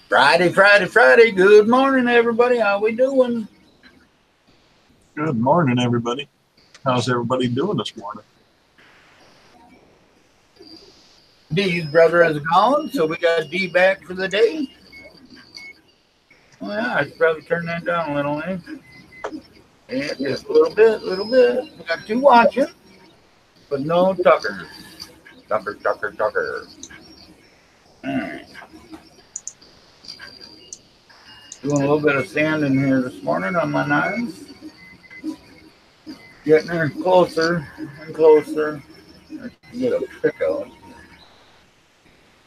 Friday. Good morning, everybody. How we doing? Good morning, everybody. How's everybody doing this morning? D's brother is gone, so we got D back for the day. Oh, yeah, I should probably turn that down a little, eh? Yeah, just a little bit. We got two watching, but no Tucker. Tucker. All right. Doing a little bit of sanding here this morning on my knives. Getting her closer and closer. I can get a pick out.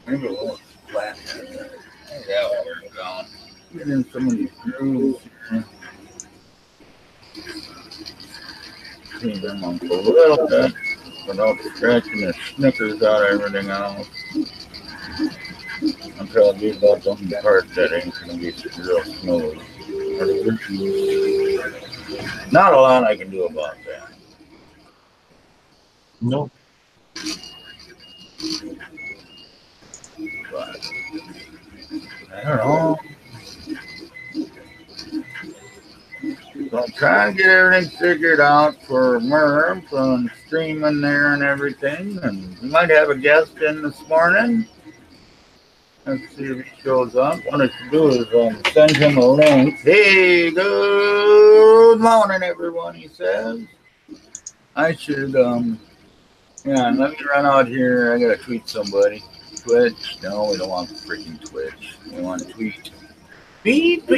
Maybe a little flat. Yeah, where it's going. Get in some of these grooves here. Clean them up a little bit without scratching the snickers out of everything else. Until these are some parts that ain't going to be real smooth. Not a lot I can do about that. Nope. But I don't know. So I'm trying to get everything figured out for MRRF and streaming there and everything. And we might have a guest in this morning. Let's see if he shows up. What I should do is send him a link. Hey, good morning, everyone, he says. I should, yeah, let me run out here. I got to tweet somebody. Twitch. No, we don't want freaking Twitch. We want tweet. Tweet.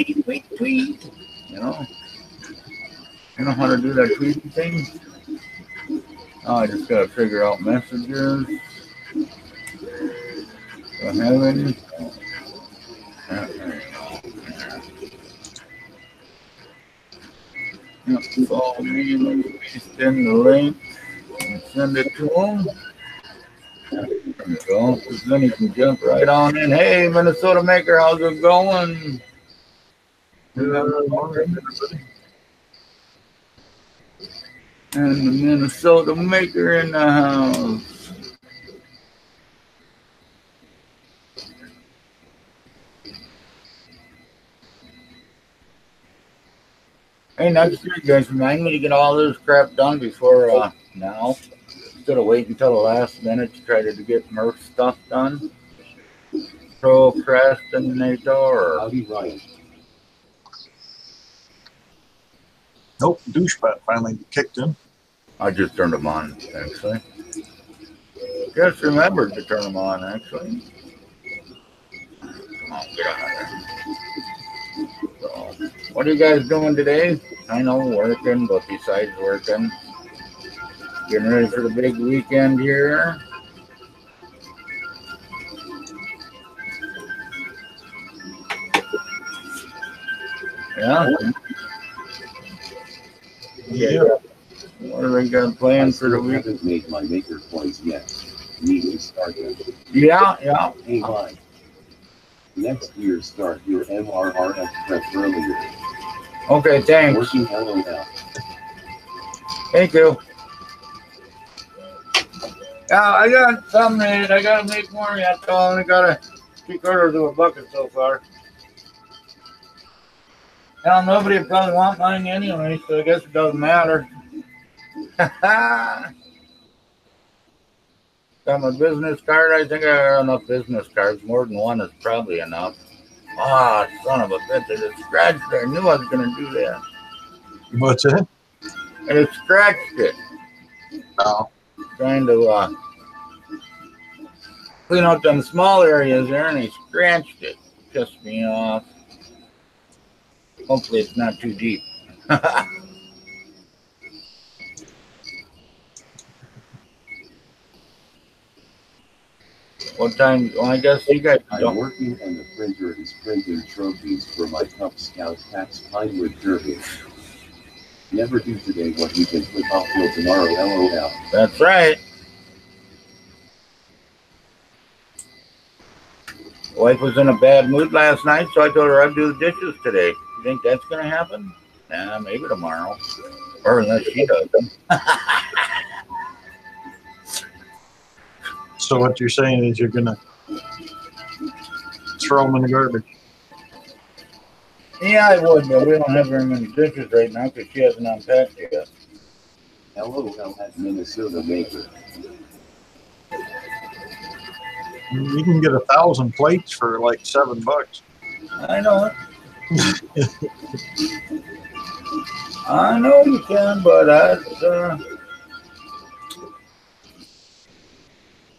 You know? You know how to do that tweeting thing? Oh, I just got to figure out messages. Do I have any? Follow me, let me paste in the link and send it to him. There we go. Because then he can jump right on in. Hey, Minnesota Maker, how's it going? And the Minnesota Maker in the house. Hey, next week, guys, remind me to get all this crap done before now. Instead of waiting until the last minute to try to get Smurf stuff done. Procrastinator. Howdy, Ryan. Nope, douchebag finally kicked in. I just turned them on, actually. Just remembered to turn them on, actually. Come on, get on there. So, what are you guys doing today? I know, working, but besides working, getting ready for the big weekend here. Yeah. What do they got planned for the week? I haven't made my maker coins yet. Need to start them. Yeah. Hey, Mike. Next year, start your MRRF prep earlier. Okay, thanks. Working LOL. Thank you. Yeah, I got some made. I gotta make more yet. So I only got 3/4 of a bucket so far. Now nobody will probably want mine anyway, so I guess it doesn't matter. Got my business card. I think I got enough business cards. More than one is probably enough. Ah, son of a bitch! I just scratched it. I knew I was gonna do that. What's that? And it scratched it. Oh. Trying to clean out them small areas there, and they scratched it. Pissed me off. Hopefully it's not too deep. What time? Well, I guess you guys don't. I'm working and the printer is printing trophies for my Cub Scout Pats Pinewood Derby. Never do today what you can put off till tomorrow, LOL. That's right. Wife was in a bad mood last night, so I told her I'd do the dishes today. You think that's going to happen? Nah, maybe tomorrow. Or unless she doesn't. So what you're saying is you're going to throw them in the garbage? Yeah, I would, but we don't have very many dishes right now because she hasn't unpacked yet. LOL at Minnesota Maker. You can get 1,000 plates for like $7. I know it. I know you can, but that's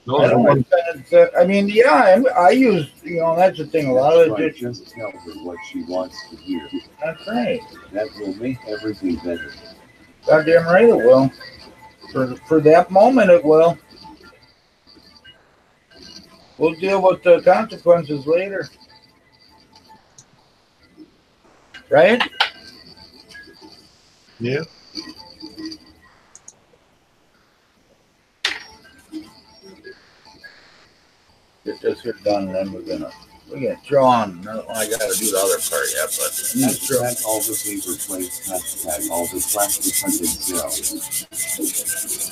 Those are one. I mean, yeah, I use, you know, that's the thing. A lot of it Just tell her what she wants to hear. That's right. That will make everything better. Goddamn right it will. For that moment, it will. We'll deal with the consequences later. Right? Yeah. Get this here done, and then we're gonna throw on. No, I gotta do the other part yet, but Pack all the paper plates, hashtag all the plastic printed cells.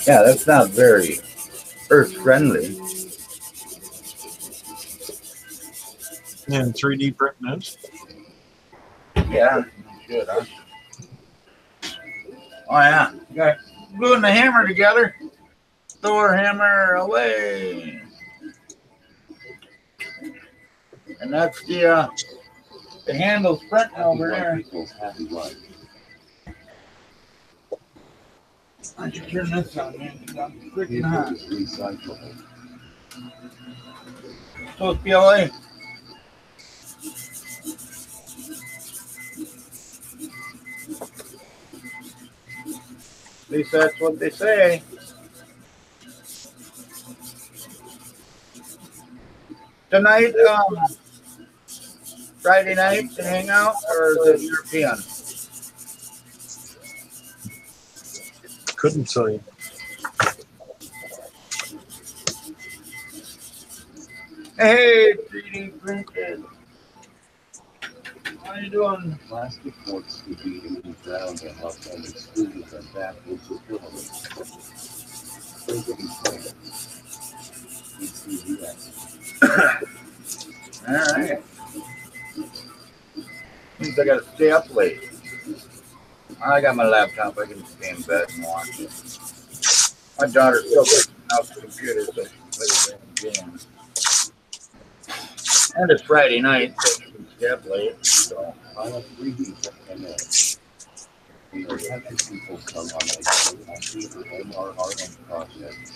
yeah, that's not very earth friendly. And 3D printing is. Yeah, you should, huh? Oh yeah, you got gluing the hammer together. Throw our hammer away. And that's the handle's printing over there. Happy life. Why don't you turn this on, man? I'm freaking hot. Recyclable. So it's PLA. At least that's what they say. Tonight, Friday night to hang out, or is it European? Couldn't tell you. Hey, 3D printed. How you doing? Plastic forks could be in the ground to help them extrude them back into filaments. All right. Means I gotta stay up late. I got my laptop. I can stay in bed and watch it. My daughter's still fixing out the computer, so she plays games. And it's Friday night, so she can stay up late. So I have 3D TechNet. We are having people come on a computer MRRF project.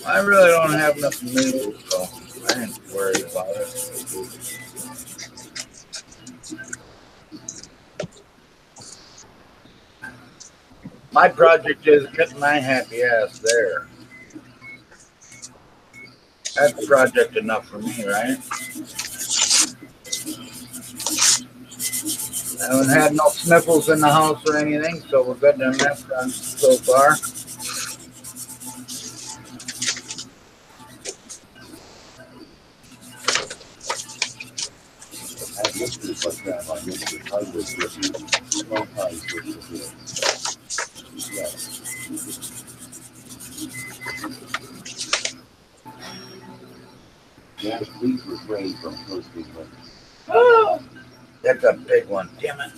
I really don't have enough news, so I ain't worried about it. My project is getting my happy ass there. That's project enough for me, right? I haven't had no sniffles in the house or anything, so we're good on that front so far. At Mr. Buckram on Mr. Tiger's review, 12 times with the bill. Yes. Yeah, please refrain from posting links. Oh, that's a big one, damn it.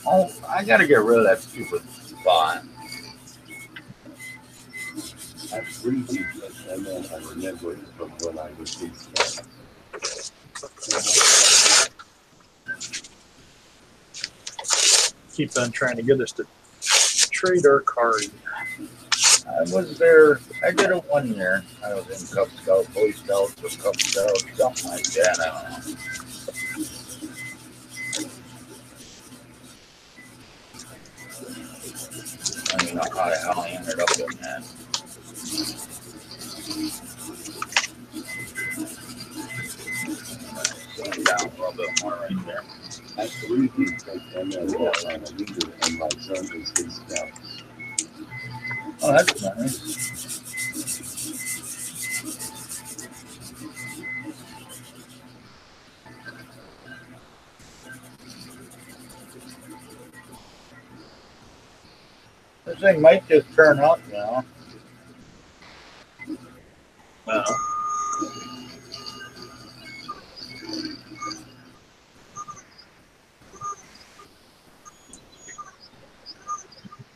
Oh, I gotta get rid of that stupid spot. At 3D TechNet, I remember it from when I was in school. Keep on trying to get us to trade our card. I was there, I did it 1 year. I was in Cub Scout, Boy Scouts, or Cub Scouts, something like that, I don't know. I don't even know how the hell I ended up doing that. Slow down a little bit more right there. At 3D TechNet, I'm a leader and my son is his scout. Oh, that's nice. This thing might just turn up now. now.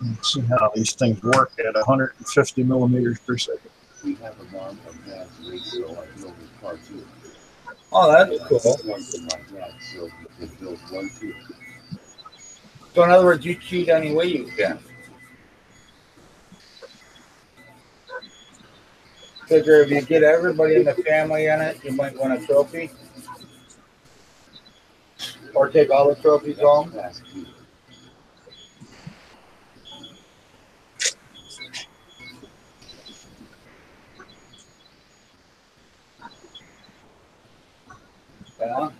Let's see how these things work at 150 millimeters per second. We have a mom and dad's race, so I build his car too. Oh, that's cool. Once in my dad, so he can build one too. So in other words, you cheat any way you can. Figure if you get everybody in the family in it, you might win a trophy. Or take all the trophies home. That's cute. Yeah.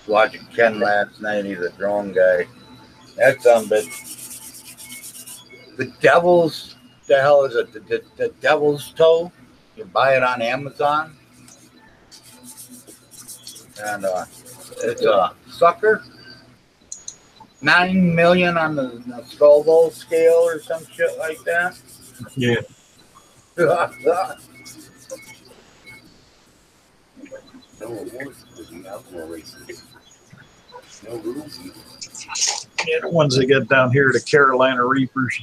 Watching Ken last night, he's a drone guy. That's but the devil's, the hell is it? The devil's toe. You buy it on Amazon. And it's a sucker. 9 million on the Scoville scale or some shit like that. Yeah. No awards for the outlaw races. No rules either. Yeah, the ones they get down here, the Carolina Reapers.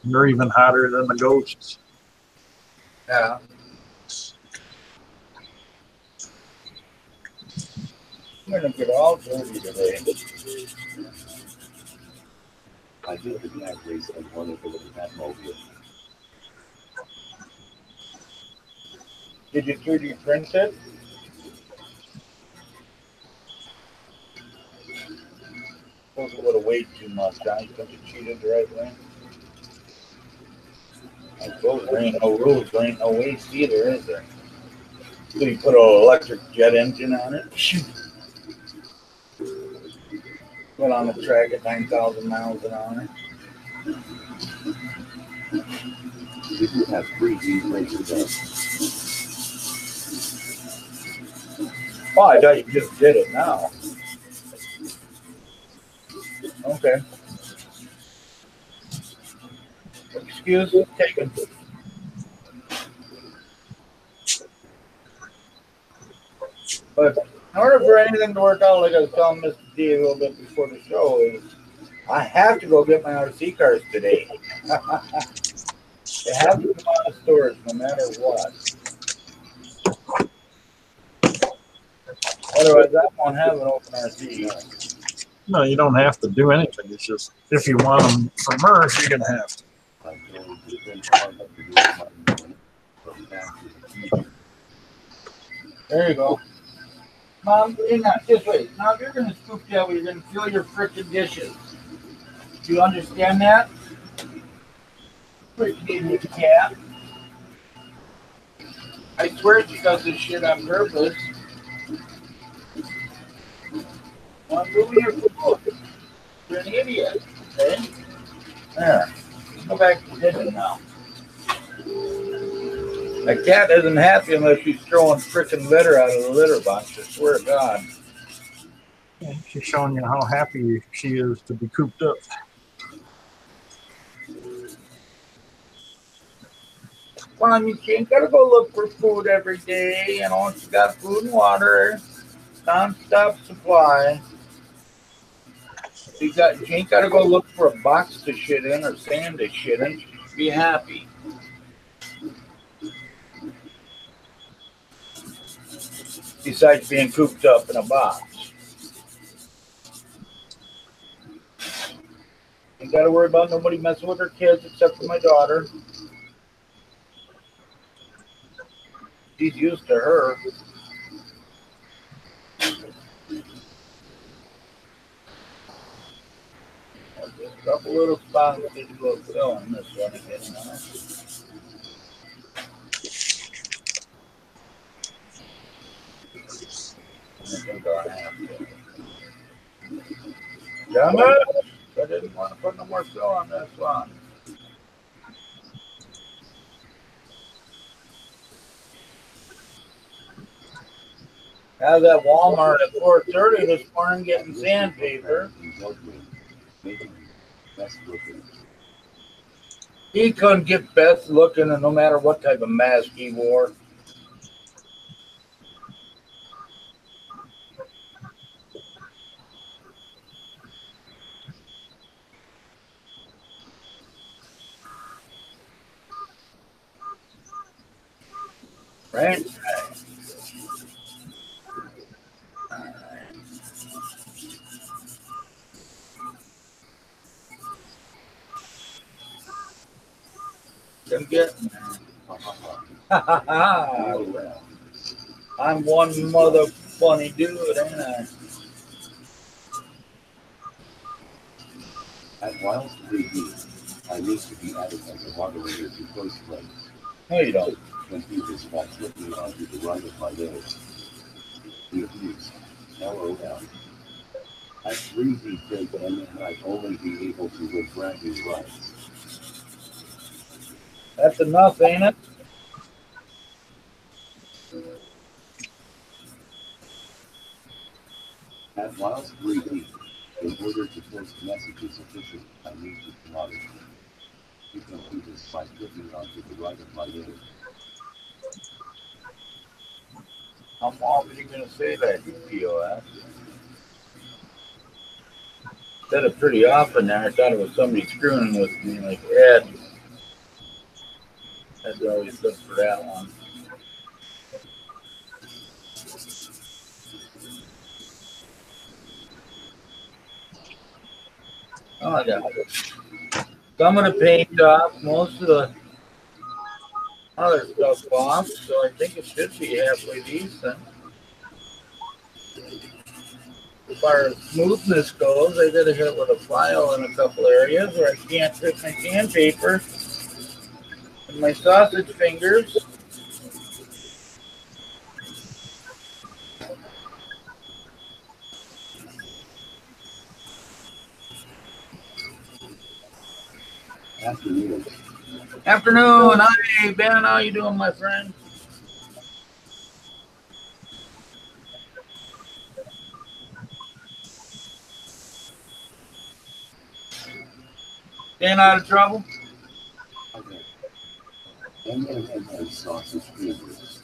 They're even hotter than the Ghosts. Yeah. I'm gonna get all dirty today. I did the drag race and wanted to look at that mobile. Did you 3D print it? Those would have weighed too much, huh? You think you cheated the right way? I suppose there ain't no rules, there ain't no waste either, is there? So you put an electric jet engine on it, shoot. Went on the track at 9,000 miles an hour. We do have 3D races Oh, I thought you just did it now. Okay. Excuse me, taken. But in order for anything to work out, like I was telling Mr. D a little bit before the show, is I have to go get my RC cars today. They have to come out of storage no matter what. Otherwise, I won't have an open RC. No, you don't have to do anything. It's just if you want them for MRRF, you're gonna have to. There you go. Mom, hang on, just wait. Now, if you're going to scoop that, you're going to fill your frickin' dishes. Do you understand that? Freaking idiot cat. I swear she does this shit on purpose. I'm moving your food. You're an idiot. Okay? There. Go back to dinner now. A cat isn't happy unless she's throwing frickin' litter out of the litter box. I swear to God. Yeah, she's showing you how happy she is to be cooped up. Well, I mean, she ain't got to go look for food every day. You know, she's got food and water, non-stop supply. She ain't got to go look for a box to shit in or sand to shit in. She should be happy. Besides being cooped up in a box. Ain't got to worry about nobody messing with her kids except for my daughter. She's used to her. Just a couple little spots to go fill in this one again now. I think I have to. Damn it! I didn't want to put no more fill on this one. I was at Walmart at 4:30 this morning getting sandpaper. best looking. He couldn't get best looking, and no matter what type of mask he wore. Right? Come get me. I'm one mother funny dude, ain't I? At Wiles 3D, I used to be added as a moderator to close friends. No, you don't. When he was back flipping onto the right of my nose. The abuse. LOL. At 3D think and then I'd only be able to win brand new rides. That's enough, ain't it? At Wiles 3D, in order to post messages efficiently, I need to moderate. You can do this by clicking onto the right of my nose. How often are you going to say that, you POS? Said it pretty often there. I thought it was somebody screwing with me, like Ed. I'd always look for that one. Oh, I got it. Some of the paint off, most of the other stuff off, so I think it should be halfway decent. As far as smoothness goes, I did a hit with a file in a couple areas where I can't fit my sandpaper and my sausage fingers. Afternoon. Afternoon. Hi, Ben. How you doing, my friend? Staying out of trouble? Okay. And sausage fingers.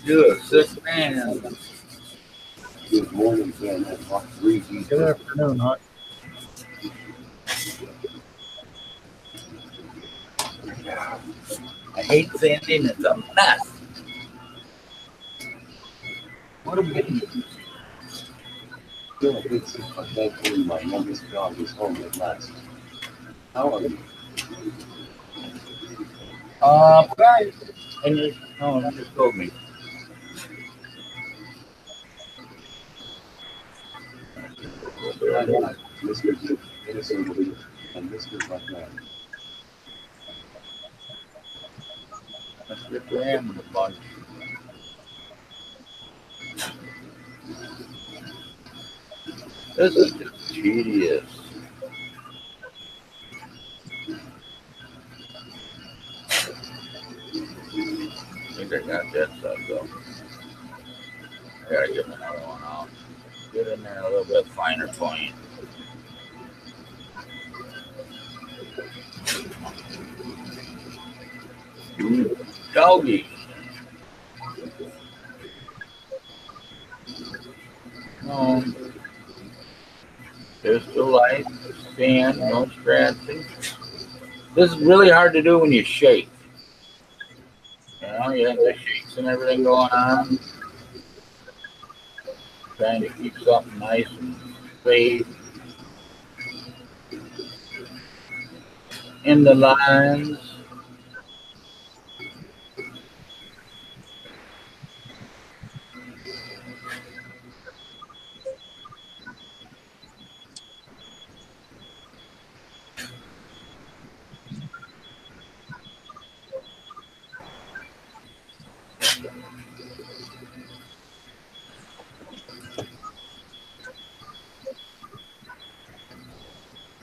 You're a sick man. Good morning, Ben, at Hawk 3D. Good afternoon, Huck. I hate sanding. It's a mess. What a big Still a bit sick, but thankfully my youngest dog is home at last. How are you? Right. And you, oh, you just told me. Mr. Duke, Innocent Lee, and Mr. Buckman. Let's get the ham in the bunch. This is just tedious. I think I got that stuff though. I gotta get another one out. Get in there a little bit finer point. Doggy. There's the light, stand, no scratching. This is really hard to do when you shake. You know, you have the shakes and everything going on. Trying to keep something nice and straight in the lines.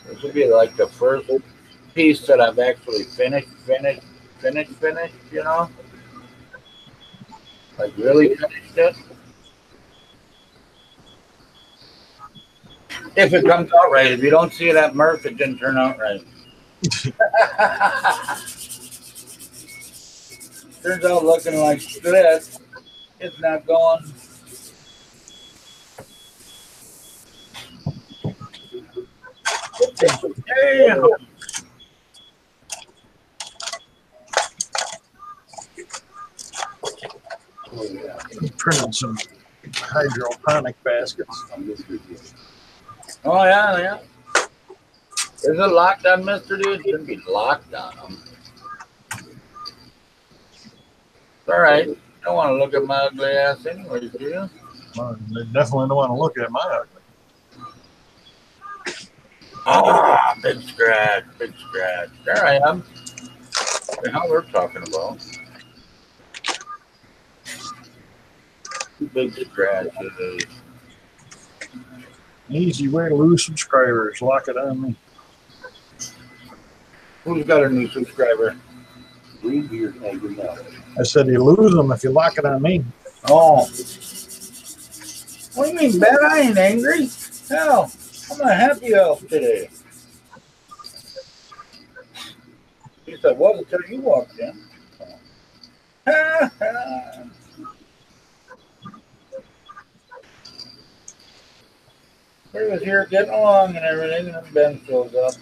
This would be like the first piece that I've actually finished, you know? Like really finished it? If it comes out right. If you don't see that MRRF, it didn't turn out right. Turns out looking like this. It's not going. Damn. Oh, yeah. Printed some hydroponic baskets. Oh, yeah, yeah. Is it locked on, Mr. Dude? It shouldn't be locked on them. It's all right. You don't want to look at my ugly ass anyways, do you? Well, they definitely don't want to look at my ugly. Ah, big scratch, big scratch. There I am. The hell we're talking about? Big scratches. Easy way to lose subscribers. Lock it on me. Who's got a new subscriber? Greenbeard angry now. I said you lose them if you lock it on me. Oh. What do you mean, Ben? I ain't angry. Hell, I'm a happy elf today. He said, what until you walked in? We was here getting along and everything, and then Ben shows up.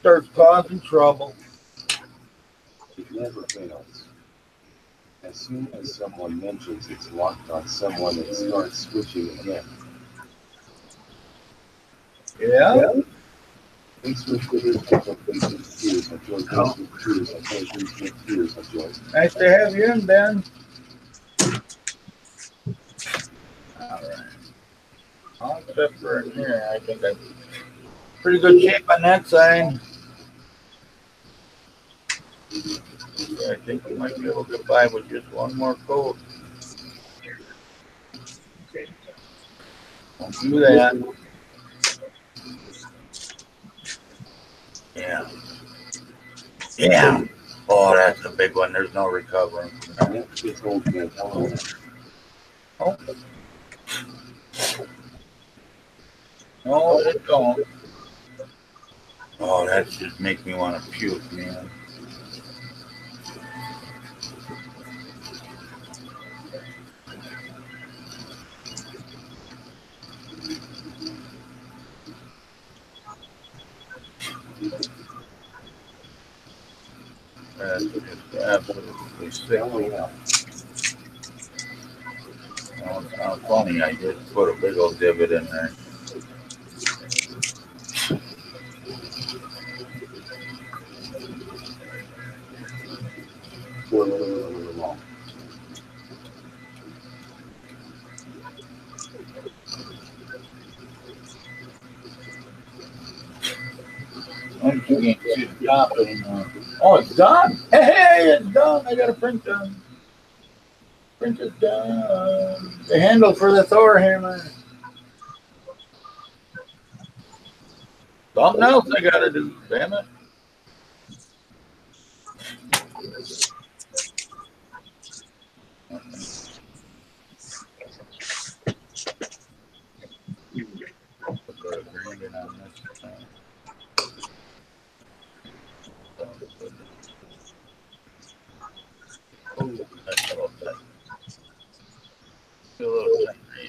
Starts causing trouble. It never fails. As soon as someone mentions it's locked on someone, it starts switching again. Yeah? Facebook Twitter, tears of joy. Facebook tears of joy. Facebook tears of joy. Nice to have you in, Ben. All right. All except for in here, I think I'm pretty good shape on that side. Yeah, I think we might be able to get by with just one more coat. Don't do that. Yeah. Yeah. Oh, that's a big one. There's no recovering. Oh. No, it don't. Oh, that just makes me want to puke, man. That's just absolutely sick. Oh, it's not funny. I just put a big old divot in there. I can't see the top anymore. Oh, it's done. Hey, it's done. I got a print done. Print is done. The handle for the Thor hammer. Something else I gotta do, damn it.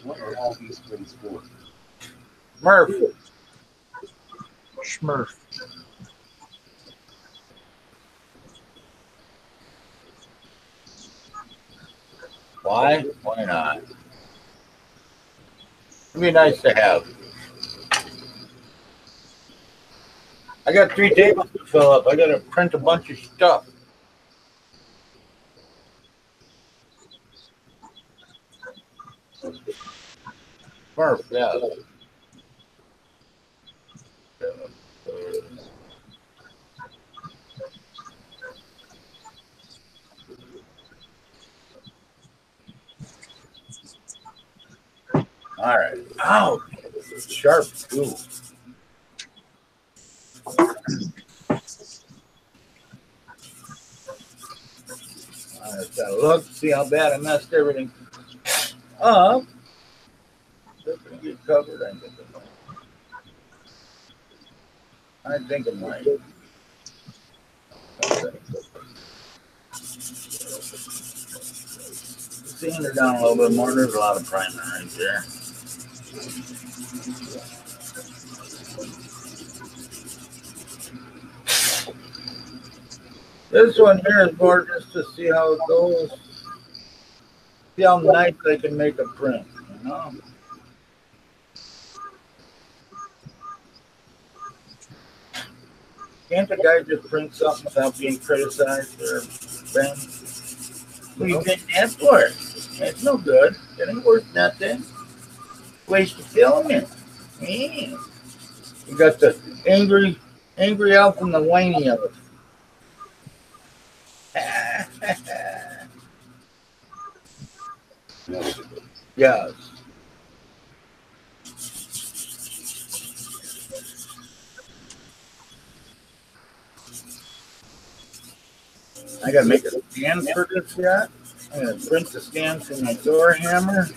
What are all these things for? Smurf. Smurf. Why? Why not? It'd be nice to have. I got 3 tables to fill up. I gotta print a bunch of stuff. Smurf, yeah. All right. Ow! Sharp too. That's Gotta look, see how bad I messed everything up. This can get covered. I think it might. Sand it down a little bit more. There's a lot of primer right there. This one here is more just to see how it goes. See how nice they can make a print, you know? Can't the guy just print something without being criticized or banned? What are you getting that for? That's no good. It ain't worth nothing. Waste of filament. Man. You got the angry elf and the whiny of it. Yes. I gotta make a stand for this yet. I'm gonna print the stand from my door hammer.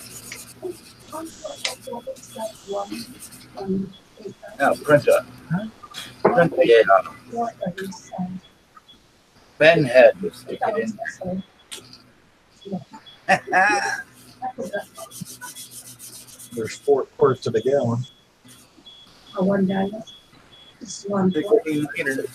Now print the pen head to stick it in there. There's 4 quarts to the gallon. 16 liters.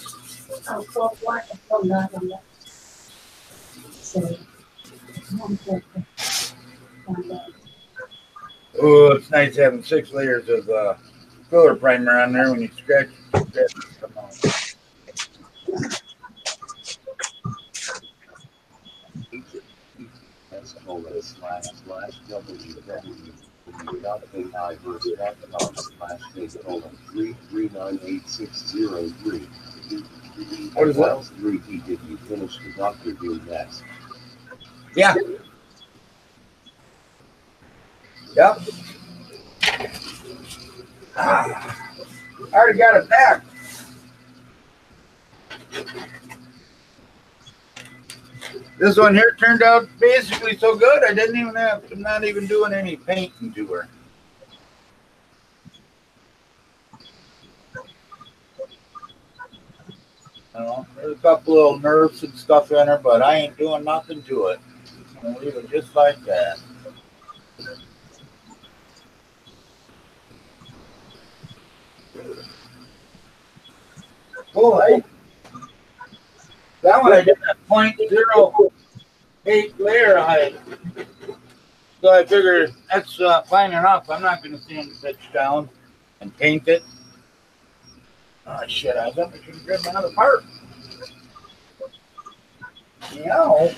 Oh, it's nice having 6 layers of filler primer on there when you scratch it. www.ai-.com/3398603. What is that? 3D, did you finish the Dr. Doom next? Yeah. Yep. I already got it back. This one here turned out basically so good. I'm not even doing any painting to her. There's a couple little nerves and stuff in her, but I ain't doing nothing to it. I'm gonna leave it just like that. Boy, that one I did a 0.08 layer height. So I figured that's fine enough. I'm not going to sand the pitch down and paint it. Oh shit, I thought I should have driven out of the park. Yeah.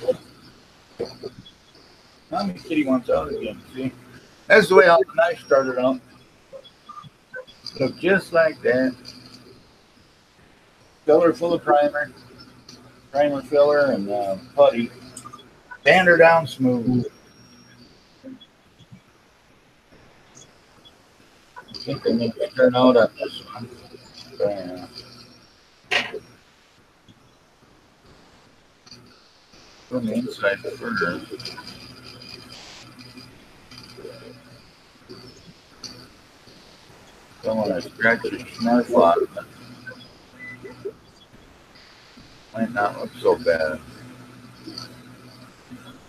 Now the kitty wants out again, see? That's the way all the knife started out. Look just like that. Filler full of primer filler, and putty. Sand her down smooth. I think they need to turn out on this one. From the inside first. Don't want to scratch the Smurf out of it. Might not look so bad.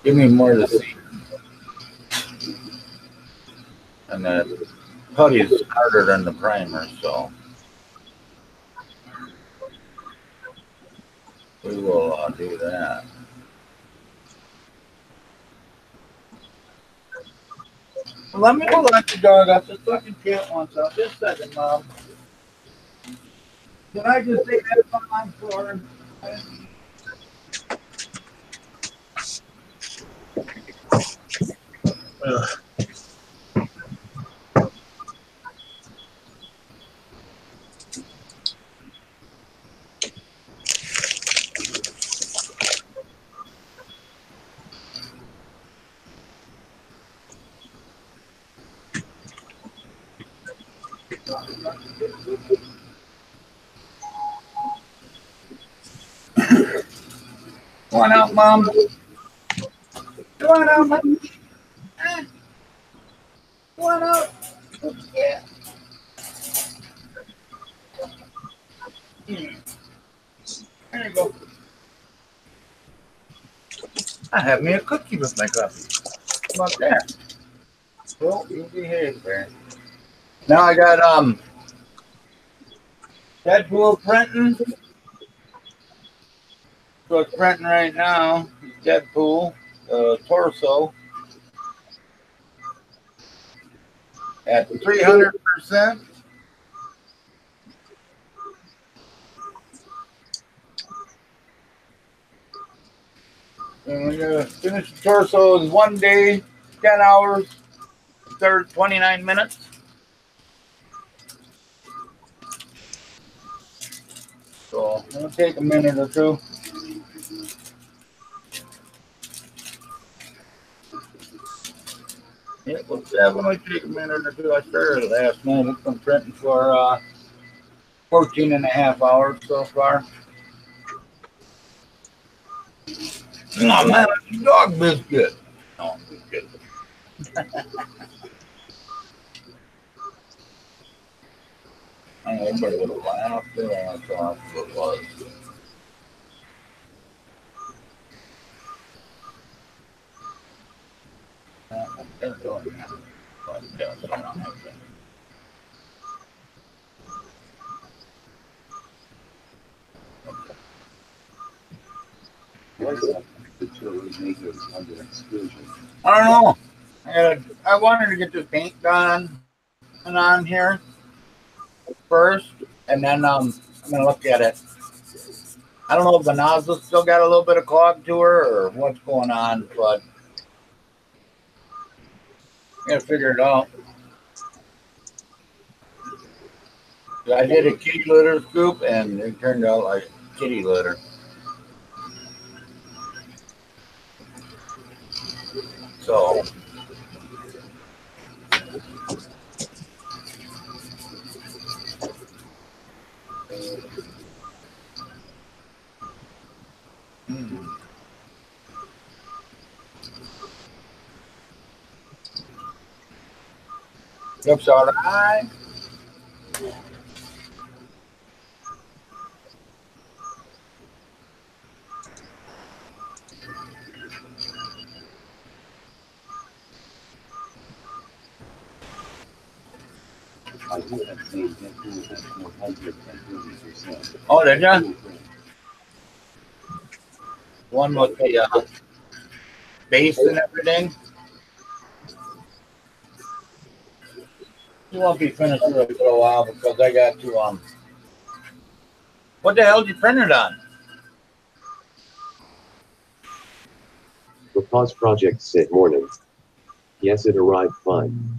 Give me more of the seed. And that putty is harder than the primer, so we will do that. Well, let me go let the dog up. This fucking cat wants out. Just a second, Mom. Can I just take that on my floor? Come on out, Mom. Come on out, man. Come on out. Yeah. There you go. I have me a cookie with my coffee. How about that? Well, you behave there. Now I got Deadpool printing. So it's printing right now. Deadpool torso at 300%. And we're gonna finish the torso in 1 day, 10 hours, 29 minutes. So it'll take a minute or two. It will definitely take a minute or two. I started last night. It's been printing for 14 and a half hours so far. Oh man, it's a dog biscuit. Oh, biscuit. I know everybody would have laughed. They laughed off what it was. They're doing that. But yeah, so I don't have to. What's up? The children makers under exclusion. I don't know. I wanted to get this paint done and on here first, and then I'm gonna look at it. I don't know if the nozzle's still got a little bit of clog to her or what's going on, but I gotta figure it out. I did a kitty litter scoop, and it turned out like kitty litter. So. Looks all right. I do have made Deadpool at 430%. Oh, did you? One with the base and everything. You won't be finished for a little while because I got to what the hell did you print it on? The pause project said morning. Yes, it arrived fine.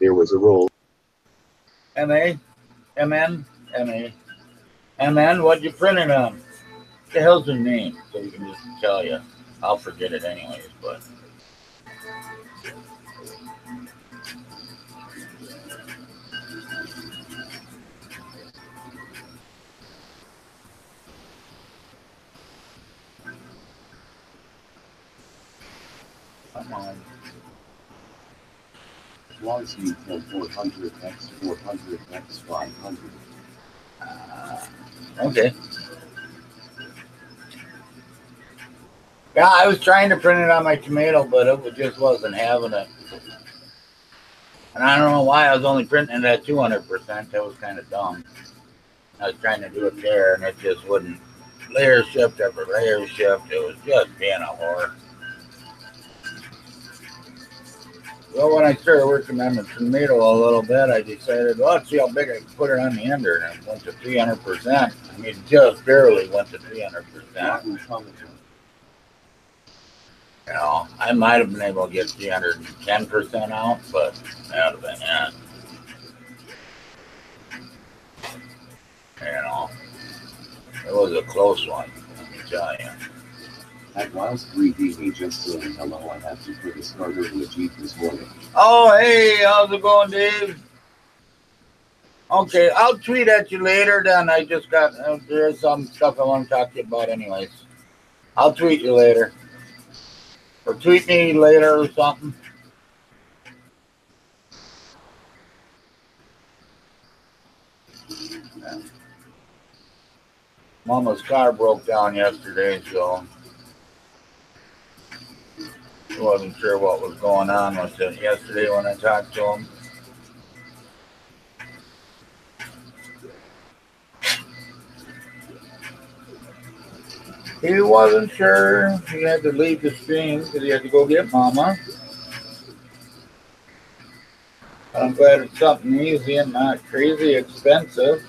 There was a roll. MA, MN, MA, MN. What'd you print it on? What the hell's the name? So you can just tell you. I'll forget it anyways, but. Come on. Was you from 400x 400x 500. Okay. Yeah, I was trying to print it on my tomato, but it just wasn't having it. And I don't know why I was only printing it at 200%. That was kind of dumb. I was trying to do it there, and it just wouldn't. Layer shift after layer shift. It was just being a whore. Well, when I started working on the tomato a little bit, I decided, well, let's see how big I can put it on the ender. And it went to 300%. I mean, just barely went to 300%. You know, I might have been able to get 310% out, but that would have been it. You know, it was a close one, let me tell you. At Wiles 3D, he just said, hello, I have to put a starter in the Jeep this morning. Oh, hey, how's it going, Dave? Okay, I'll tweet at you later. Then I just got, there's some stuff I want to talk to you about anyways. I'll tweet you later. Or tweet me later or something. Mama's car broke down yesterday, so I wasn't sure what was going on with it yesterday when I talked to him. He wasn't sure. He had to leave the stream because he had to go get Mama. I'm glad it's something easy and not crazy expensive.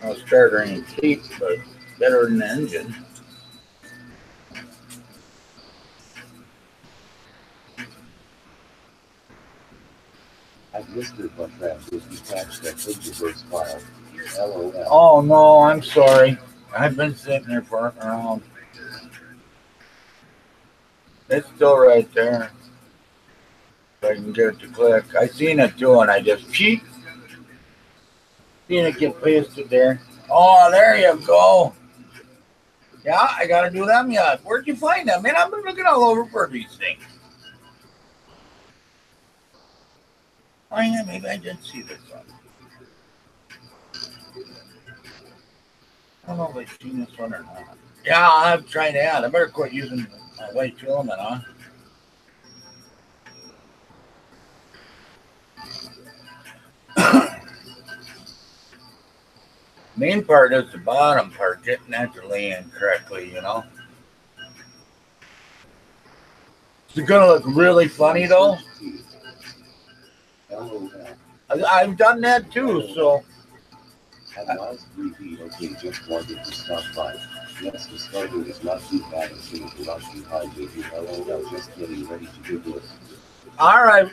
No starter ain't cheap, but better than the engine. I've listed my trans was detached that reverse file. LOL. Oh no, I'm sorry. I've been sitting there farting around. It's still right there. If I can get it to click. I seen it too, and I just cheat. Seen it get pasted there. Oh, there you go. Yeah, I gotta do them yet. Where'd you find them? Man, I've been looking all over for these things. Oh yeah, maybe I did see this one. I don't know if I've seen this one or not. Yeah, I've tried that. I better quit using my white filament, huh? Main part is the bottom part, getting that to lay in correctly, you know. Is it gonna look really funny though? I've done that too, so. At last 3D, okay, just wanted to stop by. Yes, the starter is not too bad as soon as the rush behind me. LOL, just getting ready to do it. All right.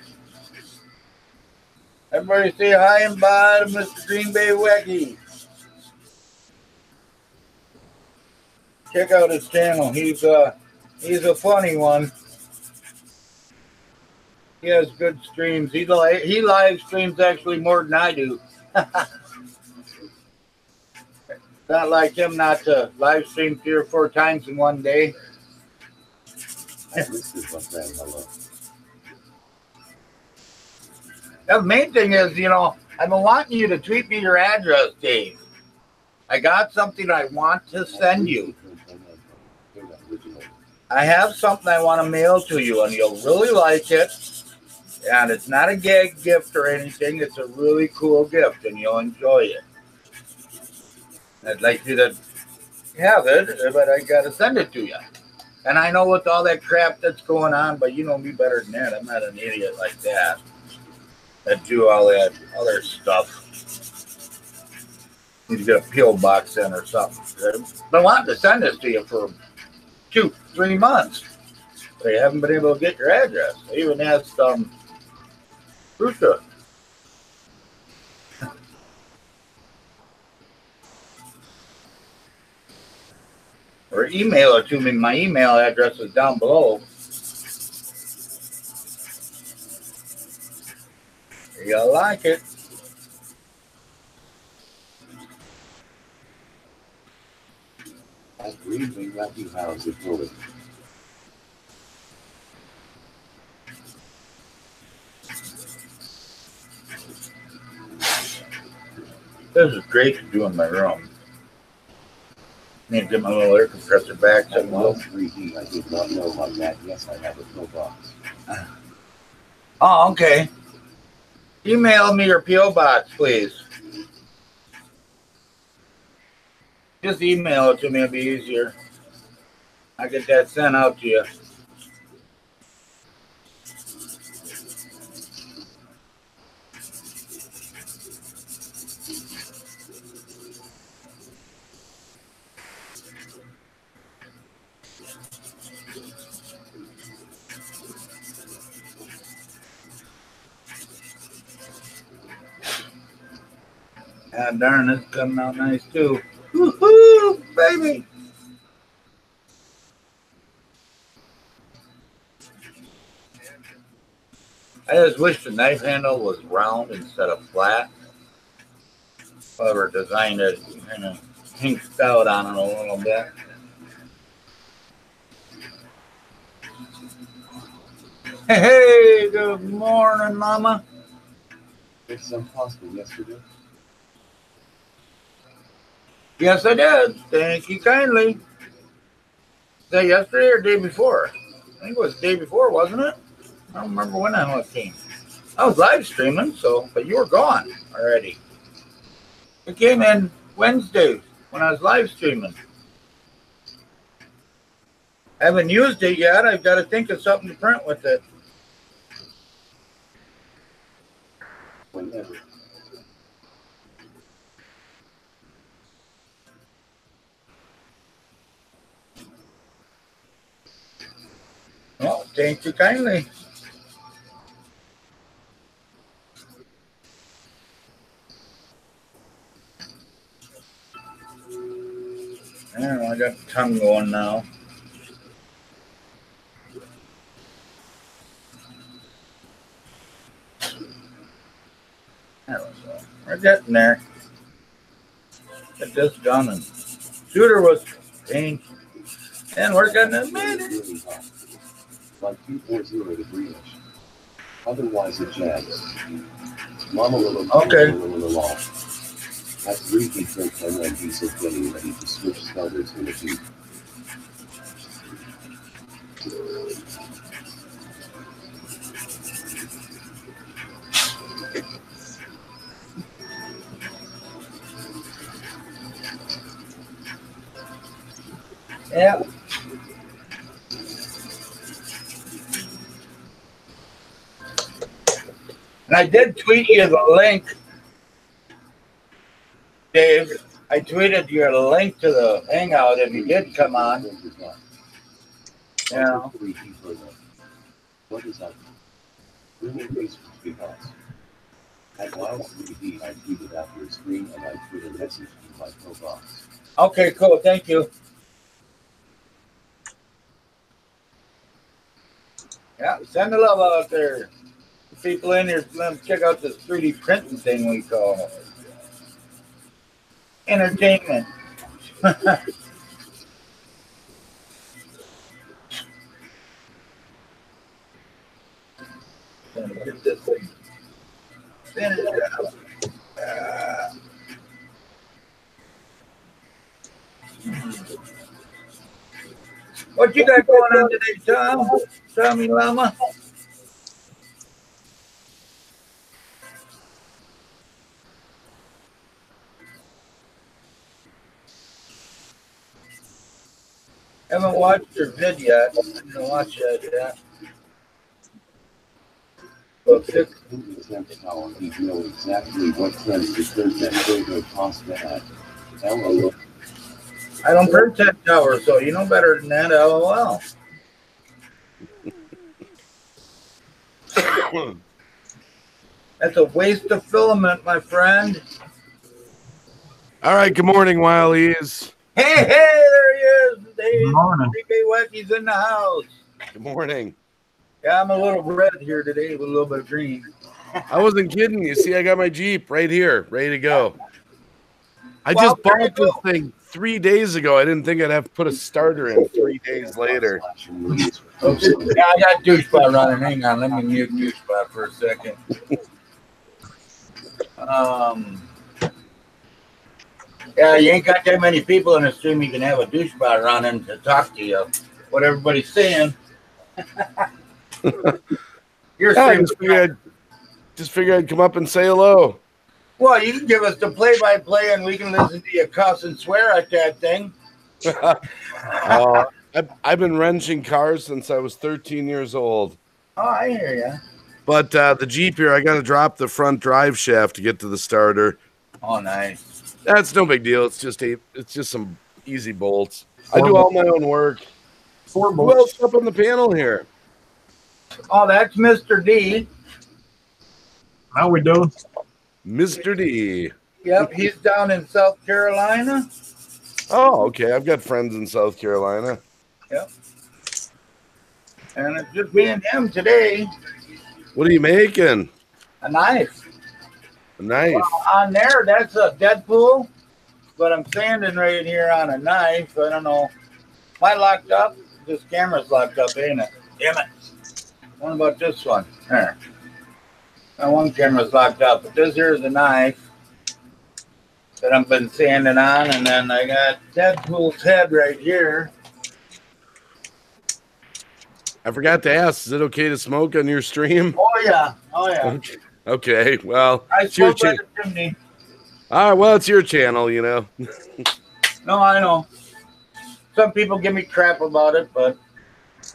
Everybody say hi and bye to Mr. Green Bay Wacky. Check out his channel. He's a funny one. He has good streams. He live streams actually more than I do. Not like him not to live stream 3 or 4 times in one day. This is my friend, hello. The main thing is, you know, I've been wanting you to tweet me your address, Dave. I got something I want to send you. I have something I want to mail to you, and you'll really like it. And it's not a gag gift or anything. It's a really cool gift, and you'll enjoy it. I'd like you to have it, but I got to send it to you. And I know with all that crap that's going on, but you know me better than that. I'm not an idiot like that do all that other stuff. Need to get a P.O. box in or something. But I wanted to send this to you for 2-3 months. But I haven't been able to get your address. I even asked Ruta. Or email it to me. My email address is down below. You'll like it. At Green Bay Wacky, how's it going? This is great to do in my room. Need to get my little air compressor back. At last 3D, I did not know about that. Yes, I have a P.O. box. Oh, okay. Email me your P.O. box, please. Just email it to me. It'll be easier. I get that sent out to you. Ah, darn, it's coming out nice too. Woohoo, baby! I just wish the knife handle was round instead of flat. Whoever designed it kind of hinked out on it a little bit. Hey, good morning, Mama. Fixed some pasta yesterday. Yes, I did. Thank you kindly. Is that yesterday or day before? I think it was the day before, wasn't it? I don't remember when I came. I was live streaming, but you were gone already. It came in Wednesday when I was live streaming. I haven't used it yet. I've got to think of something to print with it. Whenever. Oh, thank you kindly. I got the tongue going now. We're getting there. Get this done. And shooter was pain. And we're gonna admit it. Really hot. Like 240 degrees. Otherwise it jags. Mama will okay. At 3 he took 10 and he's getting ready to switch starters in the Jeep. Yeah. And I did tweet you the link, Dave. I tweeted you a link to the Hangout if you did come on. Yeah. What is that? Bringing Facebook because at Wild 3D I tweeted after a screen and I put a message to my profile. Okay, cool. Thank you. Yeah, send the love out there. People in here, let them check out this 3D printing thing we call entertainment. Get this thing. Send it out. What you got going on today, Tom? Tommy Llama? Haven't watched your vid yet. I didn't watch that yet. Book 6. He know exactly what trends to print that Tevo pasta at. LOL. I don't print that tower, so you know better than that, LOL. That's a waste of filament, my friend. All right, good morning, Wileys. Hey, there he is. Good morning. Wecky's in the house. Good morning. Yeah, I'm a little red here today with a little bit of green. I wasn't kidding. You see, I got my Jeep right here, ready to go. I just bought this thing 3 days ago. I didn't think I'd have to put a starter in 3 days later. Okay. Yeah, I got douchebot running. Hang on, let me mute douchebot for a second. Yeah, you ain't got that many people in the stream. You can have a douchebot running to talk to you. What everybody's saying. You're Yeah, just figured I'd come up and say hello. Well, you can give us the play-by-play, and we can listen to you cuss and swear at that thing. I've been wrenching cars since I was 13 years old. Oh, I hear you. But the Jeep here, I got to drop the front drive shaft to get to the starter. Oh, nice. That's no big deal. It's just some easy bolts. I do all my own work. 4 Who bolts. else up on the panel here? Oh, that's Mr. D. How we doing? Mr. D. Yep, he's down in South Carolina. Oh, okay. I've got friends in South Carolina. Yep. And it's just me and him today. What are you making? A knife. A knife. Well, on there, that's a Deadpool. But I'm standing right here on a knife. I don't know. Am I locked up? This camera's locked up, ain't it? Damn it. What about this one? There. Now one camera's locked up, but this here is a knife that I've been sanding on, and then I got Deadpool's head right here. I forgot to ask, is it okay to smoke on your stream? Oh yeah, oh yeah. Okay, well, I it's your smoke by the chimney. All right, well, it's your channel, you know. No, I know. Some people give me crap about it, but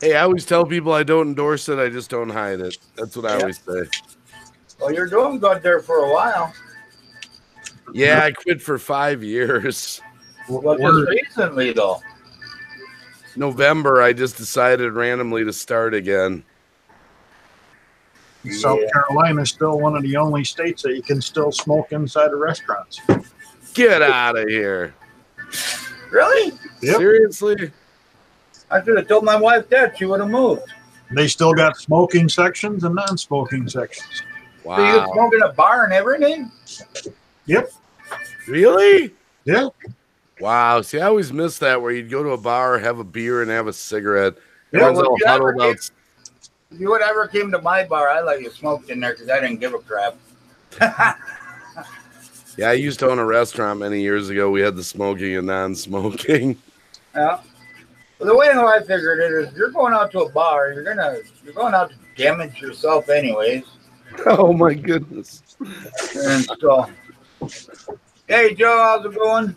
Hey, I always tell people I don't endorse it. I just don't hide it. That's what I always say. well, you're doing good there for a while. Yeah, I quit for 5 years. Well, just recently though. November, I just decided randomly to start again. South Carolina is still one of the only states that you can still smoke inside of restaurants. Get out of here. Really? Yep. Seriously? I should have told my wife that. She would have moved. They still got smoking sections and non-smoking sections. Wow. So you can smoke in a bar and everything? Yep. Really? Yeah. Wow. See, I always miss that where you'd go to a bar, have a beer, and have a cigarette. Yeah, Everyone's all huddled out. If you would ever came to my bar, I'd let you smoke in there because I didn't give a crap. Yeah, I used to own a restaurant many years ago. We had the smoking and non-smoking. Yeah. Well, the way I figured it is, you're going out to a bar. You're going out to damage yourself anyways. Oh my goodness. And so, hey Joe, how's it going?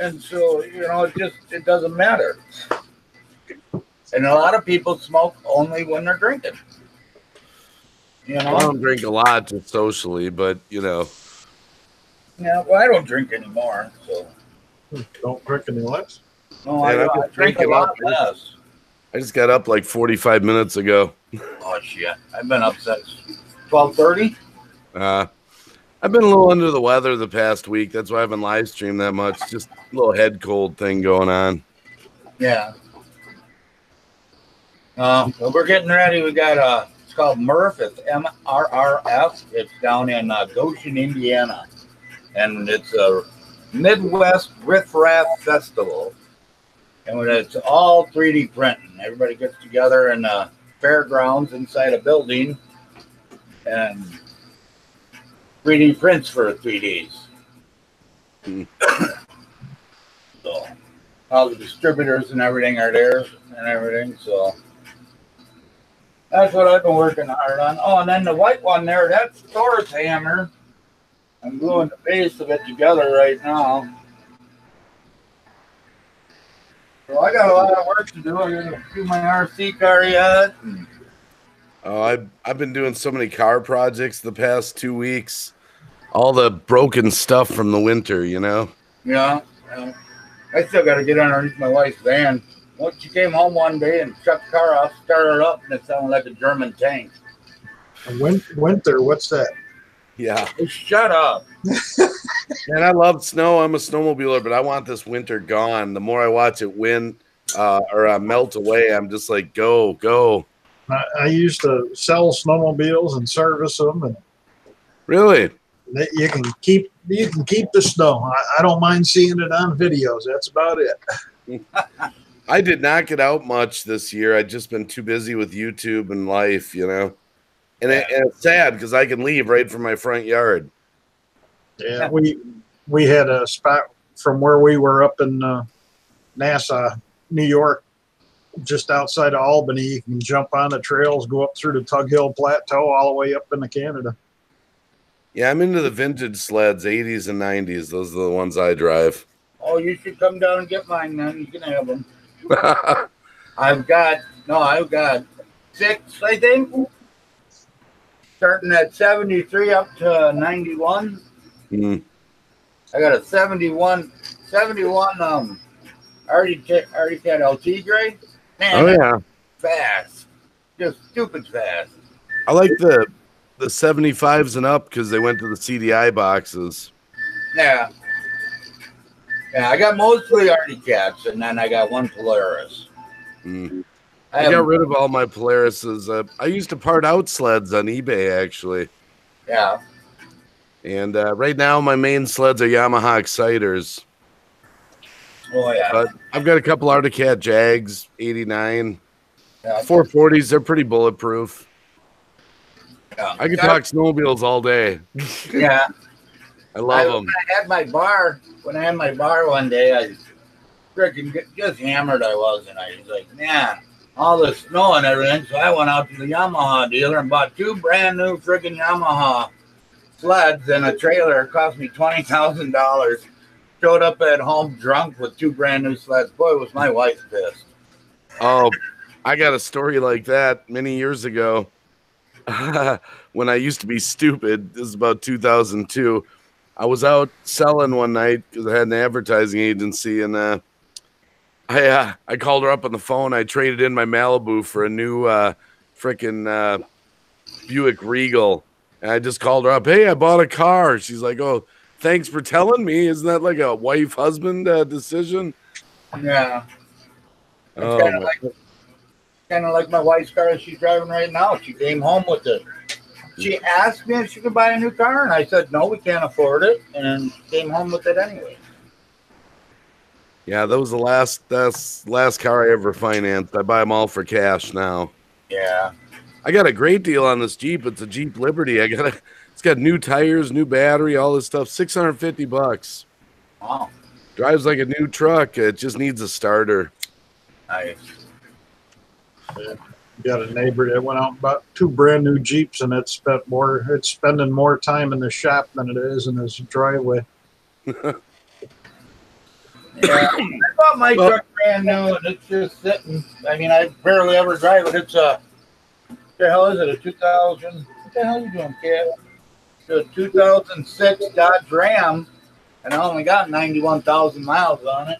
And so, it doesn't matter. And a lot of people smoke only when they're drinking. I don't drink a lot, just socially, but Yeah, well, I don't drink anymore, so. Don't drink any less. No, I drink a lot less. I just got up like 45 minutes ago. Oh shit! I've been up since 12:30. I've been a little under the weather the past week. That's why I haven't live streamed that much. Just a little head cold thing going on. Yeah. Well, we're getting ready. We got it's called MRRF. It's MRRF. It's down in Goshen, Indiana, and it's a Midwest Riff Raff Festival, and it's all 3D printing. Everybody gets together in fairgrounds inside a building and 3D prints for 3 days. So all the distributors and everything are there and everything. So that's what I've been working hard on. Oh, and then the white one there, that's Thor's hammer. I'm gluing the base of it together right now. So I got a lot of work to do. I got to do my RC car yet. Oh, I've been doing so many car projects the past 2 weeks. All the broken stuff from the winter, Yeah. I still got to get underneath my wife's van. Well, she came home one day and shut the car off, started it up, and it sounded like a German tank. Winter, what's that? Yeah. Shut up. Man, I love snow. I'm a snowmobiler, but I want this winter gone. The more I watch it melt away, I'm just like, go. I used to sell snowmobiles and service them, and Really? you can keep the snow. I don't mind seeing it on videos. That's about it. I did not get out much this year. I've just been too busy with YouTube and life, And it's sad because I can leave right from my front yard. Yeah, we had a spot from where we were up in Nassau, New York, just outside of Albany. You can jump on the trails, go up through the Tug Hill Plateau, all the way up into Canada. Yeah, I'm into the vintage sleds, 80s and 90s. Those are the ones I drive. Oh, you should come down and get mine then. You can have them. I've got 6, I think. Starting at 73 up to 91. Mm. I got a 71 Arctic LT grade. Man, Oh, yeah. fast. Just stupid fast. I like the 75s and up because they went to the CDI boxes. Yeah. Yeah, I got mostly Arctic Cats, and then I got one Polaris. Mm. I got rid of all my Polarises. I used to part out sleds on eBay, actually. Yeah. And right now, my main sleds are Yamaha Exciters. Oh, yeah. But I've got a couple Arctic Cat Jags, 89. Yeah, 440s, they're pretty bulletproof. yeah. I could talk snowmobiles all day. Yeah. I love them. When I had my bar one day, I freaking just hammered I was, and I was like, man, all the snow and everything. So I went out to the Yamaha dealer and bought 2 brand new freaking Yamaha sleds and a trailer. It cost me $20,000. Showed up at home drunk with 2 brand new sleds. Boy, was my wife pissed. Oh, I got a story like that many years ago. When I used to be stupid, this is about 2002. I was out selling one night because I had an advertising agency, and I called her up on the phone. I traded in my Malibu for a new freaking Buick Regal, and I just called her up. Hey, I bought a car. She's like, "Oh, thanks for telling me. Isn't that like a wife-husband decision?" Yeah. Oh, Kind of like my wife's car that she's driving right now. She came home with it. She asked me if she could buy a new car, and I said, no, we can't afford it, and came home with it anyway. yeah, that was that's the last car I ever financed. I buy them all for cash now. Yeah. I got a great deal on this Jeep. It's a Jeep Liberty. It's got new tires, new battery, all this stuff. $650. Wow. Drives like a new truck. It just needs a starter. Nice. Got a neighbor that went out and bought 2 brand new Jeeps, and it's spending more time in the shop than it is in his driveway. Yeah. I bought my truck brand new, and it's just sitting. I mean, I barely ever drive it. It's what the hell is it? A 2000? What the hell are you doing, kid? It's a 2006 Dodge Ram, and I only got 91,000 miles on it.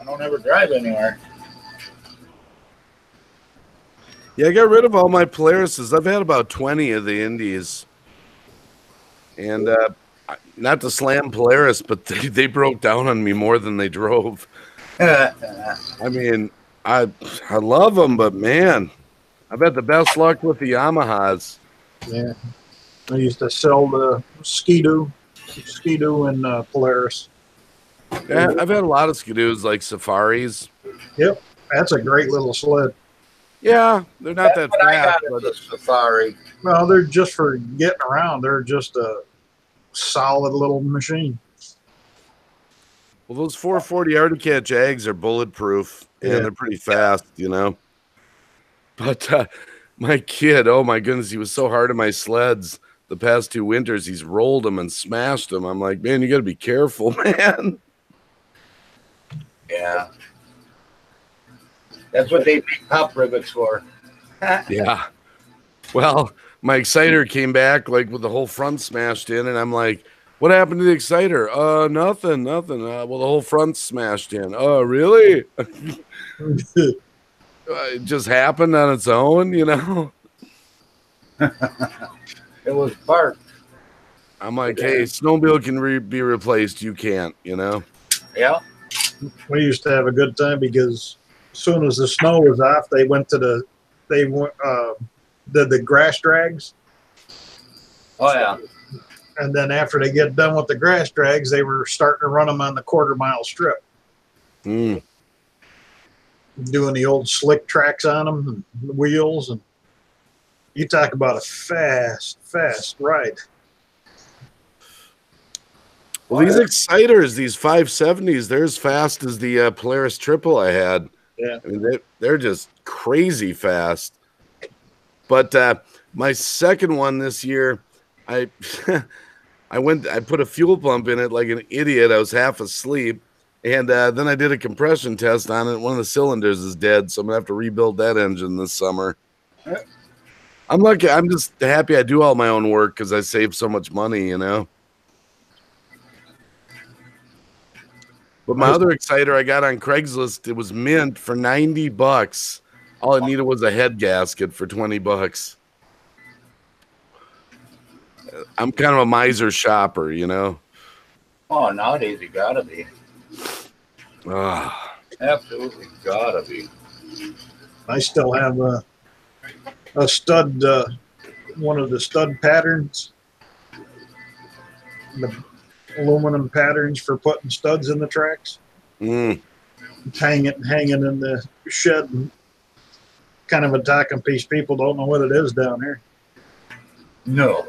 I don't ever drive anywhere. Yeah, I got rid of all my Polarises. I've had about 20 of the Indies. And not to slam Polaris, but they broke down on me more than they drove. I mean, I love them, but man, I've had the best luck with the Yamahas. Yeah. I used to sell the Ski-Doo and Polaris. Yeah, I've had a lot of Ski-Doos, like Safaris. Yep. That's a great little sled. Yeah, they're not that I fast. got the Safari. Well, they're just for getting around. They're just a solid little machine. Well, those 440 Arctic Cat Jags are bulletproof, and they're pretty fast, you know. But my kid, oh my goodness, he was so hard on my sleds the past 2 winters. He's rolled them and smashed them. I'm like, man, you got to be careful, man. Yeah. That's what they make top rivets for. Yeah. Well, my exciter came back like with the whole front smashed in, and I'm like, what happened to the exciter? Nothing. Well, the whole front's smashed in. Oh, really? It just happened on its own, you know? It was bark. I'm like, hey, snowmobile can be replaced. You can't, you know? Yeah. We used to have a good time because as soon as the snow was off, they went to the grass drags. Oh, yeah. And then after they get done with the grass drags, they were starting to run them on the 1/4-mile strip. Mm. Doing the old slick tracks on them, and the wheels. And you talk about a fast ride. Well, these exciters, these 570s, they're as fast as the Polaris Triple I had. Yeah. I mean, they're just crazy fast. But my second one this year, I put a fuel pump in it like an idiot. I was half asleep. And then I did a compression test on it. One of the cylinders is dead, so I'm going to have to rebuild that engine this summer. I'm lucky. I'm just happy I do all my own work because I save so much money, you know. But my other exciter I got on Craigslist, it was mint for $90. All it needed was a head gasket for $20. I'm kind of a miser shopper, you know. Oh, nowadays you gotta be. Absolutely gotta be. I still have a stud, one of the stud patterns, the aluminum patterns for putting studs in the tracks. Mm. Hanging in the shed. kind of a talking piece. People don't know what it is down here. No,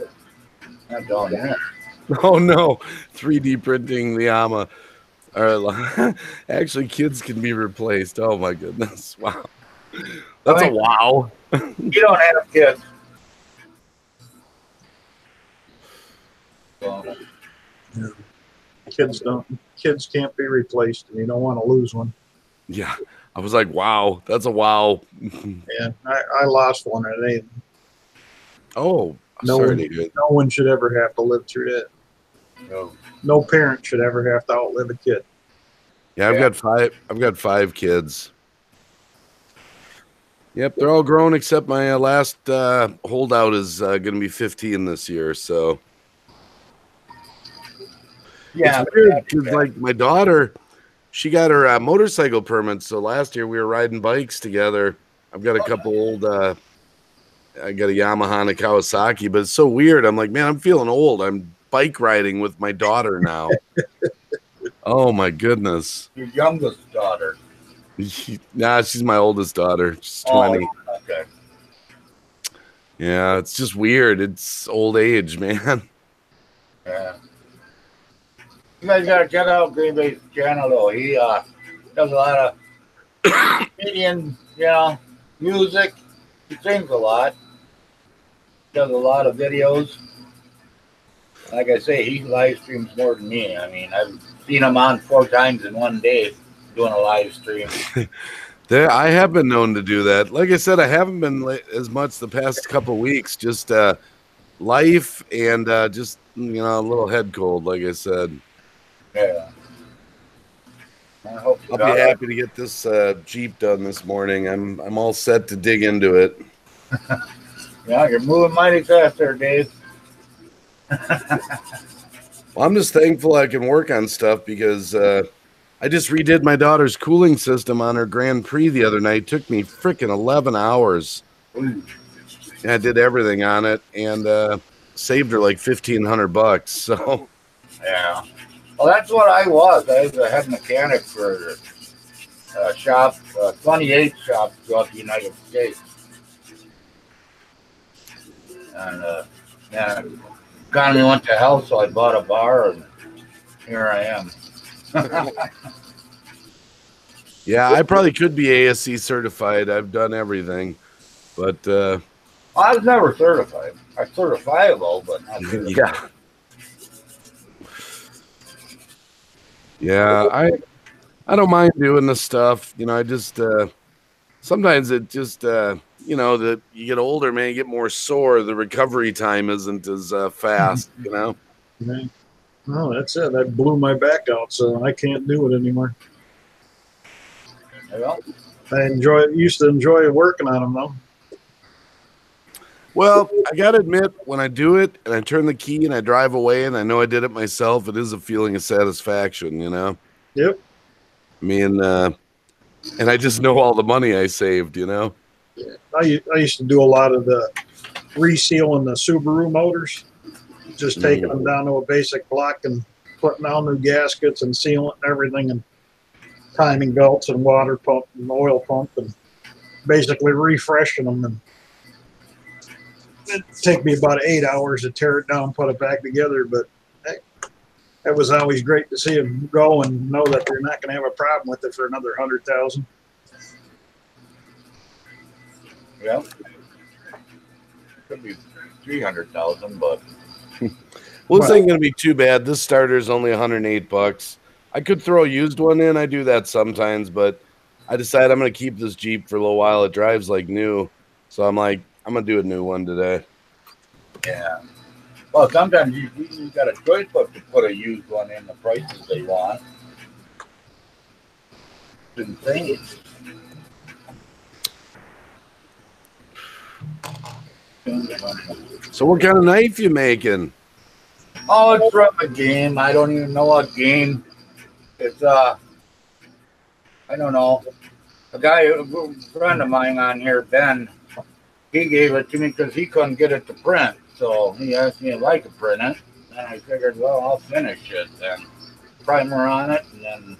not down there. Oh no, 3D printing the AMA. Actually, kids can be replaced. Oh my goodness! Wow, that's a wow. You don't have kids. So, Kids can't be replaced, and you don't want to lose one. Yeah, I was like, wow, that's a wow. Yeah, I lost one at 8. Oh, No one should ever have to live through that. No parent should ever have to outlive a kid. Yeah, I've got 5 kids. Yep, they're all grown except my last holdout is going to be 15 this year. So yeah, it's weird because like my daughter, she got her motorcycle permit. So last year we were riding bikes together. I've got a couple old. I got a Yamaha and a Kawasaki, but it's so weird. I'm like, man, I'm feeling old. I'm bike riding with my daughter now. Oh my goodness. Your youngest daughter. Nah, she's my oldest daughter. She's 20. Oh, okay. Yeah, it's just weird. It's old age, man. Yeah. You guys gotta check out Green Bay's channel though. He does a lot of Canadian, music. He sings a lot. Does a lot of videos. Like I say, he live streams more than me. I mean, I've seen him on 4 times in one day doing a live stream. I have been known to do that. Like I said, I haven't been as much the past couple weeks. Just life and just a little head cold. Like I said. Yeah. I'll be happy to get this Jeep done this morning. I'm all set to dig into it. Yeah, you're moving mighty fast there, Dave. Well, I'm just thankful I can work on stuff because I just redid my daughter's cooling system on her Grand Prix the other night. It took me freaking 11 hours. And I did everything on it and saved her like $1,500. So yeah. Well, that's what I was. I was a head mechanic for a shop, 28 shops throughout the United States. And economy went to hell, so I bought a bar, and here I am. Yeah, I probably could be ASC certified. I've done everything, but I was never certified. I'm certifiable, but not certified. Yeah, I don't mind doing this stuff. I just sometimes it just that you get older, man, you get more sore. The recovery time isn't as fast, Right. Oh, that's it. That blew my back out, so I can't do it anymore. Well, I used to enjoy working on them though. Well, I gotta admit, when I do it and I turn the key and I drive away and I know I did it myself, it is a feeling of satisfaction, Yep. I mean, and I just know all the money I saved, Yeah. I used to do a lot of the resealing the Subaru motors, just taking them down to a basic block and putting down new gaskets and sealant and everything, and timing belts and water pump and oil pump, and basically refreshing them. And it'd take me about 8 hours to tear it down, put it back together. But hey, it was always great to see them go and know that they're not going to have a problem with it for another 100,000. Yeah. Could be 300,000, but well, this ain't gonna be too bad. This starter is only $108. I could throw a used one in. I do that sometimes, but I decided I'm gonna keep this Jeep for a little while. It drives like new, so I'm like, I'm gonna do a new one today. Yeah. Well, sometimes you got a choice but to put a used one in the prices they want. It's insane. So what kind of knife you making? Oh, it's from a game. I don't even know what game. It's I don't know. A friend of mine on here, Ben, he gave it to me because he couldn't get it to print. So he asked me if I could print it. And I figured, well, I'll finish it then. Primer on it, and then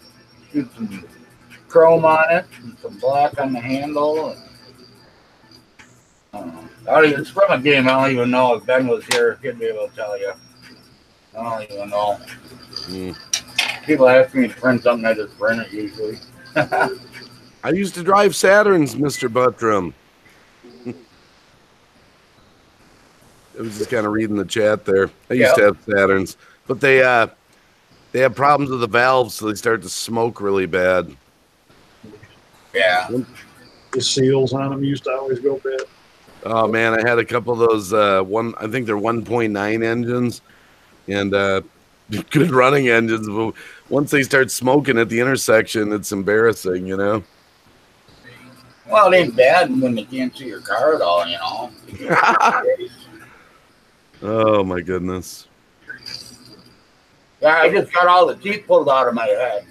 shoot some chrome on it, and some black on the handle. It's from a game. I don't even know if Ben was here. He'd be able to tell you. I don't even know. People ask me to print something, I just print it usually. I used to drive Saturns, Mr. Buttram. I was just kind of reading the chat there. I used to have Saturns, but they have problems with the valves, so they start to smoke really bad. Yeah. The seals on them used to always go bad. Oh man, I had a couple of those. I think they're 1.9 engines, and good running engines. But once they start smoking at the intersection, it's embarrassing, you know. Well, it ain't bad when they can't see your car at all, you know. Oh my goodness. Yeah, I just got all the teeth pulled out of my head.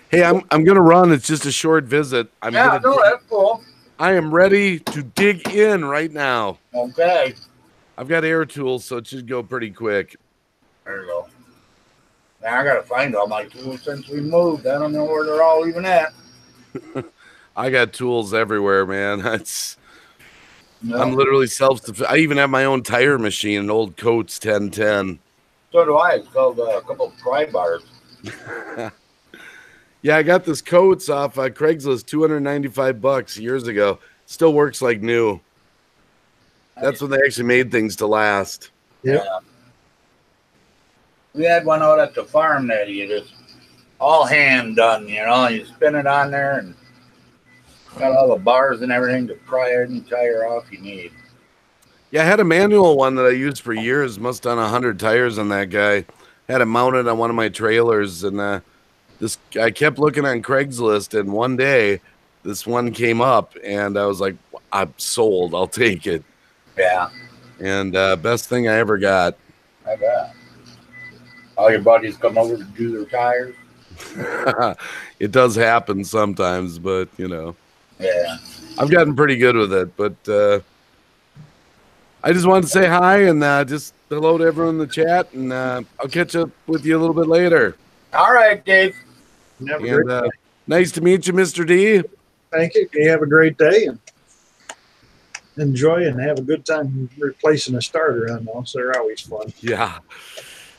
Hey, I'm gonna run. It's just a short visit. That's cool. I am ready to dig in right now. Okay. I've got air tools, so it should go pretty quick. There you go. Now I gotta find all my tools since we moved. I don't know where they're all even at. I got tools everywhere, man. I'm literally self-sufficient. I even have my own tire machine, an old Coates 1010. So do I. It's called a couple of pry bars. Yeah, I got this Coates off Craigslist, $295 years ago. Still works like new. That's when they actually made things to last. Yeah. We had one out at the farm that you just all hand done, you know. You spin it on there and got all the bars and everything to pry any tire off you need. Yeah, I had a manual one that I used for years. Must have done 100 tires on that guy. Had it mounted on one of my trailers, and I kept looking on Craigslist, and one day this one came up, and I was like, I'm sold. I'll take it. Yeah. And best thing I ever got. I bet. All your buddies come over to do their tires? It does happen sometimes, but, you know. Yeah. I've gotten pretty good with it, but I just wanted to say hi and just hello to everyone in the chat, and I'll catch up with you a little bit later. All right, Dave. And, nice to meet you, Mr. D. Thank you. You have a great day and enjoy and have a good time replacing a starter on those. They're always fun. Yeah.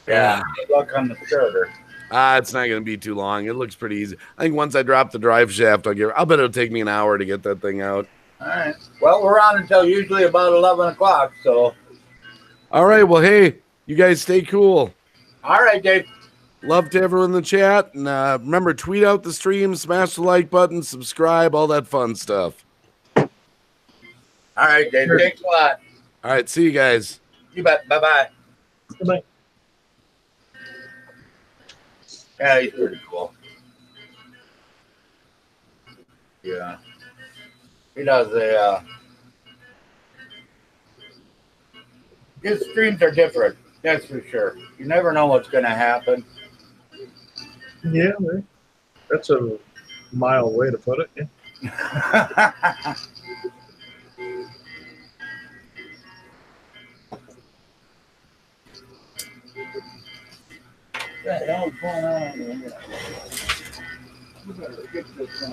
Yeah. Good luck on the starter. It's not going to be too long. It looks pretty easy. I think once I drop the drive shaft, I'll bet it'll take me an hour to get that thing out. All right. Well, we're on until usually about 11 o'clock, so. All right. Well, hey, you guys stay cool. All right, Dave. Love to everyone in the chat. And remember, tweet out the stream, smash the like button, subscribe, all that fun stuff. All right, Dave. Sure. Thanks a lot. All right. See you guys. You bet. Bye-bye. Bye-bye. Yeah, he's pretty cool. Yeah. He does his streams are different, that's for sure. You never know what's going to happen. Yeah, that's a mild way to put it. Yeah. What the hell's going on here? We better get this one.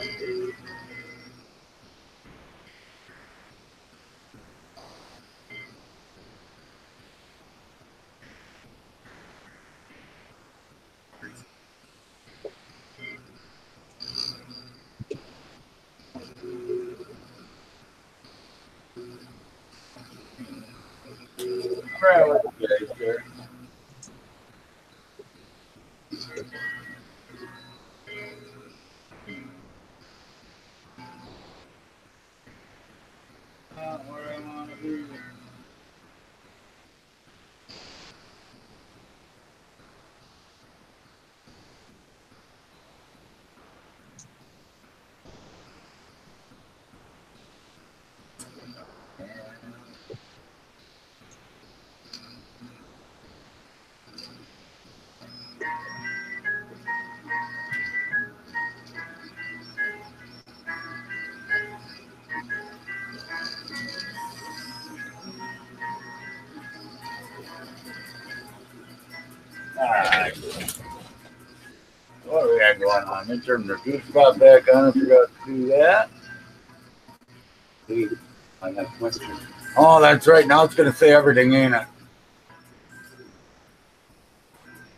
Here. Where I want to be. Alright. What do we got going on? Let me turn the juice spot back on. I forgot to do that. Hey, I have a question. Oh, that's right. Now it's going to say everything, ain't it?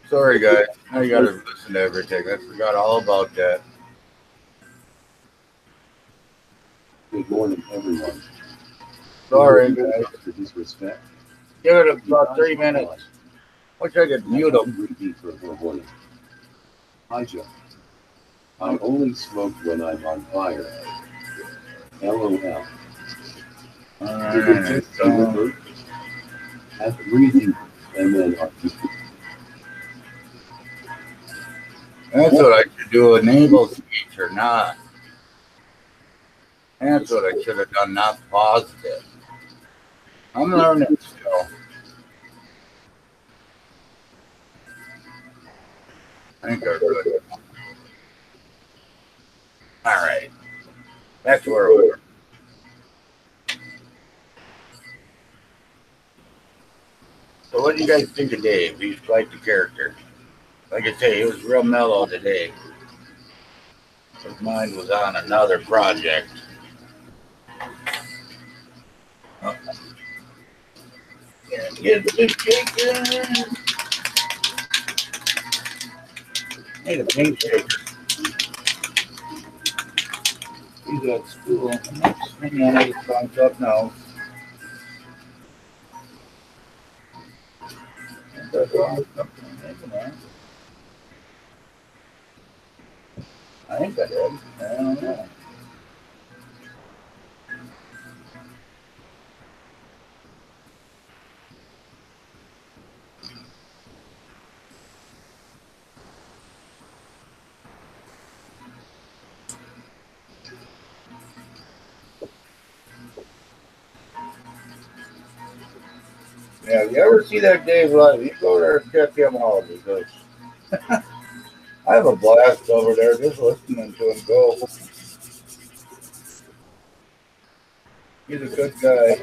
Sorry, guys. Now you got to listen to everything. I forgot all about that. Good morning, everyone. Sorry, guys. For disrespect. Give it about 3 minutes. Wish I could mute them. Repeat for her warning. Hi, Joe. I only smoke when I'm on fire. LOL. Did it just deliver? Have breathing MRRF. That's what I should do, enable speech or not. That's what I should have done, not positive. I'm learning still. I think I'm good. All right. That's where we were. So what do you guys think of Dave? He's quite the character. Like I say, he was real mellow today. His mind was on another project. Oh. Yeah, get the shaker. Need a paint shaker. He's at school. Hang on, I just found up now. I think I did. I don't know. Yeah, if you ever see that Dave live, you go there and check him out because I have a blast over there just listening to him go. He's a good guy.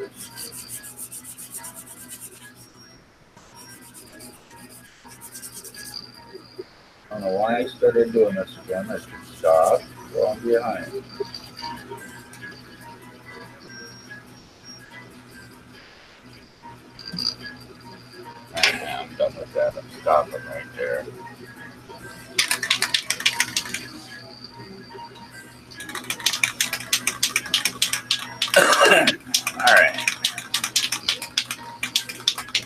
I don't know why I started doing this again. I should stop. Go on behind. I'm done with that. I'm stopping right there. All right.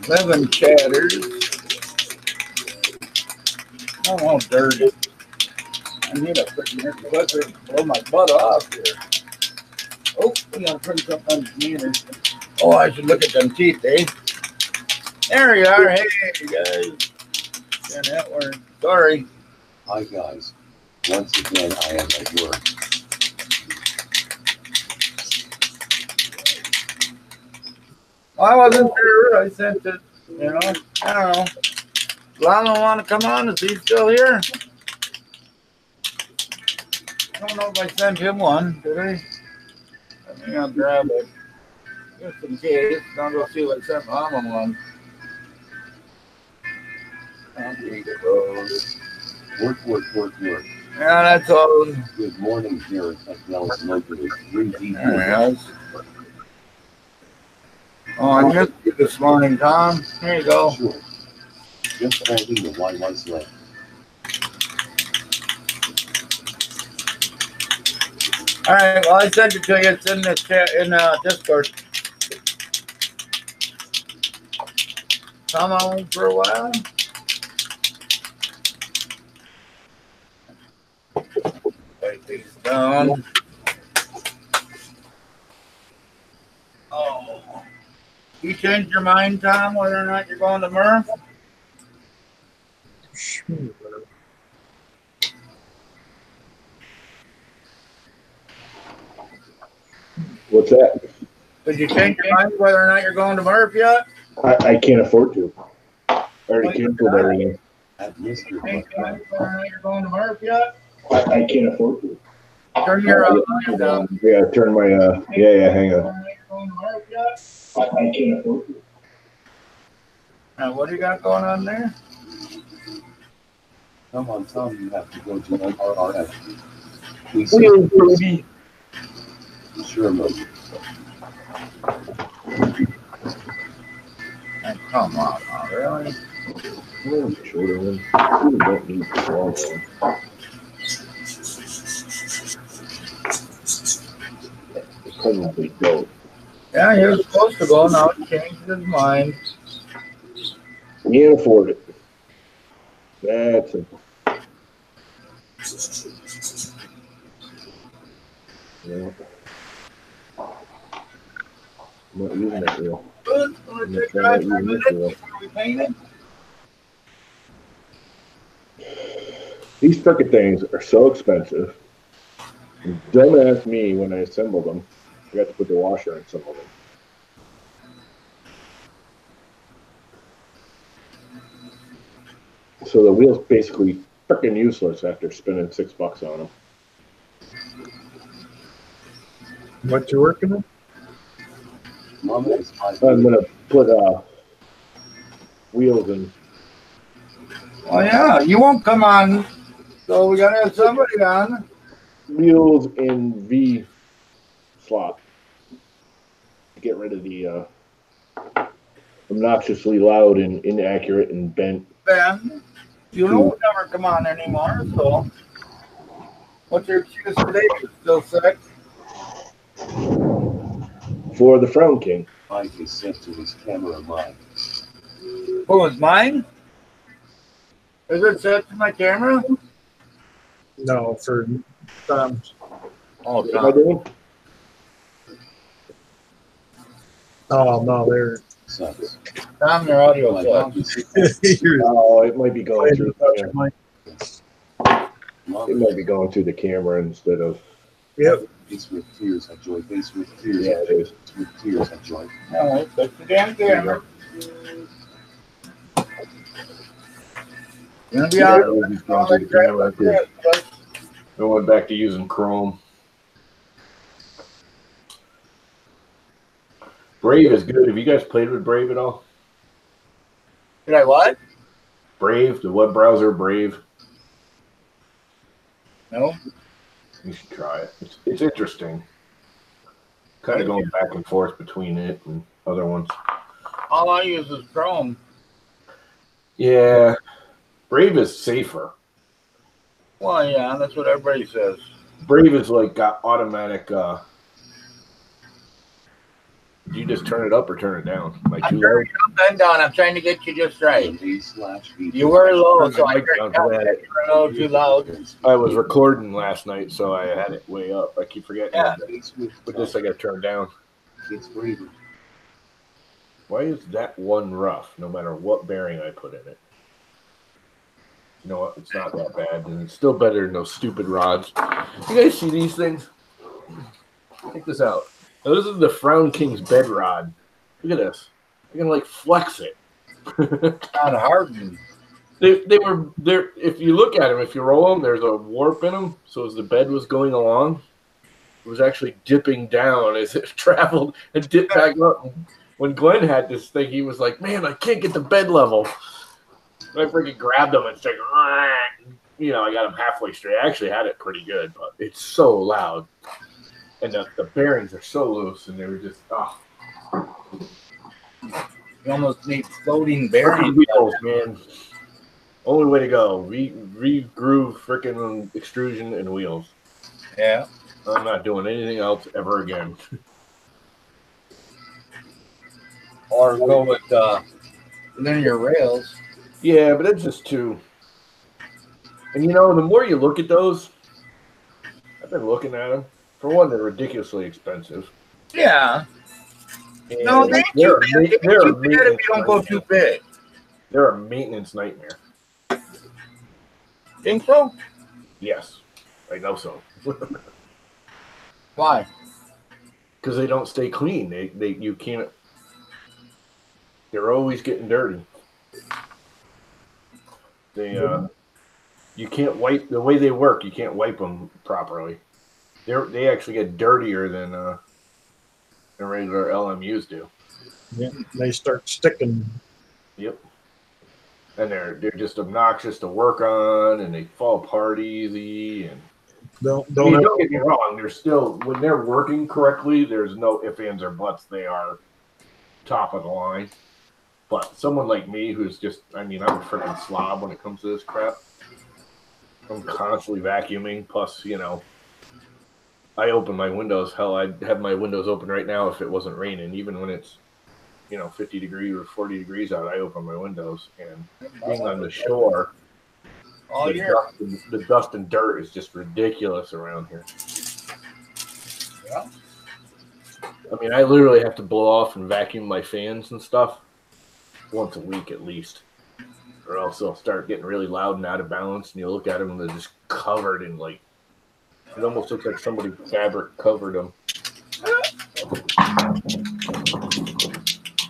11 chatters. Oh, how dirty. I need a freaking air clipper to blow my butt off here. Oh, we gotta print something on the meter. Oh, I should look at them teeth, eh? There you are. Hey, guys. Yeah, that worked. Sorry. Hi, guys. Once again, I am at work. Well, I wasn't sure. I sent it, you know. I don't know. Lalo want to come on? Is he still here? I don't know if I sent him one. Did I? I think I'll grab it. Just in case. I'll go see what I sent Mama one. Work. Yeah, that's all. Good morning, here at Nelson Locally. There it is. Oh, I missed you this morning, Tom. Here you go. Sure. Just holding the Y1 sled. All right, well, I sent it to you. It's in the chat, in Discord. Come on for a while. Write these down. Oh. You changed your mind, Tom, whether or not you're going to MRRF? What's that? Did you change your mind whether or not you're going to MRRF yet? I can't afford to. I already canceled everything. At Mr. Change your mind whether or not you're going to MRRF yet? I can't afford to. Turn your volume down. Yeah, turn my yeah, hang on. You're going to MRRF yet? I can't afford to. What do you got going on there? Come on, Tom, you have to go to MRRF. Please. Sure, Mo. And come on, now, really? Shorter one. You don't need the long one. Probably don't. Yeah, he was supposed to go. Now he changed his mind. You can't afford it. That's simple. Yeah. I'm not using that wheel. Good. I'm not using this wheel. We painted. These frickin' things are so expensive. And don't ask me when I assembled them. I got to put the washer in some of them. So the wheel's basically frickin' useless after spending $6 on them. What you working on? Mama is my I'm gonna put wheels in. Oh yeah, you won't come on. So we gotta have somebody on. Wheels in V slot. Get rid of the obnoxiously loud and inaccurate and bent. Ben, you know we'll never come on anymore. So what's your excuse today? You're still sick. For the Frown King. Mike is sent to his camera line. Who is mine? Is it set to my camera? No, for Tom's. Oh, What am I doing? Oh no, they're Sucks. Tom, your audio My sucks. dog is you're Oh, it might be going through. touching my. It might be going through the camera instead of. Yep. Face with tears I joy. Face with tears. Yeah, it is. Face with tears I joy. No, that's the damn camera. You're gonna be Yeah, out. it was just going through the camera, too. I went back to using Chrome. Brave is good. Have you guys played with Brave at all? Did I what? Brave, the web browser Brave. No. You should try it. It's interesting. Kind of going back and forth between it and other ones. All I use is Chrome. Yeah, Brave is safer. Well, yeah, that's what everybody says. Brave is like got automatic. Do you just turn it up or turn it down? Like I'm too low? turning it up and down. I'm trying to get you just right. V/V. You were low, so I Mic turned down it down. to that. You were a little too loud. I was recording last night, so I had it way up. I keep forgetting. Yeah. Face with But this I got turned down. It's braver. Why is that one rough, no matter what bearing I put in it? You know what? It's not that bad, and it's still better than those stupid rods. You guys see these things? Check this out. Now, this is the Frown King's bed rod. Look at this. I can like flex it. Not hardened. They were there. If you look at them, if you roll them, there's a warp in them. So as the bed was going along, it was actually dipping down as it traveled and dipped back up. When Glenn had this thing, he was like, "Man, I can't get the bed level." And I freaking grabbed him and said, "You know, I got him halfway straight." I actually had it pretty good, but it's so loud, and the bearings are so loose, and they were just You almost need floating bearings. wheels, man. Only way to go. Re-groove freaking extrusion and wheels. Yeah. I'm not doing anything else ever again. Or go with linear rails. Yeah, but it's just too. And you know, the more you look at those, I've been looking at them. For one, they're ridiculously expensive. Yeah. And No, they they're too big. they're a Too big if you don't go too big. They're a maintenance nightmare. Think so? Yes, I know so. Why? Because they don't stay clean. You can't. They're always getting dirty. You can't wipe the way they work. You can't wipe them properly. They actually get dirtier than regular LMUs do. Yeah, they start sticking. Yep. And they're just obnoxious to work on, and they fall apart easy. And Don't I mean, don't get me wrong. There's still, when they're working correctly, there's no ifs, ands, or buts. They are top of the line. But someone like me who's just, I mean, I'm a freaking slob when it comes to this crap. I'm constantly vacuuming. Plus, you know, I open my windows. Hell, I'd have my windows open right now if it wasn't raining. Even when it's, you know, 50 degrees or 40 degrees out, I open my windows. And being on the shore, the dust and dirt is just ridiculous around here. Yeah. I mean, I literally have to blow off and vacuum my fans and stuff once a week at least, or else they'll start getting really loud and out of balance. And you look at them and they're just covered in, like, it almost looks like somebody fabric covered them.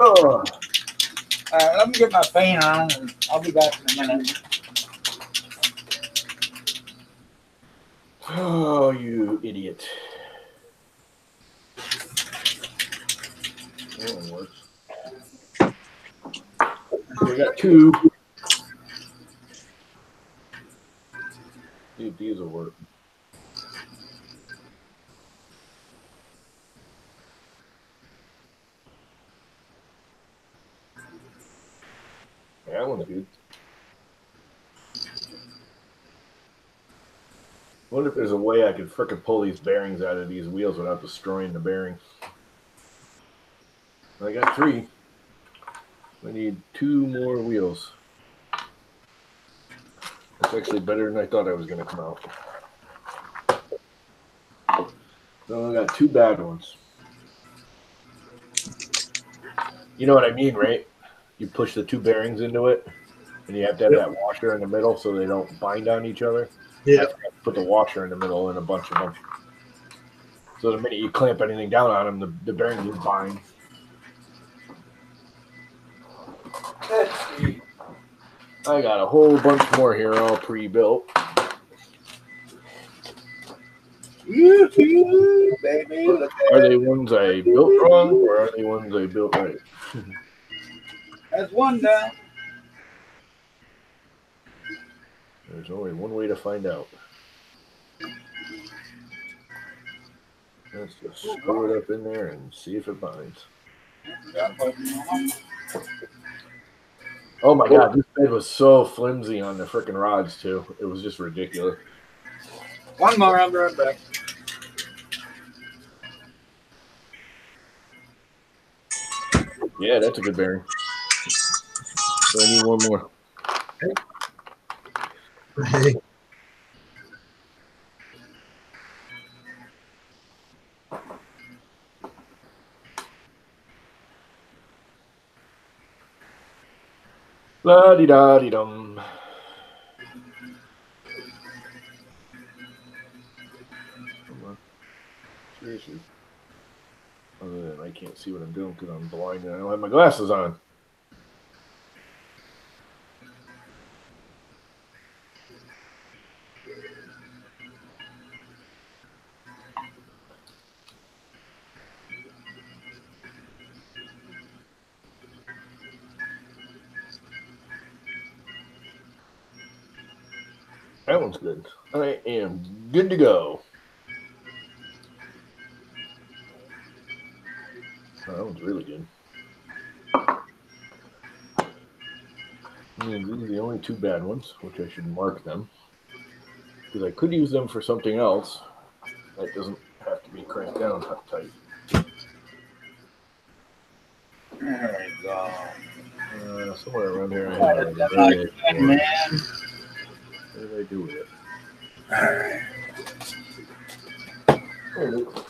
All right, let me get my fan on, and I'll be back in a minute. Oh, you idiot. That one works. We got two. See if these will work. Yeah, that one's good. I wonder if there's a way I could frickin' pull these bearings out of these wheels without destroying the bearing. I got 3. I need 2 more wheels. That's actually better than I thought I was going to come out. So I got 2 bad ones. You know what I mean, right? You push the 2 bearings into it, and you have to have that washer in the middle so they don't bind on each other. Yeah. I put the washer in the middle in a bunch of them. So the minute you clamp anything down on them, the bearings will bind. Let's see. I got a whole bunch more here all pre-built. Yoo-hoo, baby. Are they ones I built wrong, or are they ones I built right? That's one down. There's only one way to find out. Let's just screw it up in there and see if it binds. Oh my god, this bed was so flimsy on the frickin' rods too. It was just ridiculous. One more, I'll be right back. Yeah, that's a good bearing. So I need one more. Hey. La-di-da-di-dum. Come on. Seriously. Other than I can't see what I'm doing because I'm blind and I don't have my glasses on. That one's good. I am good to go. Oh, that one's really good. I mean, these are the only 2 bad ones, which I should mark them. Because I could use them for something else. That doesn't have to be cranked down tight. There we go. Somewhere around here I have it. Man. What did I do with it? All right. Oh,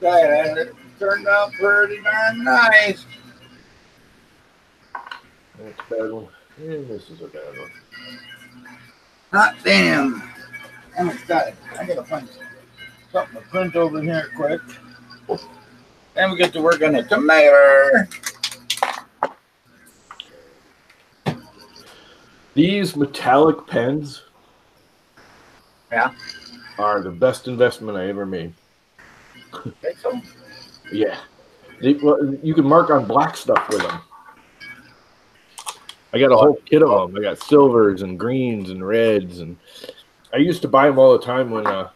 That it turned out pretty darn nice. that's a bad one. And this is a bad one. Hot damn. I'm excited. I gotta find something to print over here quick. Then we get to work on the tomato. These metallic pens are the best investment I ever made. Think so? Yeah. You can mark on black stuff with them. I got a whole kit of them. I got silvers and greens and reds, and I used to buy them all the time when I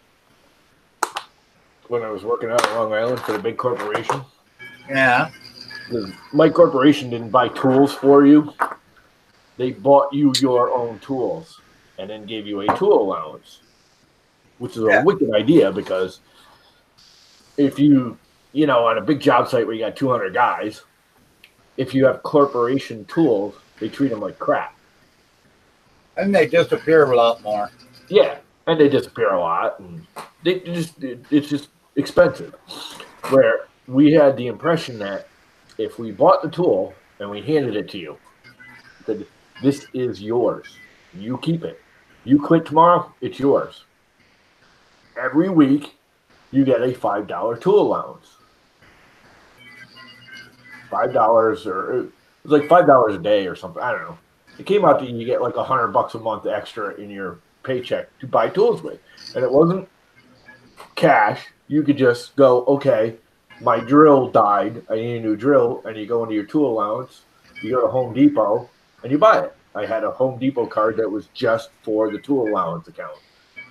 was working out on Long Island for the big corporation. Yeah. My corporation didn't buy tools for you. They bought you your own tools and then gave you a tool allowance, which is a wicked idea because if you on a big job site where you got 200 guys, if you have corporation tools, they treat them like crap. And they disappear a lot more. Yeah, and they disappear a lot, and it's just expensive. Where we had the impression that if we bought the tool and we handed it to you, that this is yours. You keep it. You quit tomorrow, it's yours. Every week, you get a $5 tool allowance. $5 or it was like $5 a day or something. I don't know. It came out that you get like $100 a month extra in your paycheck to buy tools with, and it wasn't cash. You could just go, okay, my drill died. I need a new drill, and you go into your tool allowance. You go to Home Depot and you buy it. I had a Home Depot card that was just for the tool allowance account,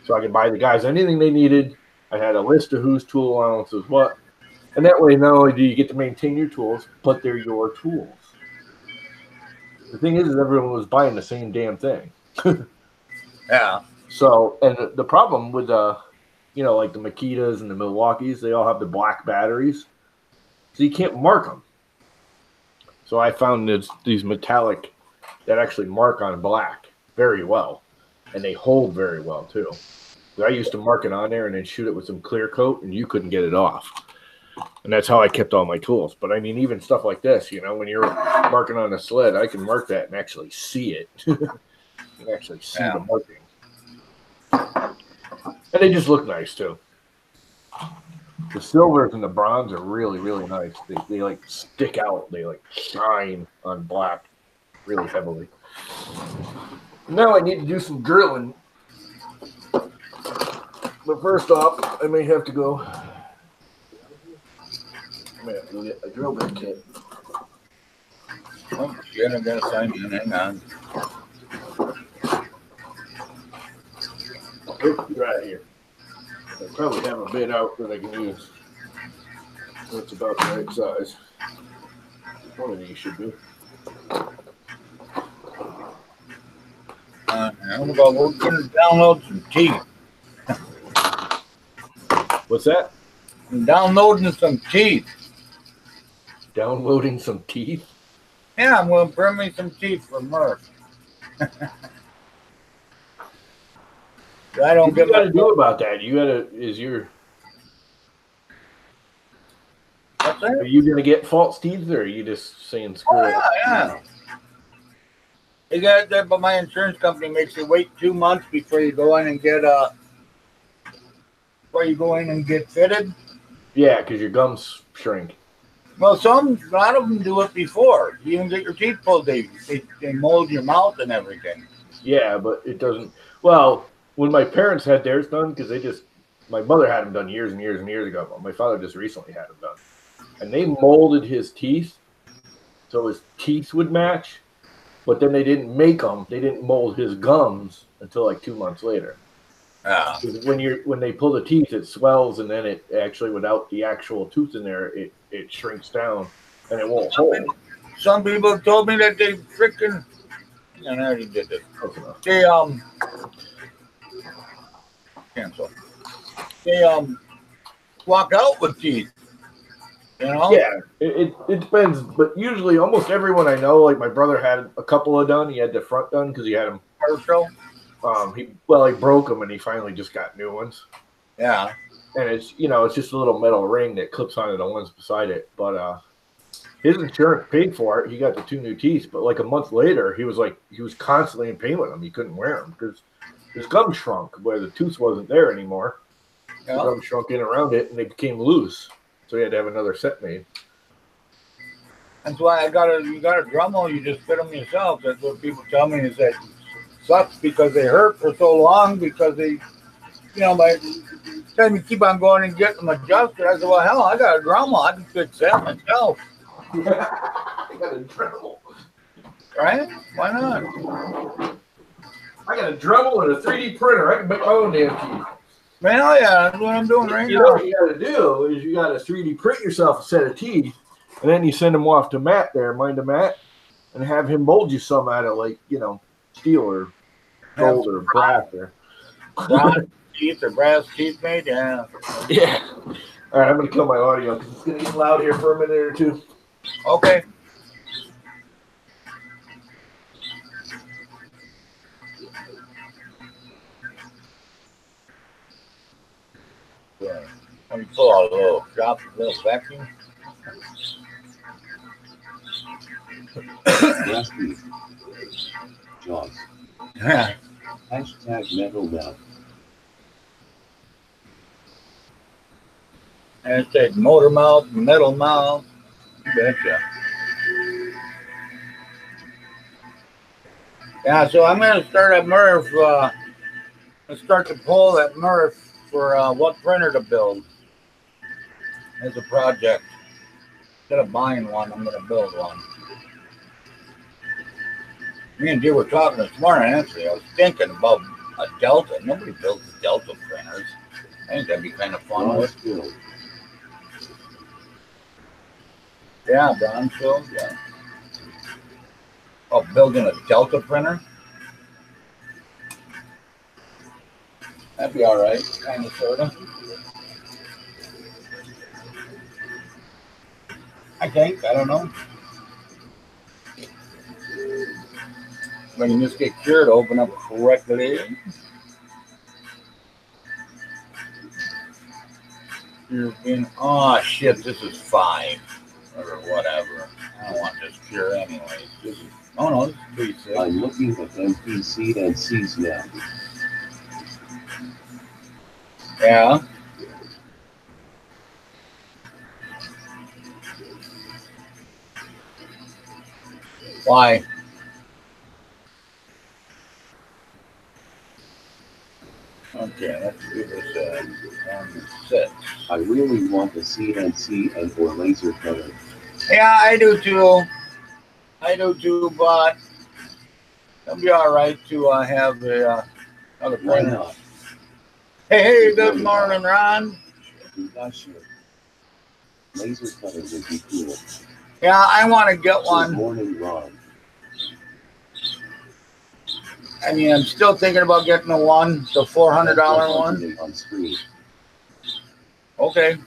so I could buy the guys anything they needed. I had a list of whose tool allowance was what. And that way, not only do you get to maintain your tools, but they're your tools. The thing is everyone was buying the same damn thing. Yeah. So, and the problem with, like the Makitas and the Milwaukees, they all have the black batteries. So you can't mark them. So I found these metallic that actually mark on black very well. And they hold very well, too. I used to mark it on there and then shoot it with some clear coat, and you couldn't get it off. And that's how I kept all my tools. But I mean, even stuff like this, when you're marking on a sled, I can mark that and actually see it. You can actually see the marking. And they just look nice too. The silvers and the bronze are really, really nice. They like stick out. They like shine on black really heavily. Now I need to do some drilling. But first off, I may have to go. I'm going to have to go get a drill bit kit. Oh, shit, I'm going to sign in. Hang on. Right here. I probably have a bit out that I can use. It's about the right size. One of these should be. We're going to download some teeth. What's that? I'm downloading some teeth. Downloading some teeth? Yeah, I'm going to bring me some teeth for Smurf. I don't get. What you got to do about that? You got to. Are you going to get false teeth, or are you just saying screw it? Yeah. You got that, but my insurance company makes you wait 2 months before you go in and get fitted. Yeah, because your gums shrink. Well, a lot of them do it before. You even get your teeth pulled. They mold your mouth and everything. Yeah, but it doesn't. Well, when my parents had theirs done, because my mother had them done years and years and years ago, but my father just recently had them done. And they molded his teeth so his teeth would match, but then they didn't make them. They didn't mold his gums until like 2 months later. Yeah. When they pull the teeth, it swells, and then it actually, without the actual tooth in there, it shrinks down, and it won't hold. Some people told me that they freaking, and I already did this. They cancel. They walk out with teeth. Yeah, it depends, but usually almost everyone I know, like my brother had a couple of done. He had the front done because he had them partial. He broke them and he finally just got new ones. Yeah, and it's it's just a little metal ring that clips onto the ones beside it. But his insurance paid for it. He got the 2 new teeth, but like a month later, he was constantly in pain with them. He couldn't wear them because his gum shrunk where the tooth wasn't there anymore. Yeah. The gum shrunk in around it and they became loose. So he had to have another set made. That's why you got a Dremel, you just fit them yourself. That's what people tell me is that it sucks because they hurt for so long because they, Then you keep on going and getting them adjusted. I said, well, hell, I got a Dremel. I can fix that myself. I got a Dremel. Right? Why not? I got a Dremel and a 3D printer. I can make my own damn key. Man, oh yeah, that's what I'm doing right You now. know what you got to do is you got to 3D print yourself a set of teeth, and then you send them off to Matt there, mind to Matt, and have him mold you some out of, like, you know, steel or gold or brass there. Bronze teeth or brass teeth made, yeah. Yeah. All right, I'm going to kill my audio because it's going to get loud here for a minute or two. Okay. Yeah. Let me pull out a little vacuum. Rusty. Jaws. Hashtag metal mouth. Hashtag motor mouth, metal mouth. Betcha. Yeah, so I'm going to start at MRRF. Let's start to pull at MRRF for what printer to build as a project. Instead of buying one, I'm going to build one. Me and Dee were talking this morning, actually. I was thinking about a Delta. Nobody builds Delta printers. I think that'd be kind of fun. Yeah, Bronzefield, yeah. Oh, building a Delta printer? That'd be all right, kind of, sort of. I think, I don't know. When you just get cured, open up correctly. Oh shit, this is 5 or whatever. I don't want this cure anyways. This is, oh no, this is 3.6. I'm looking at MP and C's now. Yeah. Why? Okay, let's do this 6. I really want the CNC and or laser cutter. Yeah, I do too. But it'll be all right to have the other Why printer. not? Hey, good morning, Ron. Laser cutter would be cool. Yeah, I want to get one. Good morning, Ron. I mean, I'm still thinking about getting the $400 one. On screen. Okay.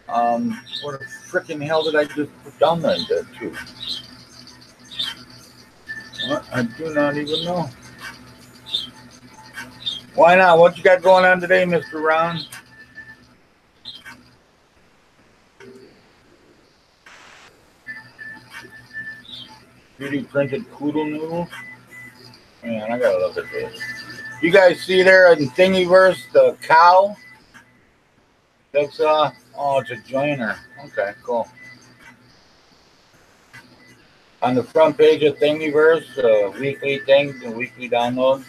What the freaking hell did I just put down there too? What? I do not even know. Why not? What you got going on today, Mr. Ron? 3D printed poodle noodle. Man, I gotta look at this. You guys see there in Thingiverse the cow? That's oh, it's a joiner. Okay, cool. On the front page of Thingiverse, weekly thing, the weekly downloads.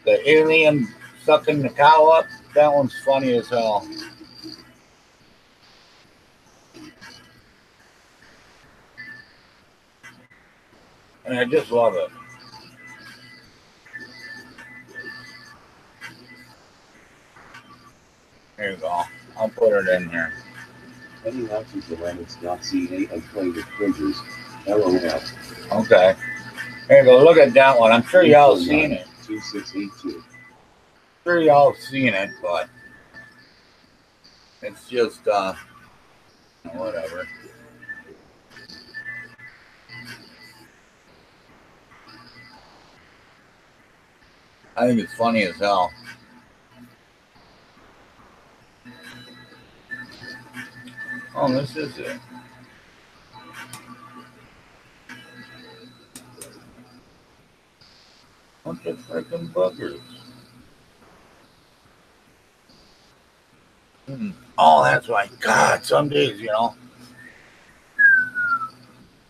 The alien sucking the cow up. That one's funny as hell. And I just love it. There you go. I'll put it in here. Heading out to ceramics.ca and play with printers. LOL. Okay. Here you go. Look at that one. I'm sure y'all seen it. 2682. Sure y'all seen it, but it's just whatever. I think it's funny as hell. Oh, this is it. What the freaking buggers? Oh, that's right. God, some days, you know,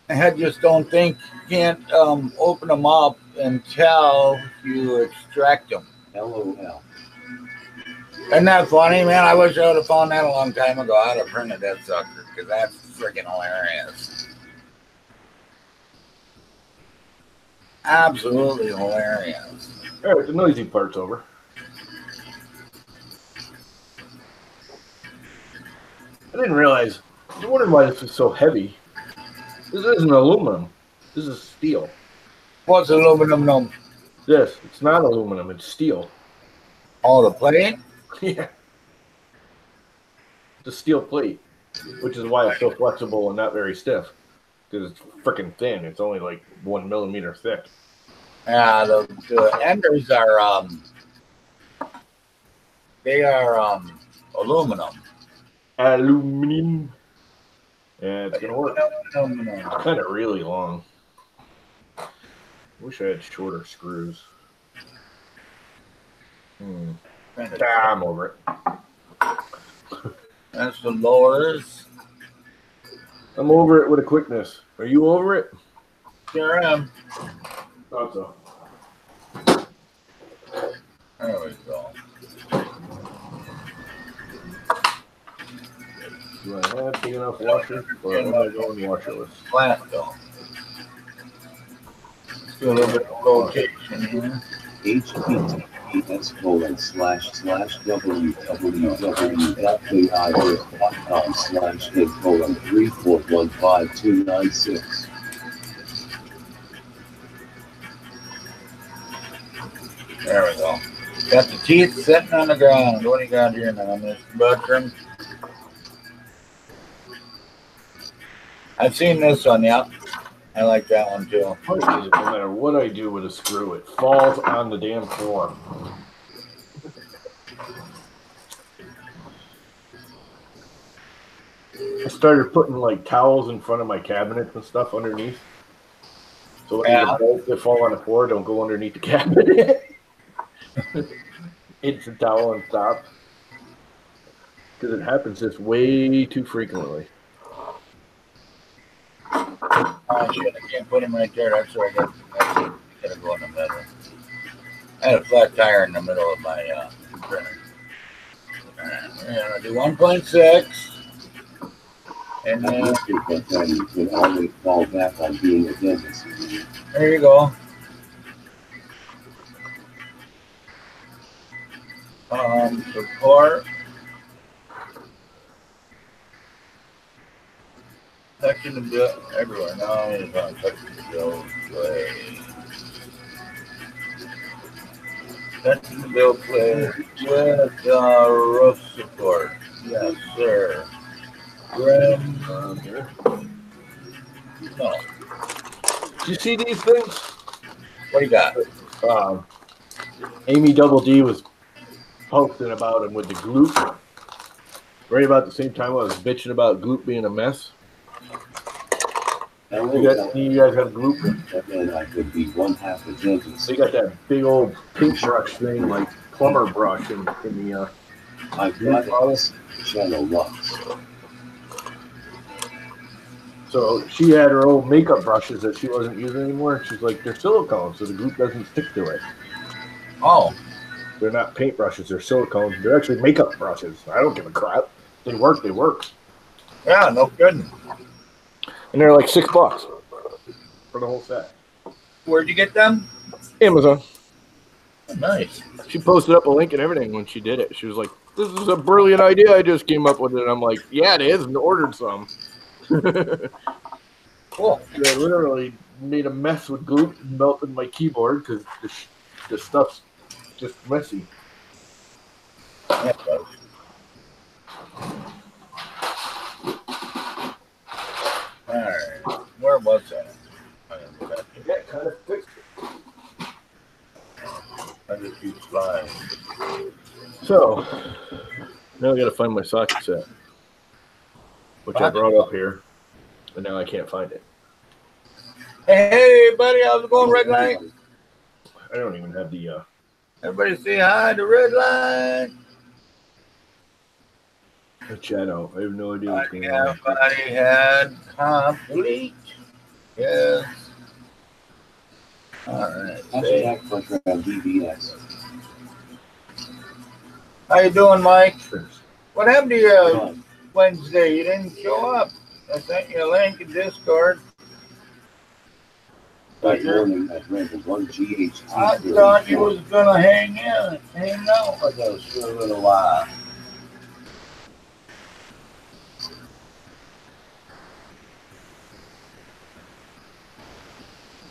I just don't think, can't open them up until you extract them. LOL. Isn't that funny, man? I wish I would have found that a long time ago. I'd have printed that sucker because that's freaking hilarious. Absolutely hilarious. All right, the noisy part's over. I didn't realize. I wondered why this is so heavy. This isn't aluminum. This is steel. What's aluminum? This, it's not aluminum. It's steel. Oh, the plate? Yeah. It's a steel plate, which is why it's so flexible and not very stiff. Because it's freaking thin. It's only like 1 millimeter thick. Yeah, the enders are they are aluminum. Aluminum. Yeah, it's gonna work. Aluminum. Kind of really long. Wish I had shorter screws. I'm over it. That's the lowers. I'm over it with a quickness. Are you over it? Sure am. Thought so. There we go. Do I have big enough washer, or am I going washerless? Flat though. Let's do a little bit of rotation here. https://www.bit.com/hit:3415296. There we go. Got the teeth sitting on the ground. What do you got here now, Mr. Buttram? I've seen this one, yeah. I like that one too. No matter what I do with a screw, it falls on the damn floor. I started putting like towels in front of my cabinets and stuff underneath. So the bolts that fall on the floor don't go underneath the cabinet. It's a towel on top. Because it happens just way too frequently. Oh shit, I can't put him right there. That's where I gotta go in the middle. I had a flat tire in the middle of my printer. Alright, do 1.6. And then you can always fall back on being a dentist. there you go. Support. Touching the bill everywhere. Now he's on touching the bill plate. Touching the bill plate with roof support. Yes, sir. Grim. Here. No. Do you see these things? What do you got? Amy Double D was posting about him with the glute. Right about the same time I was bitching about glute being a mess. You guys have glute? And I could be one half a dentist. They got that big old paintbrush thing, like plumber brush in the. I've got this channel once. So she had her old makeup brushes that she wasn't using anymore. She's like, they're silicone, so the glute doesn't stick to it. Oh. They're not paint brushes, they're silicone. They're actually makeup brushes. I don't give a crap. They work, they work. Yeah, no kidding. And they're like $6 for the whole set. Where'd you get them? Amazon. Oh, nice. She posted up a link and everything when she did it. She was like, this is a brilliant idea. I just came up with it. And I'm like, yeah, it is, and ordered some. Cool. I literally made a mess with glue and melted my keyboard because the stuff's just messy. Yeah, alright. Where was that? Yeah, kind of fixed it. I just keep flying. So, now I got to find my socket set, which I brought up here, but now I can't find it. Hey, buddy, how's it going, Red Light? I don't even have the. Everybody say hi to Red Light. Chat out. I have no idea what's going on. Everybody had complete. Yes. All right. Hashtag Frontground DBS. How you doing, Mike? What happened to you Wednesday? You didn't show up. I sent you a link in Discord. That morning at Randall 1 GHT. I thought you was gonna hang out with us for a little while.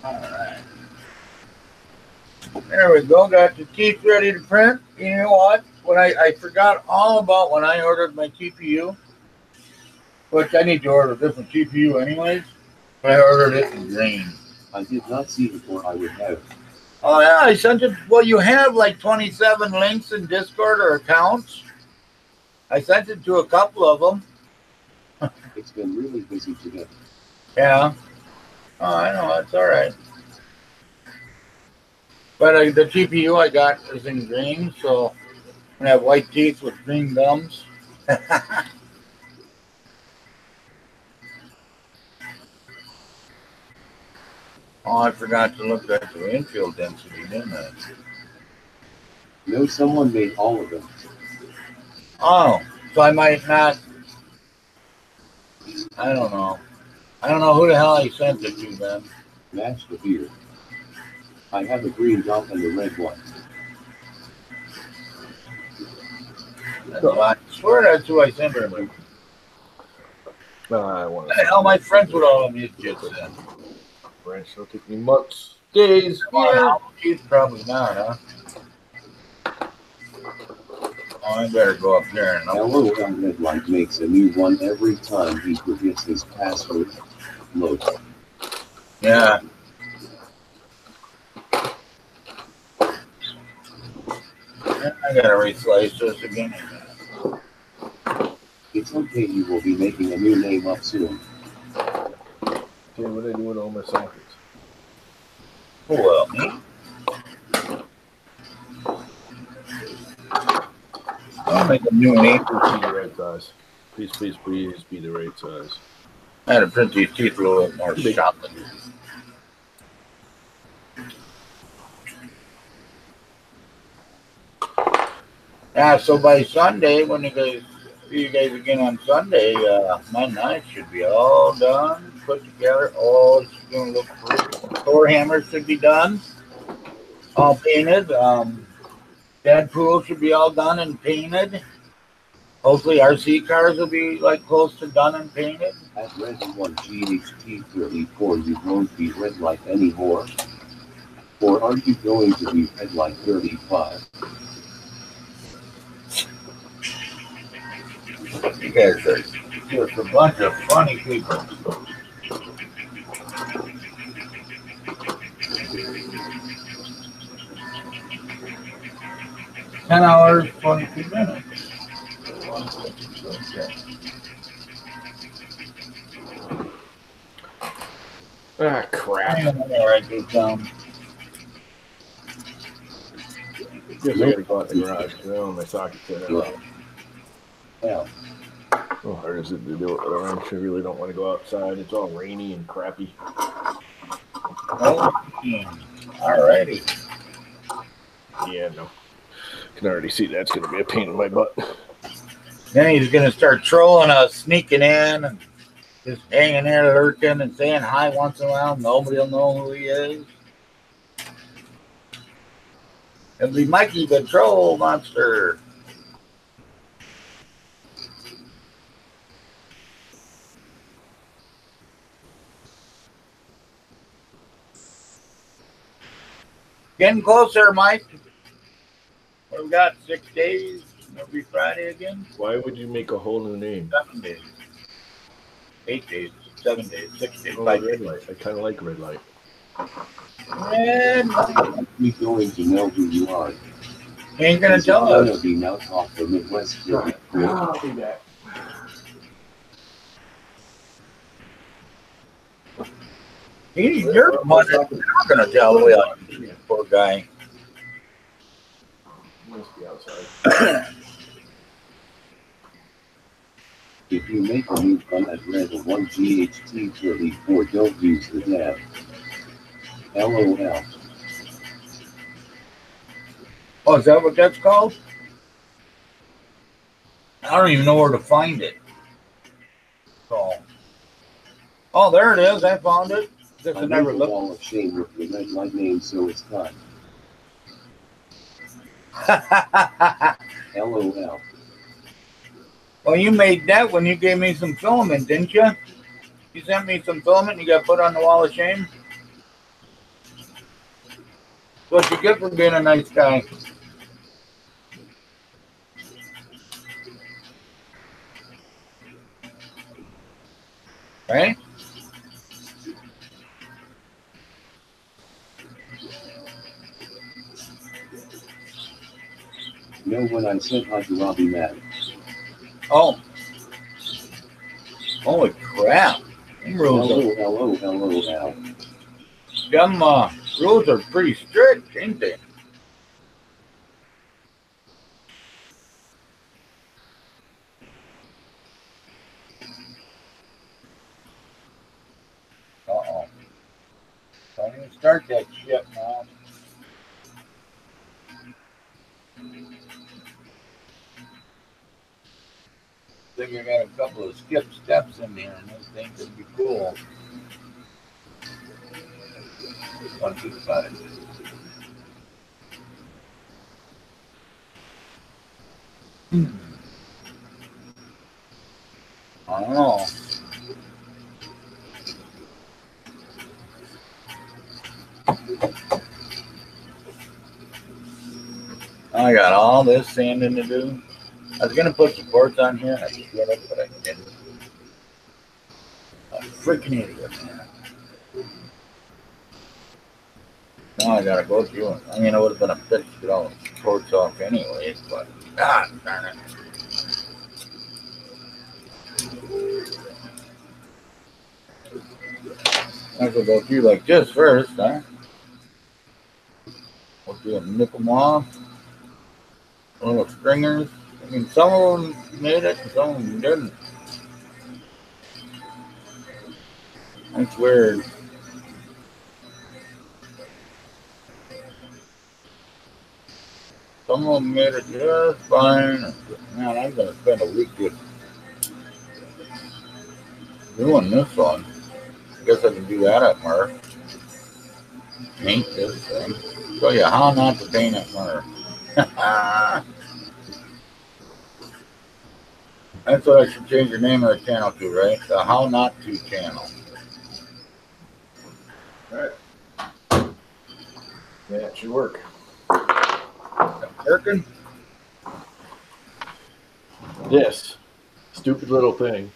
All right. There we go. Got the teeth ready to print. You know what? When I forgot all about when I ordered my TPU, which I need to order a different TPU anyways. But I ordered it in green. I did not see it, or I would have. Oh yeah, I sent it. Well, you have like 27 links in Discord or accounts. I sent it to a couple of them. It's been really busy today. Yeah. Oh, I know. That's all right. But the TPU I got is in green, so I have white teeth with green gums. Oh, I forgot to look at the infield density, didn't I? No, someone made all of them. Oh, so I might not. I don't know. I don't know who the hell I sent it to then. Match the beer. I have a green dot and a red one. I swear that's who I sent it to. What The hell, my friends with all of these kids then. Branch, it'll take me months, days, years. He's probably not, huh? Oh, I better go up there and Hello, Red Light makes a new one every time he forgets his password. Load. yeah. I gotta reslice this again. It's okay, you will be making a new name up soon. Okay, what do I do with all my sockets? Oh, well, me? I'll make a new name. Please be the right size. Please, please, please be the right size. I had to print these teeth a little bit more sharply. Yeah, so by Sunday, when you guys see you guys again on Sunday, my knife should be all done, put together. Oh, it's gonna look great. Door hammers should be done, all painted. Deadpool should be all done and painted. Hopefully, RC cars will be like close to done and painted. At Red 1 GHT 34, you won't be red light anymore. Or are you going to be red light 35? You guys are just a bunch of funny people. $10, 22 minutes. Ah, crap. I'm gonna write this down. Guess I gotta go out in the garage. I don't know my sockets in there. Yeah. How hard is it to do it with a wrench? I really don't want to go outside. It's all rainy and crappy. Alrighty. Yeah, no. Can already see that's going to be a pain in my butt. Then he's gonna start trolling us, sneaking in and just hanging there, lurking and saying hi once in a while. Nobody will know who he is. It'll be Mikey the Troll Monster. Getting closer, Mike. We've got 6 days. It'll be Friday again. Why would you make a whole new name? 7 days. 8 days. 7 days. 6 days. Oh, 5 red days. light. I kind of like red light. Red light. We're going to know who you are. He ain't gonna tell Gonna us. be now talk the Midwest. I'll be back. You're the one that's not gonna tell the way I poor guy. Must be outside. If you make a new run at Red 1 GHT 34, don't use the dab. LOL. Oh, is that what that's called? I don't even know where to find it. So, oh, there it is. I found it. Just I never made the looked. wall of shame with the red light name, so it's time. LOL. Well, you made that when you gave me some filament, didn't you? You sent me some filament and you got put on the wall of shame. What you get for being a nice guy. Right? No, when I said hi to Robbie Matt. Oh. Holy crap. Them rules LOL. rules are pretty strict, ain't they? Uh-oh. Don't even start that shit, man. I think I got a couple of skip steps in there, and those things would be cool. 1, 2, 5. I don't know. I got all this sanding to do. I was gonna put supports on here, and I forget it, but I didn't. I'm a freaking idiot, man. Now I gotta go through it. I mean, it would have been a bitch to get all the supports off anyways, but god darn it. I have to go through like this first, huh? We'll do a nip them off. Little stringers. I mean, some of them made it, and some of them didn't. That's weird. Some of them made it just fine. Man, I'm gonna spend a week just doing this one. I guess I can do that at MRRF. Paint this thing. Show you how not to paint at MRRF. That's what I should change the name of the channel to, right? The How Not To channel. Alright. Yeah, it should work. Working? This stupid little thing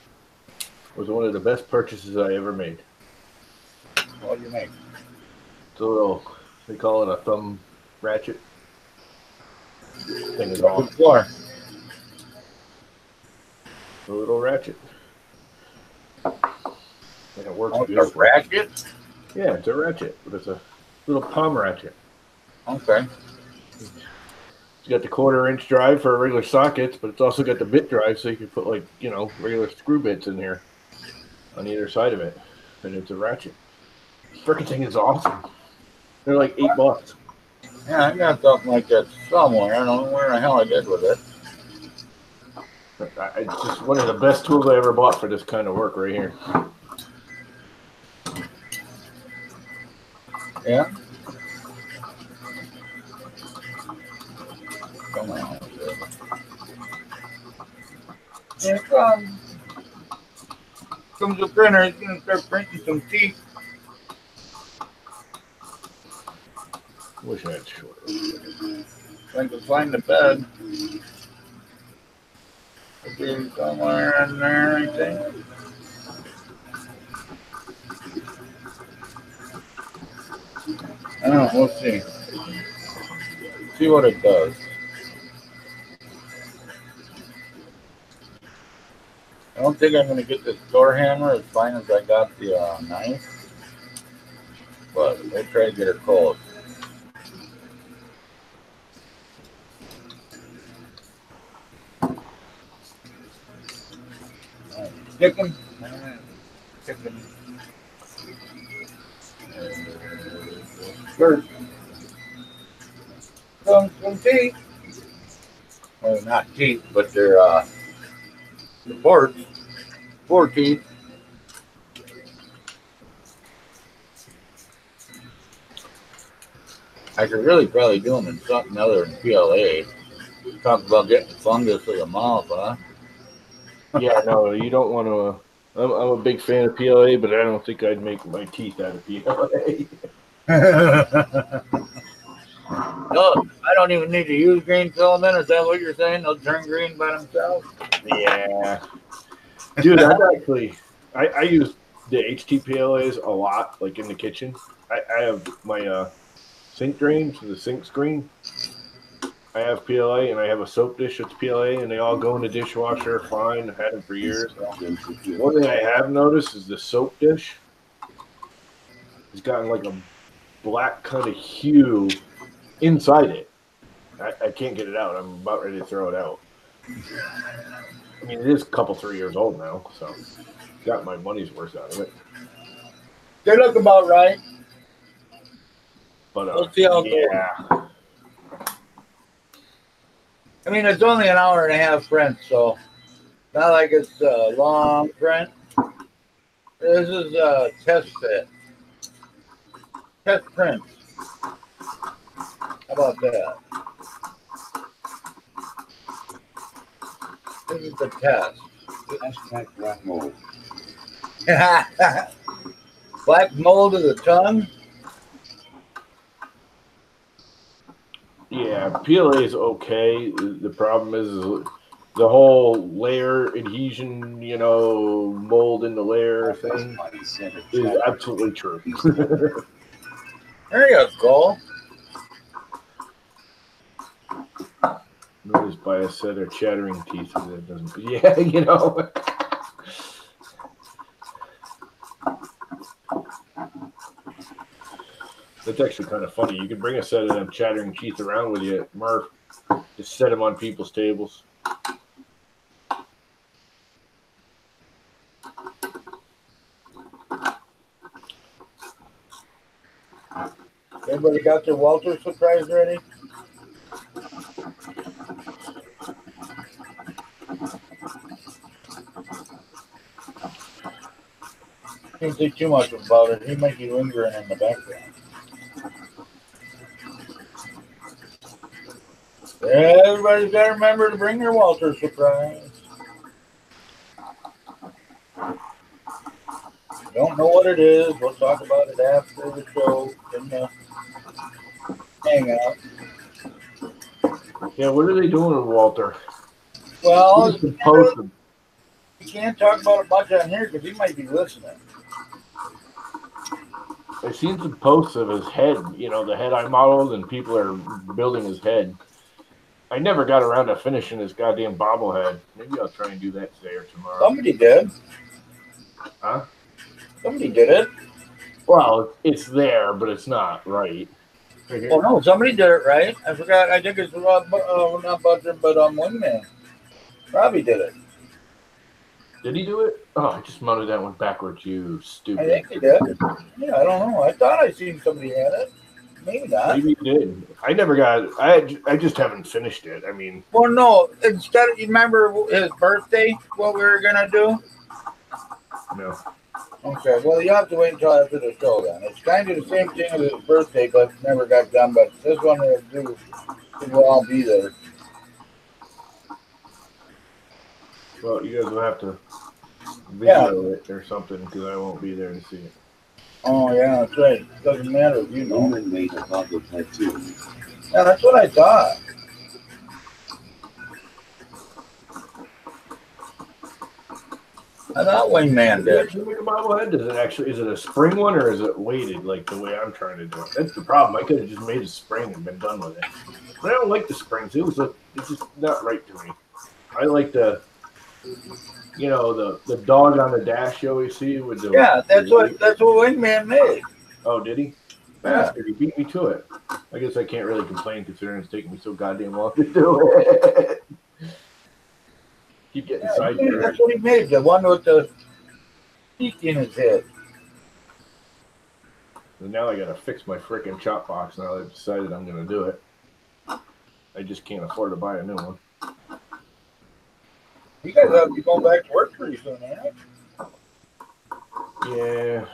was one of the best purchases I ever made. What do you make? It's a little, they call it a thumb ratchet. Thing is awesome. Floor. A little ratchet. And it works Oh, it's a beautiful. ratchet? Yeah, it's a ratchet, but it's a little palm ratchet. Okay. It's got the 1/4-inch drive for regular sockets, but it's also got the bit drive, so you can put, like, you know, regular screw bits in here on either side of it. And it's a ratchet. The freaking thing is awesome. They're like $8. Yeah, I got something like that somewhere. I don't know where the hell I did with it. It's just one of the best tools I ever bought for this kind of work right here. Yeah? Come on. Here it comes. Comes the printer. He's going to start printing some teeth. Wish I had shorter. If I can find the bed. It'll be somewhere in there, I think. I don't know. We'll see. See what it does. I don't think I'm going to get this door hammer as fine as I got the knife. But we'll try to get it close. Chicken. Chicken. Skirt. some teeth. Well, not teeth, but they're supports. 4 teeth. I could really probably do them in something other than PLA. Talk about getting fungus of the mouth, huh? Yeah, no, you don't want to. I'm a big fan of PLA, but I don't think I'd make my teeth out of PLA. No, I don't even need to use green filament. Is that what you're saying? They'll turn green by themselves? Yeah. Dude, I use the HTPLAs a lot, like in the kitchen. I have my sink drain to the sink screen. I have PLA, and I have a soap dish that's PLA, and they all go in the dishwasher fine. I've had them for years. One thing I have noticed is the soap dish has gotten like a black kind of hue inside it. I can't get it out. I'm about ready to throw it out. I mean, it is a couple, 3 years old now, so got my money's worth out of it. They look about right. But We'll see how it goes. yeah. I mean, it's only an hour and a half print, so not like it's a long print. This is a test fit. Test print. How about that? This is the test. Hashtag black mold. Black mold of the tongue. Yeah, PLA is okay. The problem is the whole layer adhesion, mold in the layer thing is absolutely true. There you go. Noticed by a set of chattering teeth that doesn't. Yeah, That's actually kind of funny. You can bring a set of them chattering teeth around with you at MRRF. Just set them on people's tables. Everybody got their Walter surprise ready? Can't think too much about it. He might be lingering in the background. Everybody's got to remember to bring their Walter surprise. Don't know what it is. We'll talk about it after the show in the hangout. Yeah, what are they doing with Walter? Well, you can't talk about it much on here because he might be listening. I've seen some posts of his head, the head I modeled, and people are building his head. I never got around to finishing his goddamn bobblehead. Maybe I'll try and do that today or tomorrow. Somebody did. Huh? Somebody did it. Well, it's there, but it's not right. Oh no, somebody did it right. I forgot. I think it's not Butcher, but Wingman. Robbie did it. Did he do it? Oh, I just mounted that one backwards, you stupid. I think he did. Yeah, I don't know. I thought I seen somebody had it. Maybe not. Maybe he did. I never got. I just haven't finished it. I mean. Well, no. Instead, you remember his birthday? What we were gonna do? No. Okay. Well, you have to wait until after the show then. It's kind of the same thing as his birthday, but never got done. But this one we'll do. We'll all be there. Well, you guys will have to video it or something because I won't be there to see it. Oh yeah, that's right. It doesn't matter if you know. Roman made a bobblehead too. Yeah, that's what I thought. I thought Wingman did. Does it make a bobblehead? Is it a spring one or is it weighted like the way I'm trying to do it? That's the problem. I could have just made a spring and been done with it. But I don't like the springs. It's just not right to me. I like the dog on the dash you always see with the. Yeah, that's what Wingman made. Oh, did he? Bastard, he beat me to it. I guess I can't really complain considering it's taking me so goddamn long to do it. Keep getting sidetracked. That's what he made, the one with the peak in his head. And now I gotta fix my freaking chop box now that I've decided I'm gonna do it. I just can't afford to buy a new one. You guys have to be going back to work pretty soon, ain't it? Yeah.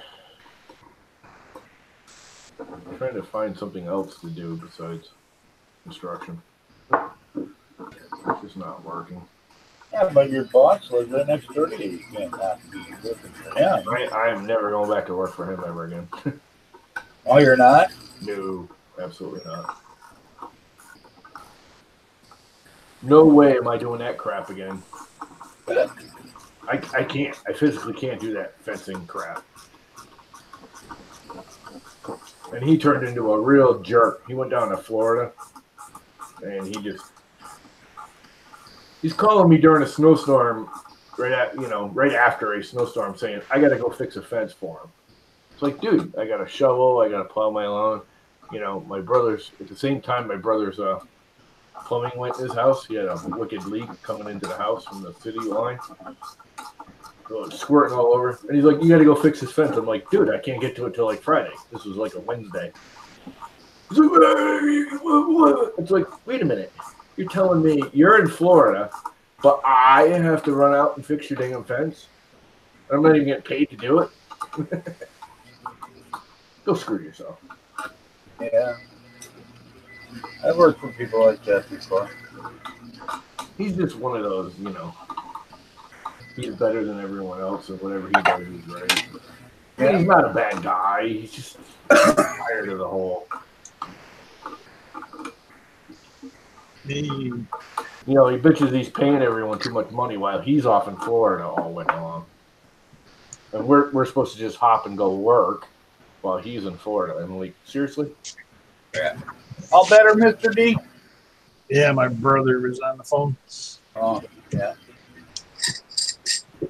I'm trying to find something else to do besides construction. It's just not working. Yeah, but your boss lives right next door to you. You can't not be working for him. I am never going back to work for him ever again. Oh, you're not? No, absolutely not. No way am I doing that crap again. I can't. I physically can't do that fencing crap. And he turned into a real jerk. He went down to Florida, and he's calling me during a snowstorm, right after a snowstorm, saying I got to go fix a fence for him. It's like, dude, I got a shovel, I got to plow my lawn. You know, my brother's at the same time. My brother's plumbing went in his house. He had a wicked leak coming into the house from the city line. So it's squirting all over. And he's like, you got to go fix his fence. I'm like, dude, I can't get to it till like Friday. This was like a Wednesday. He's like, what? It's like, wait a minute. You're telling me you're in Florida, but I have to run out and fix your dang fence? I'm not even getting paid to do it. Go screw yourself. Yeah. I've worked for people like that before. He's just one of those, you know. He's better than everyone else, and whatever he does is right. I mean, he's not a bad guy. He's just tired of the whole. You know, he bitches he's paying everyone too much money while he's off in Florida all winter long. And we're supposed to just hop and go work while he's in Florida. I'm like, seriously? Yeah. All better, Mr. D? Yeah, my brother was on the phone. Oh, yeah.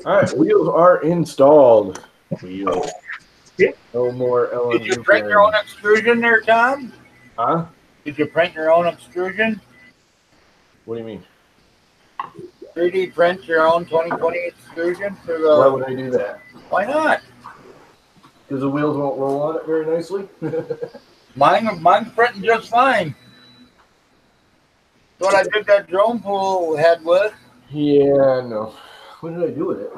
All right, wheels are installed. Wheels. No more LNG. Did you print your own extrusion there, Tom? Huh? Did you print your own extrusion? What do you mean? 3D print your own 2020 extrusion for the... Why would I do that? Why not? Because the wheels won't roll on it very nicely? Mine's printing just fine. What I did that drone pool head with. Yeah, no. What did I do with it?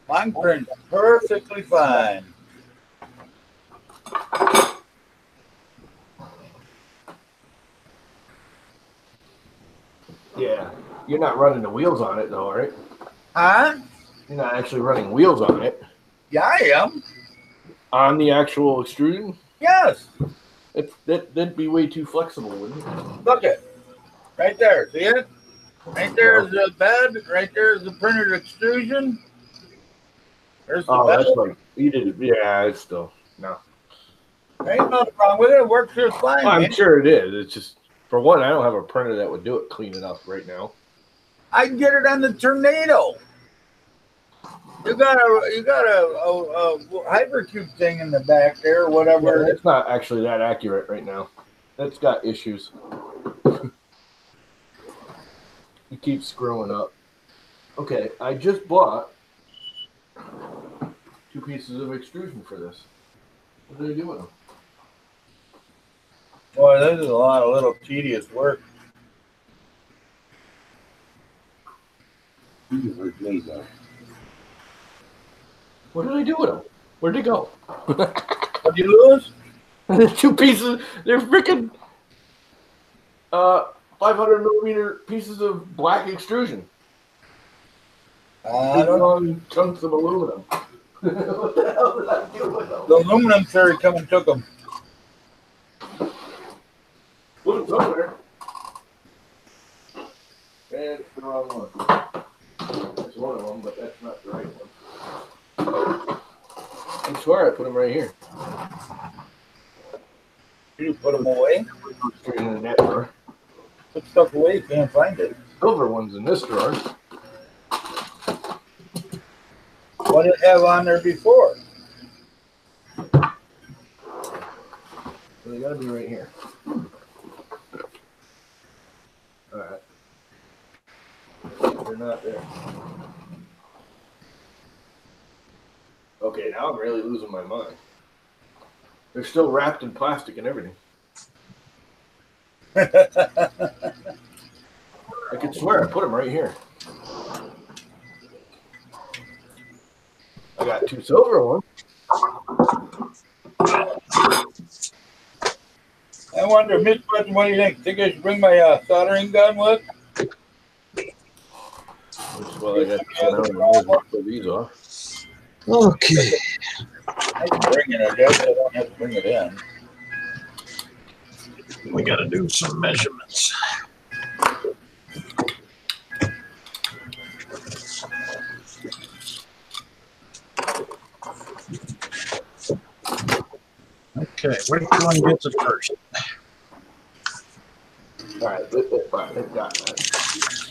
Mine prints perfectly fine. Yeah. You're not running the wheels on it, though, right? Huh? You're not actually running wheels on it. Yeah, I am. On the actual extrusion? Yes. That'd be way too flexible, wouldn't it? Look it. Right there. See it? Right there is the bed. Right there is the printed extrusion. There's the bed. That's like, you did it. Yeah, it's still, no. There ain't nothing wrong with it. It works just fine. I'm man. sure it is. It's just, for one, I don't have a printer that would do it clean enough right now. I can get it on the Tornado. You got a hypercube thing in the back there, or whatever. Yeah, it's not actually that accurate right now. It's got issues. You keep screwing up. Okay, I just bought 2 pieces of extrusion for this. What did I do with them? Boy, this is a lot of little tedious work. What did I do with them? Where'd they go? What'd you lose? 2 pieces. They're freaking 500 millimeter pieces of black extrusion. I don't know. Chunks of aluminum. What the hell did I do with them? The aluminum fairy come and took them. Put them somewhere. And it's the wrong one. That's one of them, but that's not the right one. I swear I put them right here. You put them away? Straight in the net drawer. Put stuff away, you can't find it. Silver one's in this drawer. What did it have on there before? So they gotta be right here. Alright. They're not there. Okay, now I'm really losing my mind. They're still wrapped in plastic and everything. I could swear I put them right here. I got 2 silver ones. I wonder, Miss Button, what do you think? Think I should bring my soldering gun with? Well, I got to put these off. Okay. I can bring it, I guess. I don't have to bring it in. We got to do some measurements. Okay, which one gets it first? All right,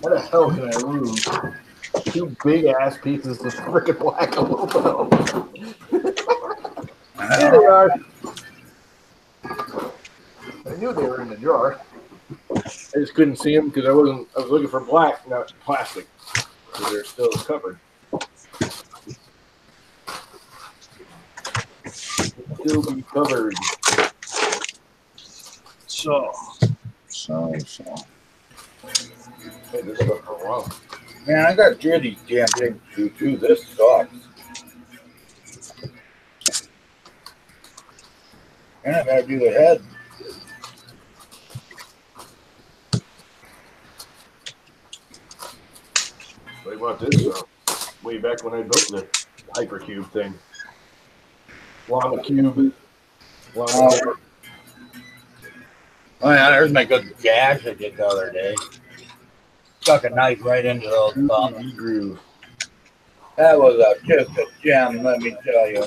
how the hell can I lose 2 big ass pieces of freaking black aluminum? Here they are. I knew they were in the jar. I just couldn't see them because I was looking for black, not plastic. So they're still covered. Still be covered. So. Hey, this is wrong. Man, I got 2 of these damn things too. This sucks. And I gotta do the head. What about this? Way back when I built the hypercube thing. Llama cube. Oh yeah, there's my good gash I did the other day. Stuck a knife right into those thumbs. Groove. That was just a gem, let me tell you.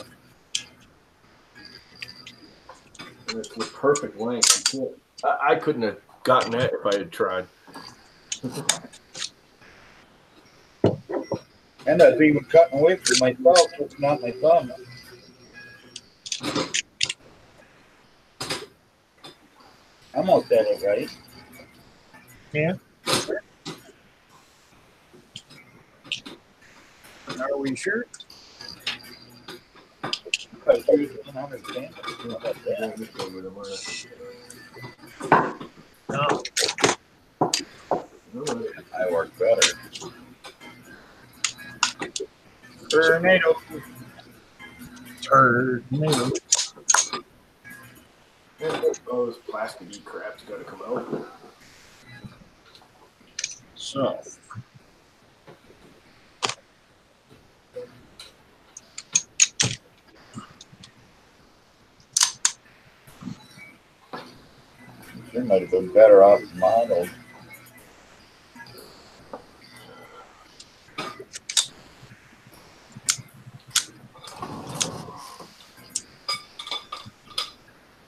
And it's the perfect length. I couldn't have gotten that if I had tried. And I was even cutting away from myself, it's not my thumb. I almost had it right. Yeah. Are we sure? I don't understand. No. I work better. Tornado. Tornado. Those plasticky crap's got to come out. So. They might have been better off modeled.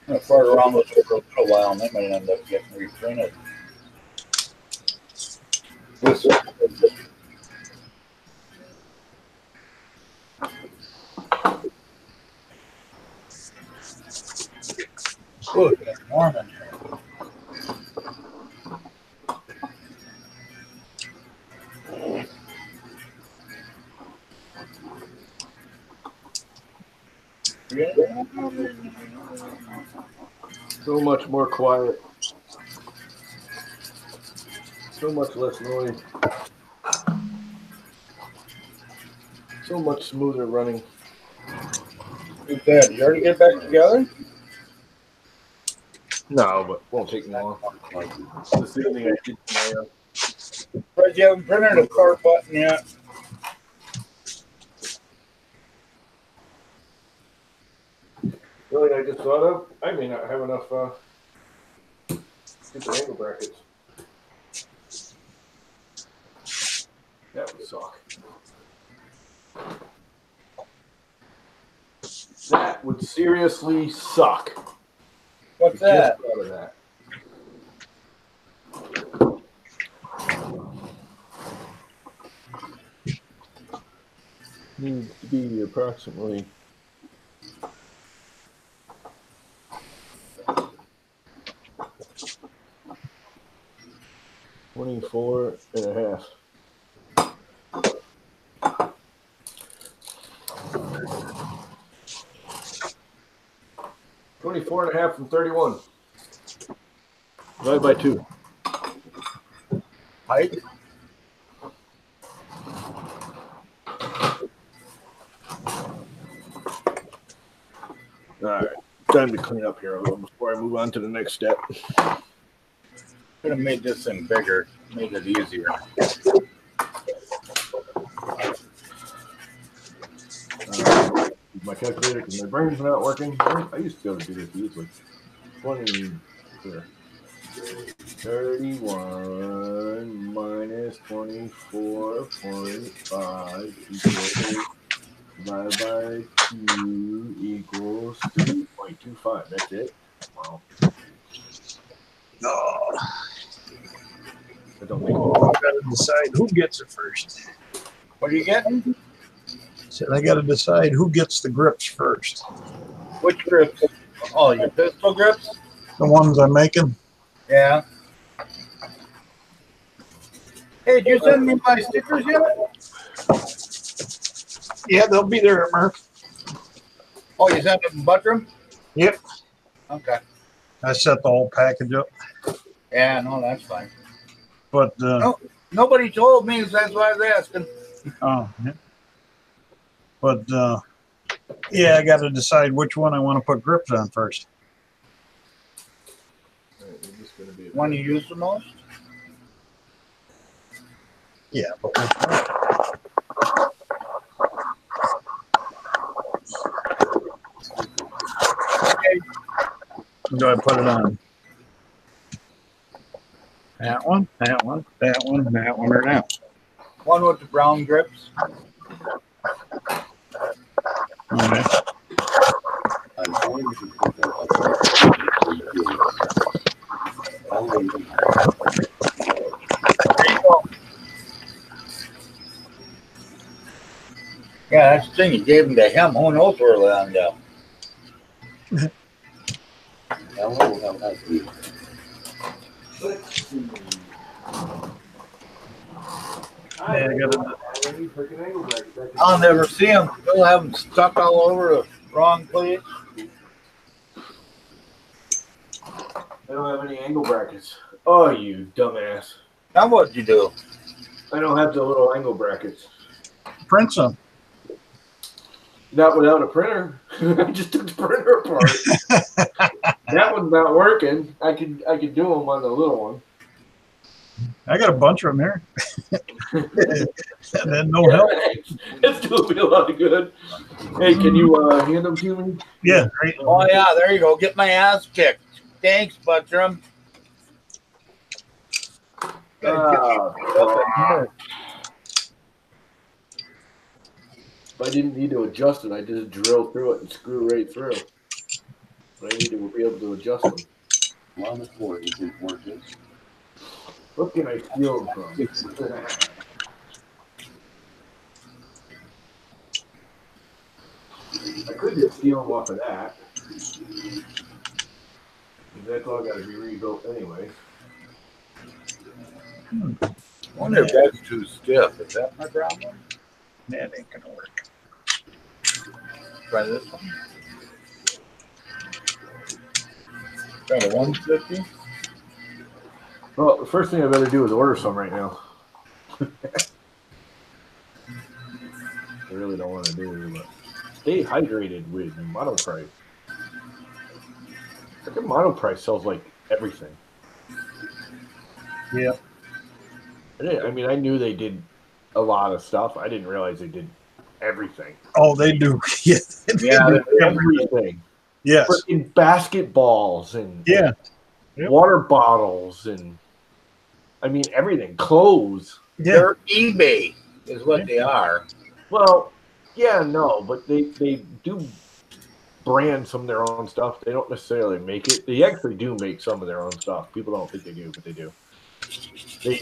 I'm going to fart around with it for a little while and they might end up getting reprinted. Good morning. So much more quiet. So much less noise. So much smoother running. Who's that? You already get back together? No, but won't take long. The same thing I did tomorrow. But you haven't printed a start button yet. Really, I just thought of, I may not have enough stupid angle brackets. That would suck. That would seriously suck. What's that? Just thought of that. Needs to be approximately 24.5. $24.5 from 31. Divide by 2. Height? All right. Time to clean up here a little before I move on to the next step. Could have made this thing bigger, made it easier. My calculator because my brain's not working. I used to be able to do this easily. 20 here. 31 minus 24.5 equals divided by 2 equals 3.25. That's it. Wow. Oh, I don't think I gotta decide who gets it first. What are you getting? Said I gotta decide who gets the grips first. Which grips? Oh, your pistol grips? The ones I'm making. Yeah. Hey, did you send me my stickers yet? Yeah, they'll be there, Mark. Oh, you sent them from Buttram? Yep. Okay. I set the whole package up, Yeah, no, that's fine. but Nobody told me, so that's why I was asking. oh, yeah. But yeah, I got to decide which one I want to put grips on first. One you use the most? Yeah, but which one? Okay. Do I put it on? That one, that one, that one, that one, or that One with the brown grips. one? Okay. I'm going to put that up. There you go. Yeah, that's the thing. You gave them to him. Who knows where they end up? Yeah, I got it. I'll never see them. They'll have them stuck all over the wrong place. I don't have any angle brackets. Oh, you dumbass. Now what'd you do? I don't have the little angle brackets. Print some. Not without a printer. I just took the printer apart. That one's not working. I could do them on the little one. I got a bunch of them here. And then no help. It's doing me a lot of good. Hey, can you hand them to me? Yeah, great. Oh, yeah, there you go. Get my ass kicked. Thanks, Buttram. If I didn't need to adjust it, I just drill through it and screw right through. But I need to be able to adjust them. Llama 4 isn't working. What can I steal them from? I could just steal them off of that. That's all got to be rebuilt anyway. I wonder if that's too stiff. Is that my problem? That ain't gonna work. Try this one. Got a 150. Well, the first thing I better do is order some right now. I really don't want to do it, but stay hydrated with monoprice. I think monoprice sells like everything. Yeah. I mean, I knew they did a lot of stuff. I didn't realize they did everything. Oh, they do. Yeah. Yeah, Everything. Yes. Freaking basketballs and Yeah. Yep. water bottles and I mean everything. Clothes. Yeah. They're eBay is what they are. Well, yeah, no, but they do brand some of their own stuff. They don't necessarily make it. They actually do make some of their own stuff. People don't think they do, but they do. They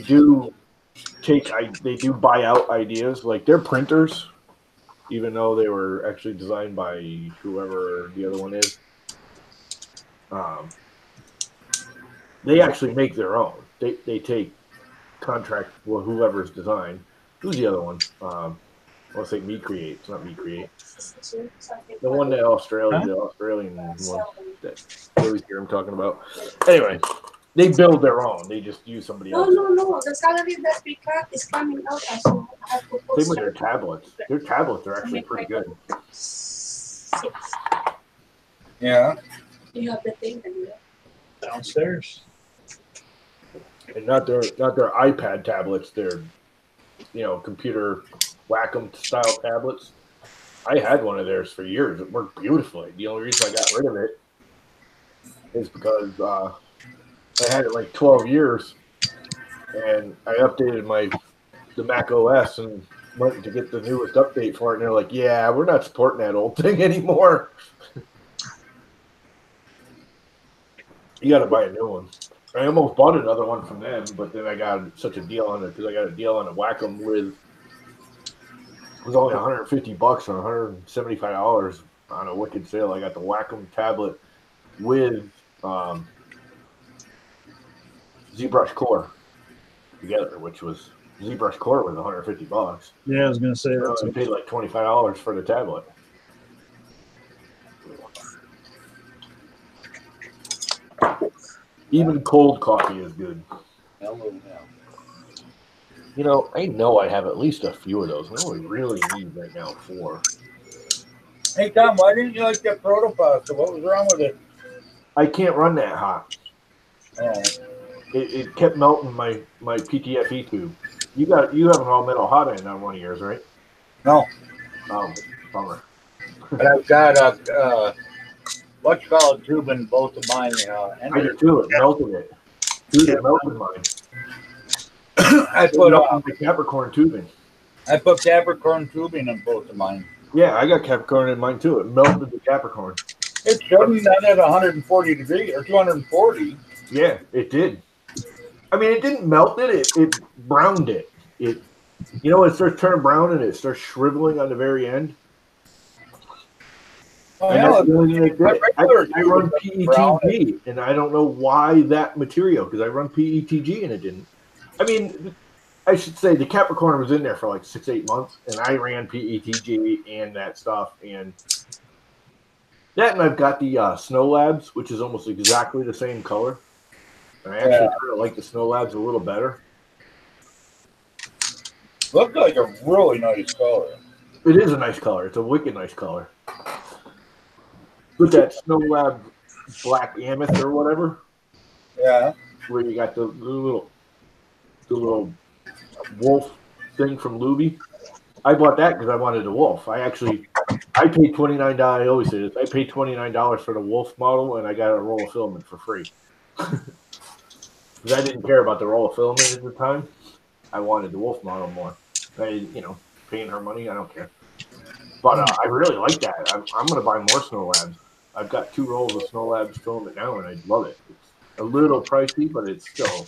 do buy out ideas. Like their printers, even though they were actually designed by whoever the other one is, they actually make their own. They take contract with whoever's design. Who's the other one? I want to say Me Create. It's not Me Create. The one that the Australian one that always hear him talking about. Anyway, They build their own. They just use somebody No, else. no. The salary that we got is coming out. So I have to Same with their tablets. Their tablets are actually pretty good. 6. Yeah. You have the thing then, Downstairs. And not their iPad tablets. They're, computer Wacom style tablets. I had one of theirs for years. It worked beautifully. The only reason I got rid of it is because I had it like 12 years, and I updated the Mac OS and went to get the newest update for it, and they're like, "Yeah, we're not supporting that old thing anymore. You got to buy a new one." I almost bought another one from them, but then I got such a deal on it because I got a deal on a Wacom with. It was only $150 or $175 on a wicked sale. I got the Wacom tablet with ZBrush Core together, which was ZBrush Core was $150. Yeah, I was gonna say I paid like $25 for the tablet. Even cold coffee is good. Hello now. I know I have at least a few of those. I only really need right now 4. Hey, Tom, why didn't you like that protopasta? What was wrong with it? I can't run that hot. Oh. It kept melting my PTFE tube. You have an all metal hot end on one of yours, right? No. Oh, bummer. But I've got a what's-called tube in both of mine. I did too. It melted it. Dude, it melted mine. I put the Capricorn tubing. I put Capricorn tubing in both of mine. Yeah, I got Capricorn in mine too. It melted the Capricorn. It shouldn't done at 140 degrees or 240. Yeah, it did. I mean, it didn't melt it. It browned it. It starts turning brown and it starts shriveling on the very end. Oh, and yeah, that's the only thing it did. I run brown. PETG, and I don't know why that material, because I run PETG and it didn't. I mean, I should say the Capricorn was in there for like 6-8 months, and I ran PETG and that stuff, and I've got the Snow Labs, which is almost exactly the same color. And I actually kind of like the Snow Labs a little better. Looks like a really nice color. It is a nice color. It's a wicked nice color. With that Snow Lab black amethyst or whatever. Yeah. Where you got the little wolf thing from Luby. I bought that because I wanted a wolf. I paid $29. I always say this. I paid $29 for the wolf model, and I got a roll of filament for free. Because I didn't care about the roll of filament at the time. I wanted the wolf model more. Paying her money, I don't care. But I really like that. I'm going to buy more Snow Labs. I've got 2 rolls of Snow Labs filament now, and I love it. It's a little pricey, but it's still.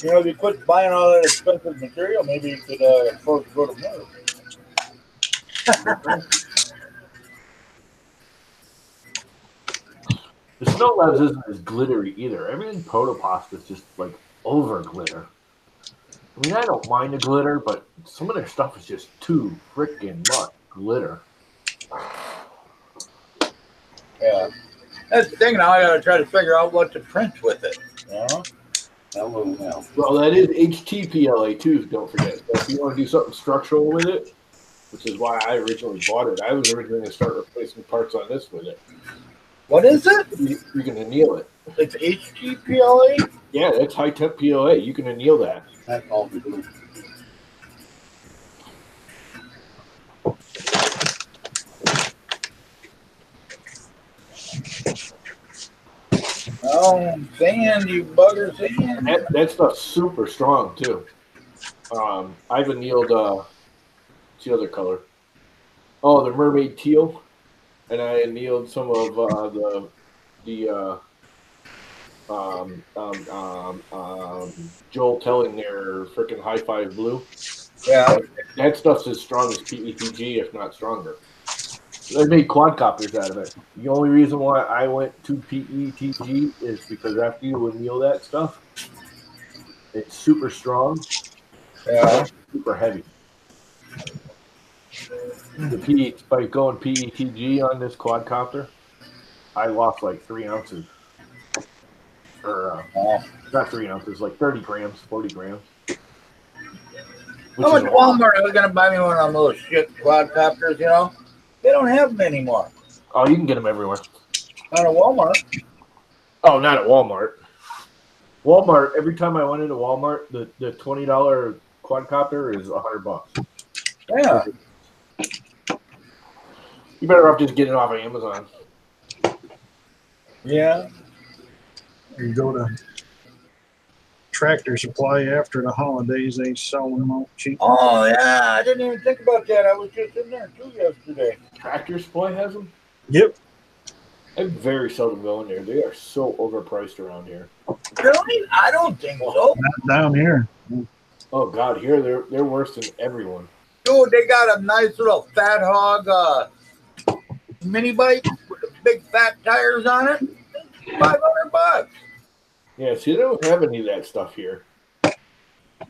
If you quit buying all that expensive material, maybe you could afford to go to Smurf. The Snow Labs isn't as glittery either. Everything Protopasta is just like over glitter. I mean, I don't mind the glitter, but some of their stuff is just too freaking much glitter. Yeah. That's the thing now. I got to try to figure out what to print with it. Hello now. Well, that is HTPLA too, don't forget. So if you want to do something structural with it, which is why I originally bought it, I was originally going to start replacing parts on this with it. What is it? You're going to anneal it. It's HTPLA? Yeah, that's high temp PLA. You can anneal that. That's all we do. Oh, sand, you bugger sand. That stuff's super strong too. I've annealed what's the other color? Oh, the mermaid teal, and I annealed some of Joel telling their freaking high five blue. Yeah. That stuff's as strong as PETG, if not stronger. They made quadcopters out of it. The only reason why I went to PETG is because after you anneal that stuff, it's super strong. Yeah. Super heavy. By going PETG on this quadcopter, I lost like 3 ounces. or not 3 ounces, like 30 grams, 40 grams. I went to Walmart. I was gonna buy me one of them little shit quadcopters. You know, they don't have them anymore. Oh, you can get them everywhere. Not at Walmart. Oh, not at Walmart. Walmart. Every time I went into Walmart, the $20 quadcopter is $100. Yeah. You better off just getting it off of Amazon. Yeah. You go to Tractor Supply after the holidays, they sell them out cheap. Oh yeah, I didn't even think about that. I was just in there too yesterday. Tractor Supply has them? Yep. I very seldom go in there. They are so overpriced around here. Really? I don't think so. Not down here. Oh God, here they're worse than everyone. Dude, they got a nice little Fat Hog mini bike with the big fat tires on it. $500. Yeah, see, they don't have any of that stuff here. They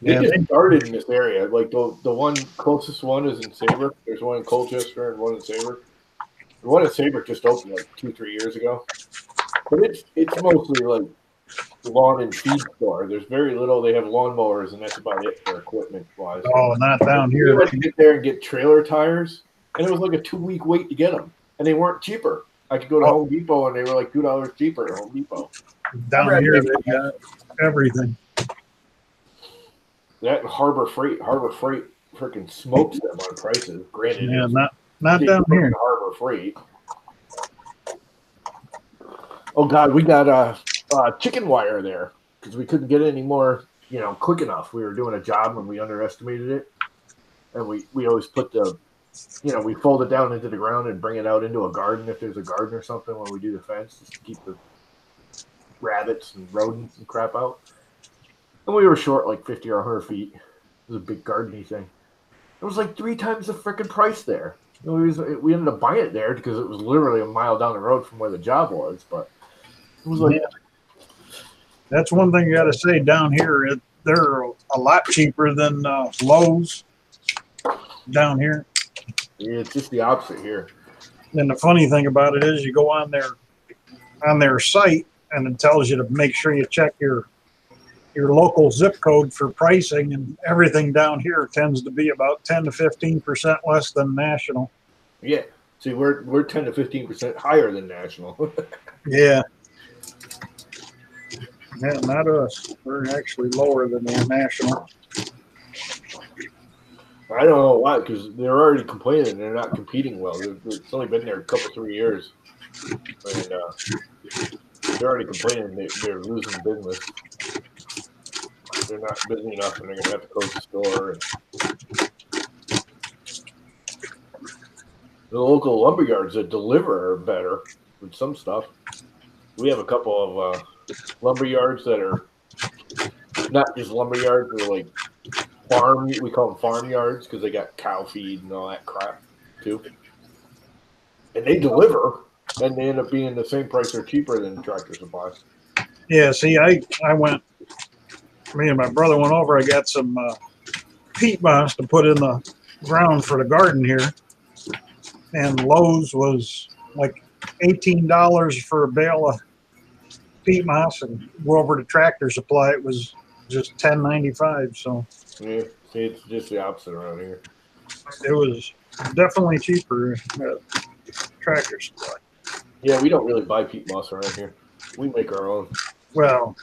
Yeah, just started in this area. Like the one closest one is in Sabre. There's one in Colchester and one in Sabre. The one in Sabre just opened like 2-3 years ago. But it's mostly like lawn and feed store. There's very little. They have lawnmowers, and that's about it for equipment wise. Oh, not down You here. had to get there and get trailer tires, and it was like a 2-week wait to get them, and they weren't cheaper. I could go to Home Depot, and they were like $2 cheaper at Home Depot. Down here, they got everything. That and Harbor Freight freaking smokes them on prices. Granted, Yeah, it's not down here. Harbor Freight. Oh God, we got chicken wire there because we couldn't get it any more, quick enough. We were doing a job when we underestimated it, and we always put we fold it down into the ground and bring it out into a garden if there's a garden or something when we do the fence, just to keep the rabbits and rodents and crap out. And we were short like 50 or 100 feet. It was a big gardening thing. It was like 3 times the freaking price there. We ended up buying it there because it was literally a mile down the road from where the job was. But it was like, That's one thing you got to say down here. They're a lot cheaper than Lowe's down here. it's just the opposite here. And the funny thing about it is, you go on their site, and it tells you to make sure you check your local zip code for pricing, and everything down here tends to be about 10 to 15% less than national. Yeah. See, we're 10 to 15% higher than national. Yeah. Yeah, not us. We're actually lower than the national. I don't know why, because they're already complaining they're not competing well. It's only been there a couple, 3 years. And they're already complaining they're losing business. They're not busy enough, and they're going to have to close the store. The local lumberyards that deliver are better with some stuff. We have a couple of lumberyards that are not just lumberyards, they're like we call them farm yards because they got cow feed and all that crap too. And they deliver, and they end up being the same price or cheaper than Tractor Supply. Yeah, see, me and my brother went over. I got some peat moss to put in the ground for the garden here. And Lowe's was like $18 for a bale of peat moss, and go over to Tractor Supply, it was just $10.95. So yeah, see, it's just the opposite around here. It was definitely cheaper at Tractor Supply. Yeah, we don't really buy peat moss around here. We make our own. Well,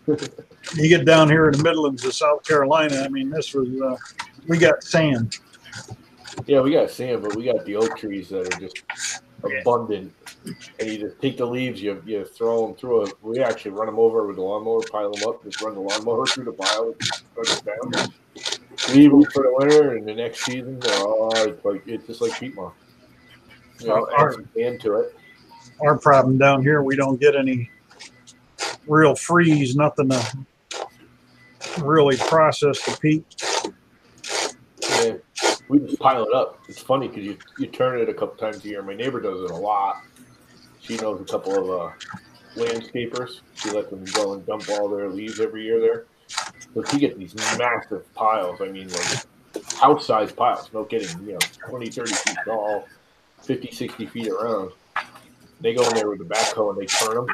you get down here in the Midlands of South Carolina, I mean, this was, we got sand. Yeah, we got sand, but we got the oak trees that are just abundant. And you just take the leaves, you throw them through we actually run them over with the lawnmower, pile them up, just run the lawnmower through the pile, down, leave them for the winter, and the next season, it's just like peat moss. Add some sand to it. Our problem down here, we don't get any real freeze, nothing to really process the peat. Yeah, we just pile it up. It's funny because you turn it a couple times a year. My neighbor does it a lot. She knows a couple of landscapers. She lets them go and dump all their leaves every year there. So she gets these massive piles. I mean, like house-sized piles. No kidding. 20, 30 feet tall, 50, 60 feet around. They go in there with the backhoe and they turn them.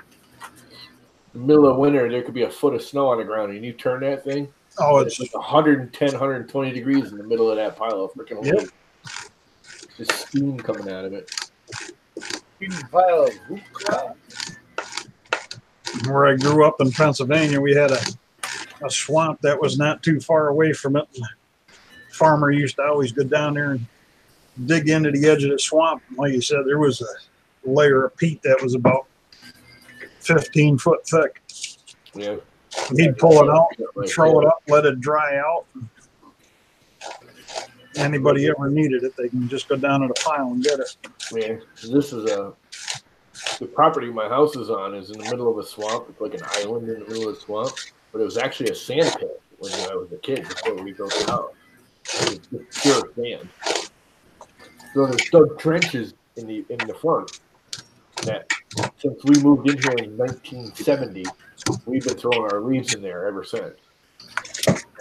In the middle of winter, there could be a foot of snow on the ground, and you turn that thing. Oh, It's like 110, 120 degrees in the middle of that pile of freaking Yep. leaves. It's just steam coming out of it. Pile of hoop crap. where I grew up in Pennsylvania, we had a swamp that was not too far away from it. The farmer used to always go down there and dig into the edge of the swamp. And like you said, there was a layer of peat that was about 15 foot thick. Yeah. He'd pull it out, throw it up, let it dry out. Anybody ever needed it, they can just go down to the pile and get it. Yeah, this is the property my house is on is in the middle of a swamp. It's like an island in the middle of the swamp, but it was actually a sand pit when I was a kid before we built the house. It was just pure sand. So there's dug trenches in the front. That since we moved in here in 1970, we've been throwing our leaves in there ever since.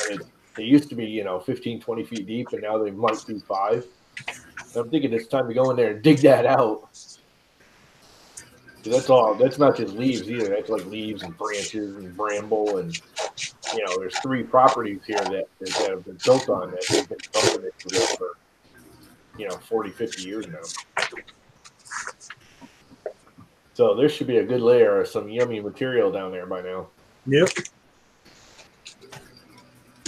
And they used to be, 15, 20 feet deep, and now they might be 5. And I'm thinking it's time to go in there and dig that out. That's all. That's not just leaves either. That's like leaves and branches and bramble, and there's 3 properties here that have been built on that they've been dumping it for 40, 50 years now. So there should be a good layer of some yummy material down there by now. Yep.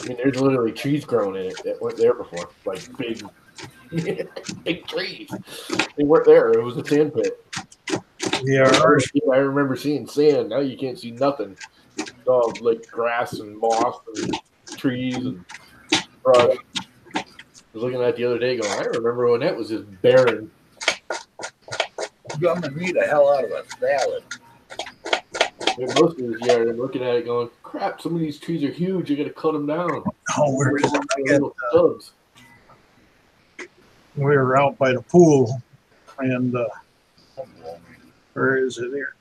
I mean, there's literally trees growing in it that weren't there before, like big, big trees. They weren't there. It was a sand pit. Yeah, I remember seeing sand. Now you can't see nothing. It's all like grass and moss and trees and brush. I was looking at it the other day going, I remember when that was just barren. I'm gonna need the hell out of a salad. Yeah, most of this year, I'm looking at it going, crap, some of these trees are huge. You got to cut them down. Oh, Little stubs. we were out by the pool, and where is it here?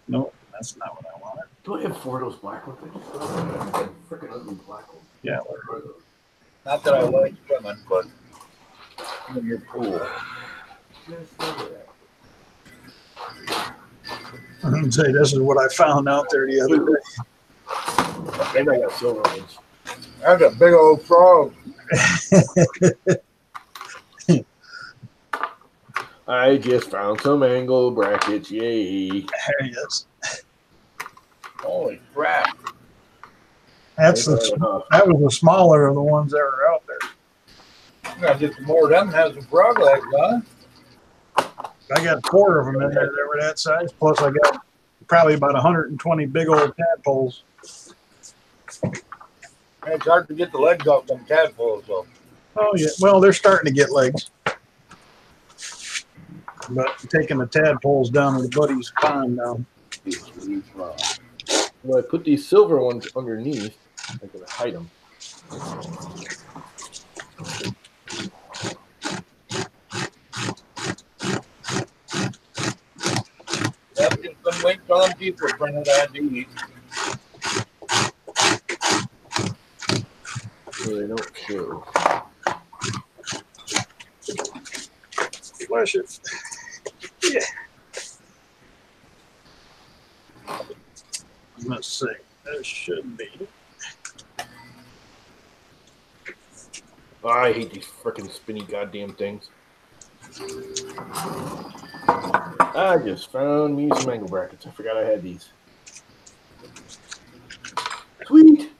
No, that's not what I wanted. Do I have 4 of those black ones? I just freaking ugly black ones. Yeah. Not that I like swimming, but in your pool. I'm gonna say this is what I found out there the other day. And I got silver ones. That's a big old frog. I just found some angle brackets. Yay. There he is. Holy crap. That was the smaller of the ones that were out there. I'm gonna get some more of them and have some frog legs, huh? I got 4 of them in there that were that size. Plus, I got probably about 120 big old tadpoles. It's hard to get the legs off them tadpoles, though. Oh yeah, well they're starting to get legs, but taking the tadpoles down to the buddy's pond now. Well, I put these silver ones underneath. I'm gonna hide them. Yep, get some links on people printed ID. So they don't show. Flash it. Yeah. Let's see. This should be. Oh, I hate these freaking spinny goddamn things. I just found me some angle brackets. I forgot I had these. Sweet.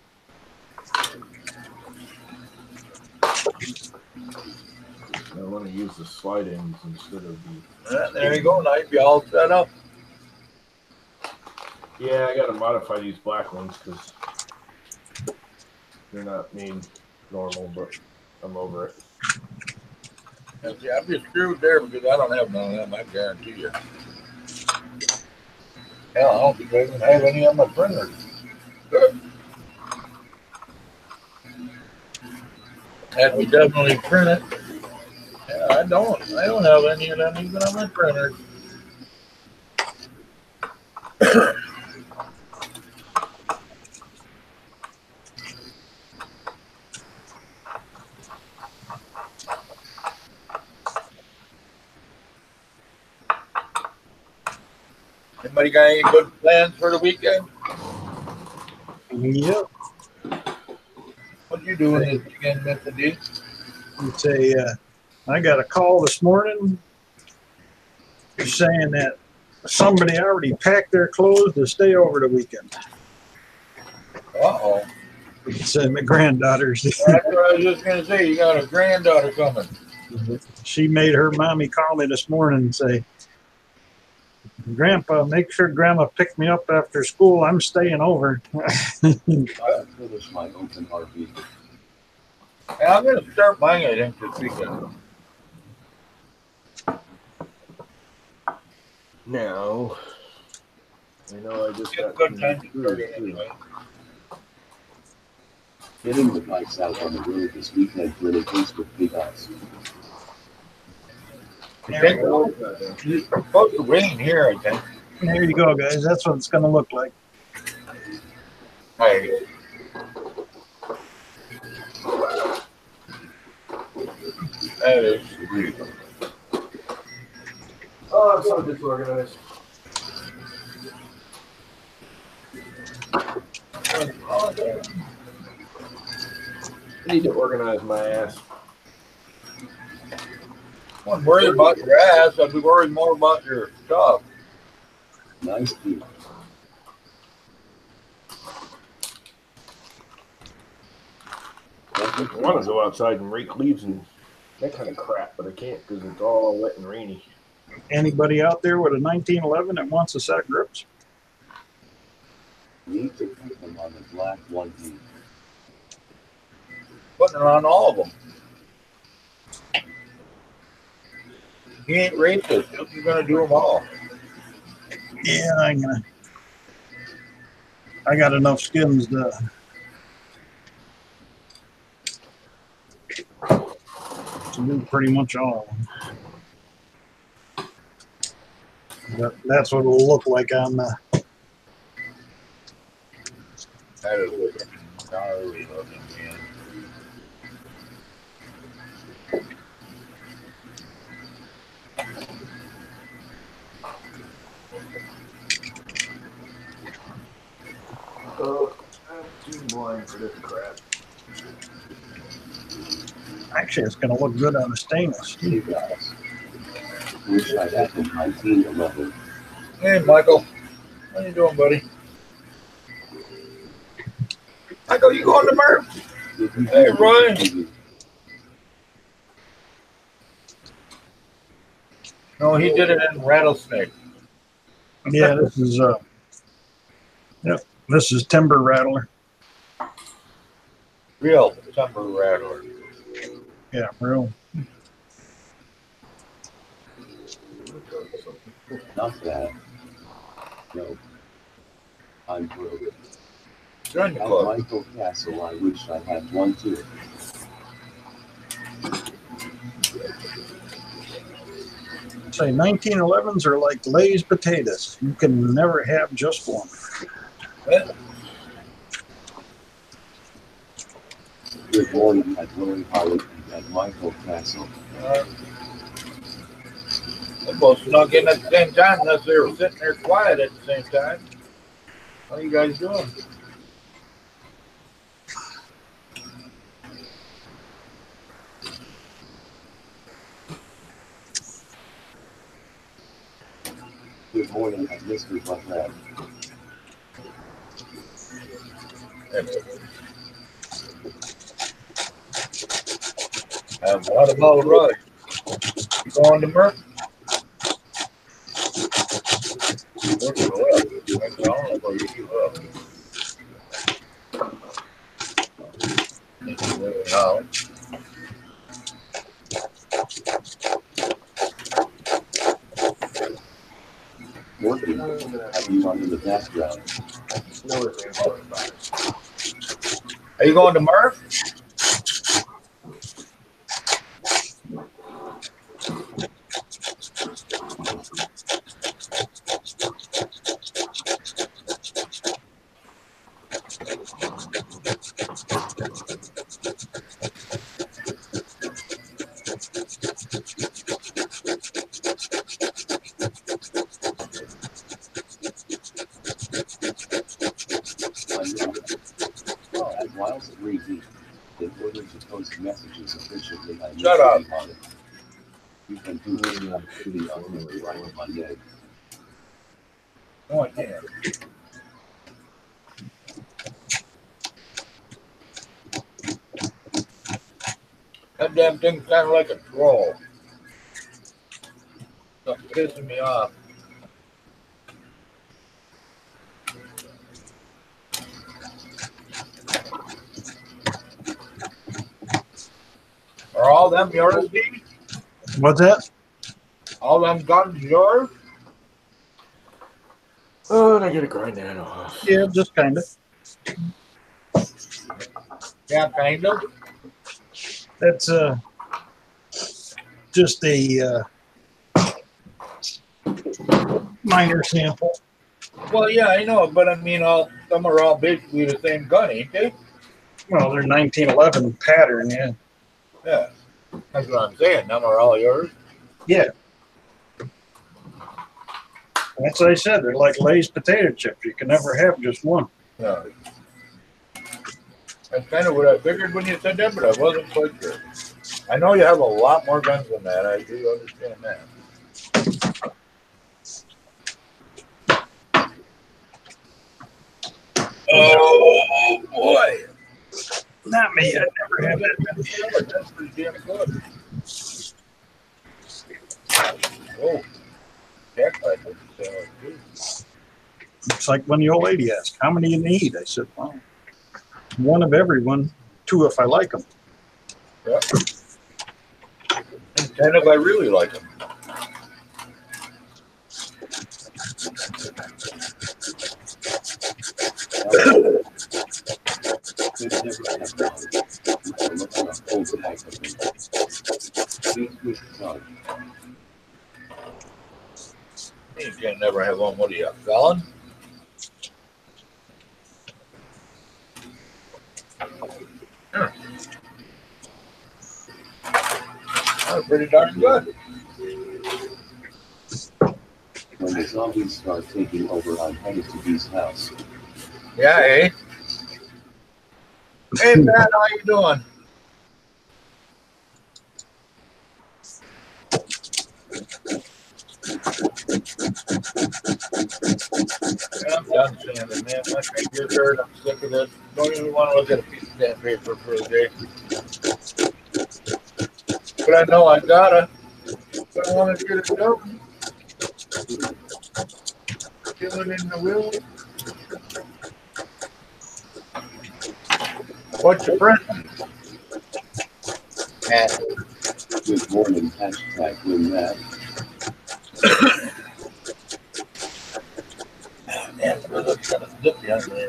I want to use the slide ends instead of the. There you go. Now you'd be all set up. Yeah, I got to modify these black ones because they're not made normal, but I'm over it. Yeah, I'm just screwed there because I don't have none of them, I guarantee you. Hell, I don't think I even have any on my printers. Had we definitely print it. Yeah, I don't have any of them even on my printers. Anybody got any good plans for the weekend? Yep. What you doing this weekend, Mr. D? It's I got a call this morning saying that somebody already packed their clothes to stay over the weekend. Uh-oh. It's my granddaughter's. That's what I was just going to say. You got a granddaughter coming. She made her mommy call me this morning and say, Grandpa, make sure Grandma picked me up after school. I'm staying over. I finished my open RV. Yeah, I'm going to start buying it in this weekend. Now, I know I just It's a got good time to start it anyway. Getting the bikes out on the road this weekend really goes with big ice. It's supposed to rain here, I think. There you go, guys. That's what it's going to look like. Hey. That is sweet. Oh, I'm so disorganized. I need to organize my ass. I wouldn't worry about your ass. I'd be worried more about your stuff. Nice view. I want to go outside and rake leaves and that kind of crap, but I can't because it's all wet and rainy. Anybody out there with a 1911 that wants a set of grips? Need to put them on the black 1D. Putting it on all of them. He ain't racist. He's going to do them all. Yeah, I got enough skins to do pretty much all of them. That's what it'll look like on the. That is gnarly looking, man. Oh, I'm too blind for this crap. Actually, it's going to look good on the stainless. Hey guys. Wish I had the 1911. Hey, Michael. How you doing, buddy? Michael, you going to Murph? Hey, Roy. No, he did it in Rattlesnake. Yeah, this is Timber Rattler. Real Timber Rattler. Yeah, real. Not bad. No. I'm broke. Join the At club. Michael Castle, I wish I had one too. Say 1911s are like Lay's potatoes. You can never have just one. Yeah. Good morning at Roy Holly at Michael Castle. They both snuck in at the same time unless they were sitting there quiet at the same time. How you guys doing? Good morning at Mr. Buckhead. What about Rush? You going to Murph? Look at the left. I don't know where you up. No. Working. Having fun in the background. Are you going to Murph? 3D. In order to post messages efficiently, I need Shut up. to be on it. You can do this on the other right on Monday. No, I can't. That damn thing's kind of like a troll. It's pissing me off. Are all them yours, Steve? What's that? All them guns yours? Oh, and I gotta grind that off. Yeah, just kind of. Yeah, kind of. That's just a minor sample. Well, yeah, I know, but I mean, all some are all basically the same gun, ain't they? Well, they're 1911 pattern, yeah. Yeah, that's what I'm saying. Them are all yours. Yeah. That's what I said. They're like Lay's potato chips. You can never have just one. Yeah. That's kind of what I figured when you said that, but I wasn't quite sure. I know you have a lot more guns than that. I do understand that. Oh boy! Not me. I never had that. That's pretty damn good. Oh, that might be good. It's like when the old lady asked, "How many you need?" I said, "Well, one of everyone, two if I like them." Yeah. And 10 if I really like them. You can never have one. What are you, a felon? Yeah. That's pretty darn good. When the zombies start taking over, I'm headed to B's house. Yeah, eh? Hey, Matt, how you doing? Yeah, I'm done sanding, man. My fingers hurt. I'm sick of this. Don't even want to look at a piece of sandpaper for a day. But I know I gotta. I want to get it done. Kill it in the wheel. What's your print? Good morning, hashtag win that. Man, it looks kind of zippy on there.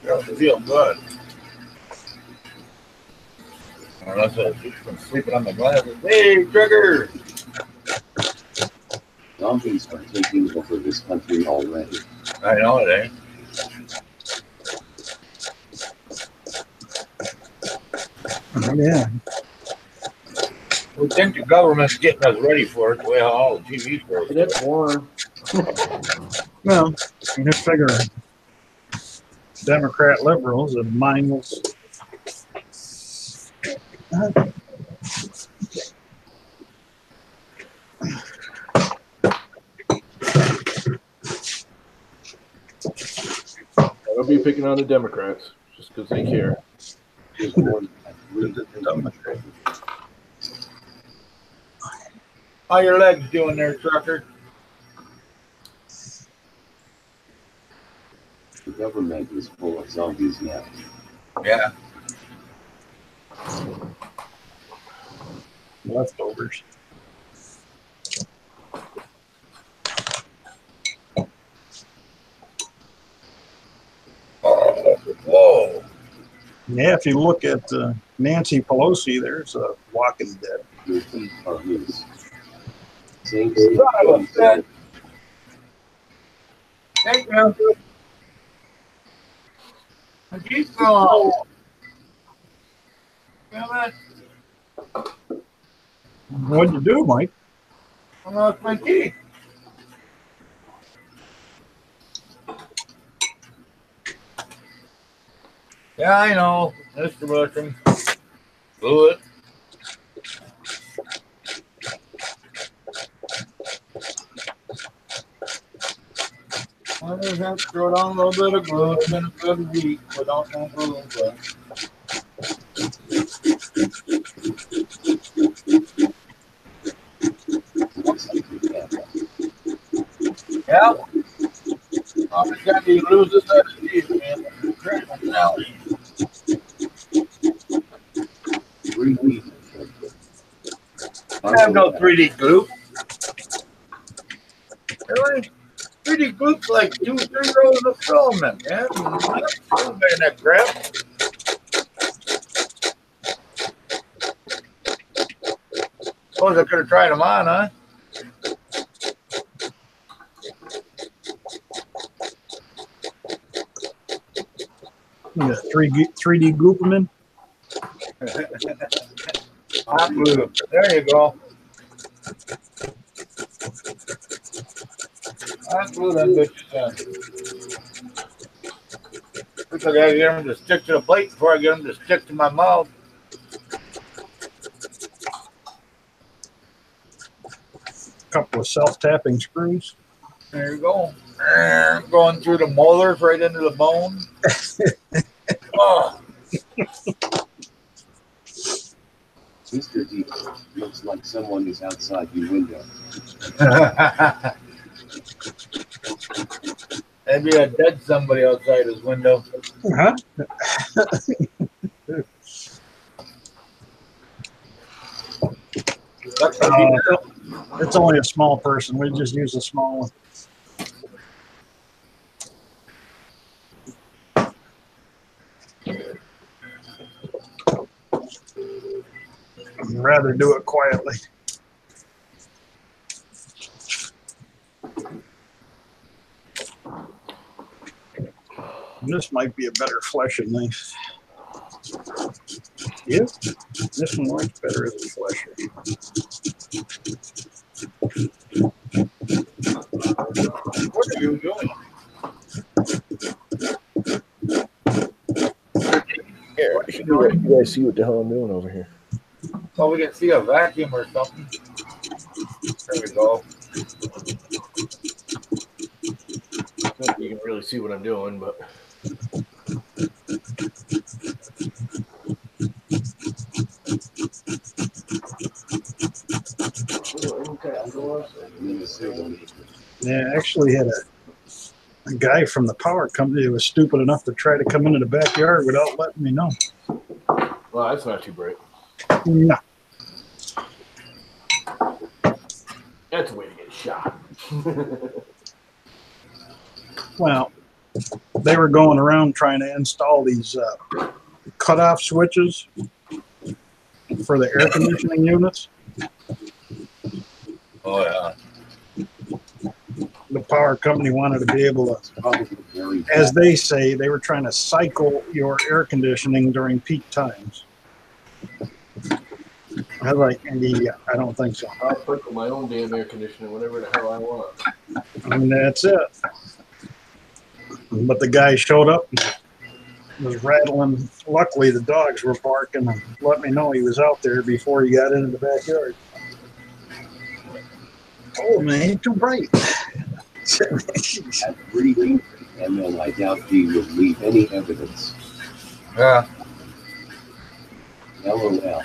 Doesn't feel good. Unless I've been sleeping on my glasses. Hey, Trigger! Zombies are taking over this country already. I know it ain't. Yeah. We think the government's getting us ready for it the way all the TV shows. That's warm. Well, you just figure Democrat liberals and mindless. I'll be picking on the Democrats just because they care. Good morning, Democrat. How your legs doing there, trucker? The government is full of zombies now. Yeah. Leftovers. Oh, whoa. Yeah, if you look at Nancy Pelosi, there's a Walking Dead. Your feet are loose. Same Son of a bitch. Hey, man. Keep going. Damn it. What'd you do, Mike? I lost my key. Yeah, I know. Mr. Bushing. Blew it. I just have to throw down a little bit of glue. It's been a good week without no glue. But yeah. Every time you lose this set of teeth, man, now. 3D. I have no 3D glue. Really? 3D glue's like 2-3 rows of filament, man. I'm not filming that crap. Suppose I could have tried them on, huh? Yeah, 3D Gooperman. Hot glue. There you go. Hot glue them bitches in. Looks like I gotta get them to stick to the plate before I get them to stick to my mouth. Couple of self-tapping screws. There you go. Going through the molars right into the bone. Oh. Mr. D looks like someone is outside your window. Maybe a dead somebody outside his window. Huh? It's only a small person. We just use a small one. I'd rather do it quietly. This might be a better fleshing knife. Yep, this one works better as a flesher. What are you doing? Here, you guys see what the hell I'm doing over here. Well, we can see a vacuum or something. There we go. I don't think you can really see what I'm doing, but Yeah, I actually had a guy from the power company who was stupid enough to try to come into the backyard without letting me know. well, that's not too bright. No. That's a way to get shot. Well, they were going around trying to install these cutoff switches for the air conditioning units. Oh, yeah. The power company wanted to be able to, as they say, they were trying to cycle your air conditioning during peak times. I was like, yeah, I don't think so. I'll put my own damn air conditioner, whatever the hell I want. And that's it. But the guy showed up and was rattling. Luckily, the dogs were barking and let me know he was out there before he got into the backyard. Oh, man, ain't too bright. At 3D, and then I doubt he would leave any evidence. Yeah. LOL.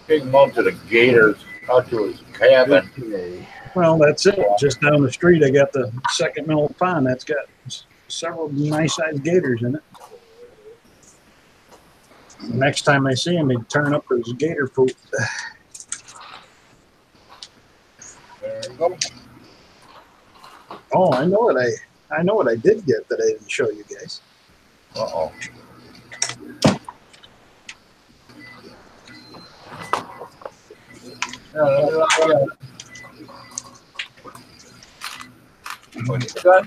Take him out to the gators, out to his cabin. Okay. Well, that's it. Just down the street, I got the second middle pond. That's got several nice-sized gators in it. Next time I see him, he'd turn up his gator poop. There you go. Oh, I know what I did get that I didn't show you guys. Uh-oh. What you got?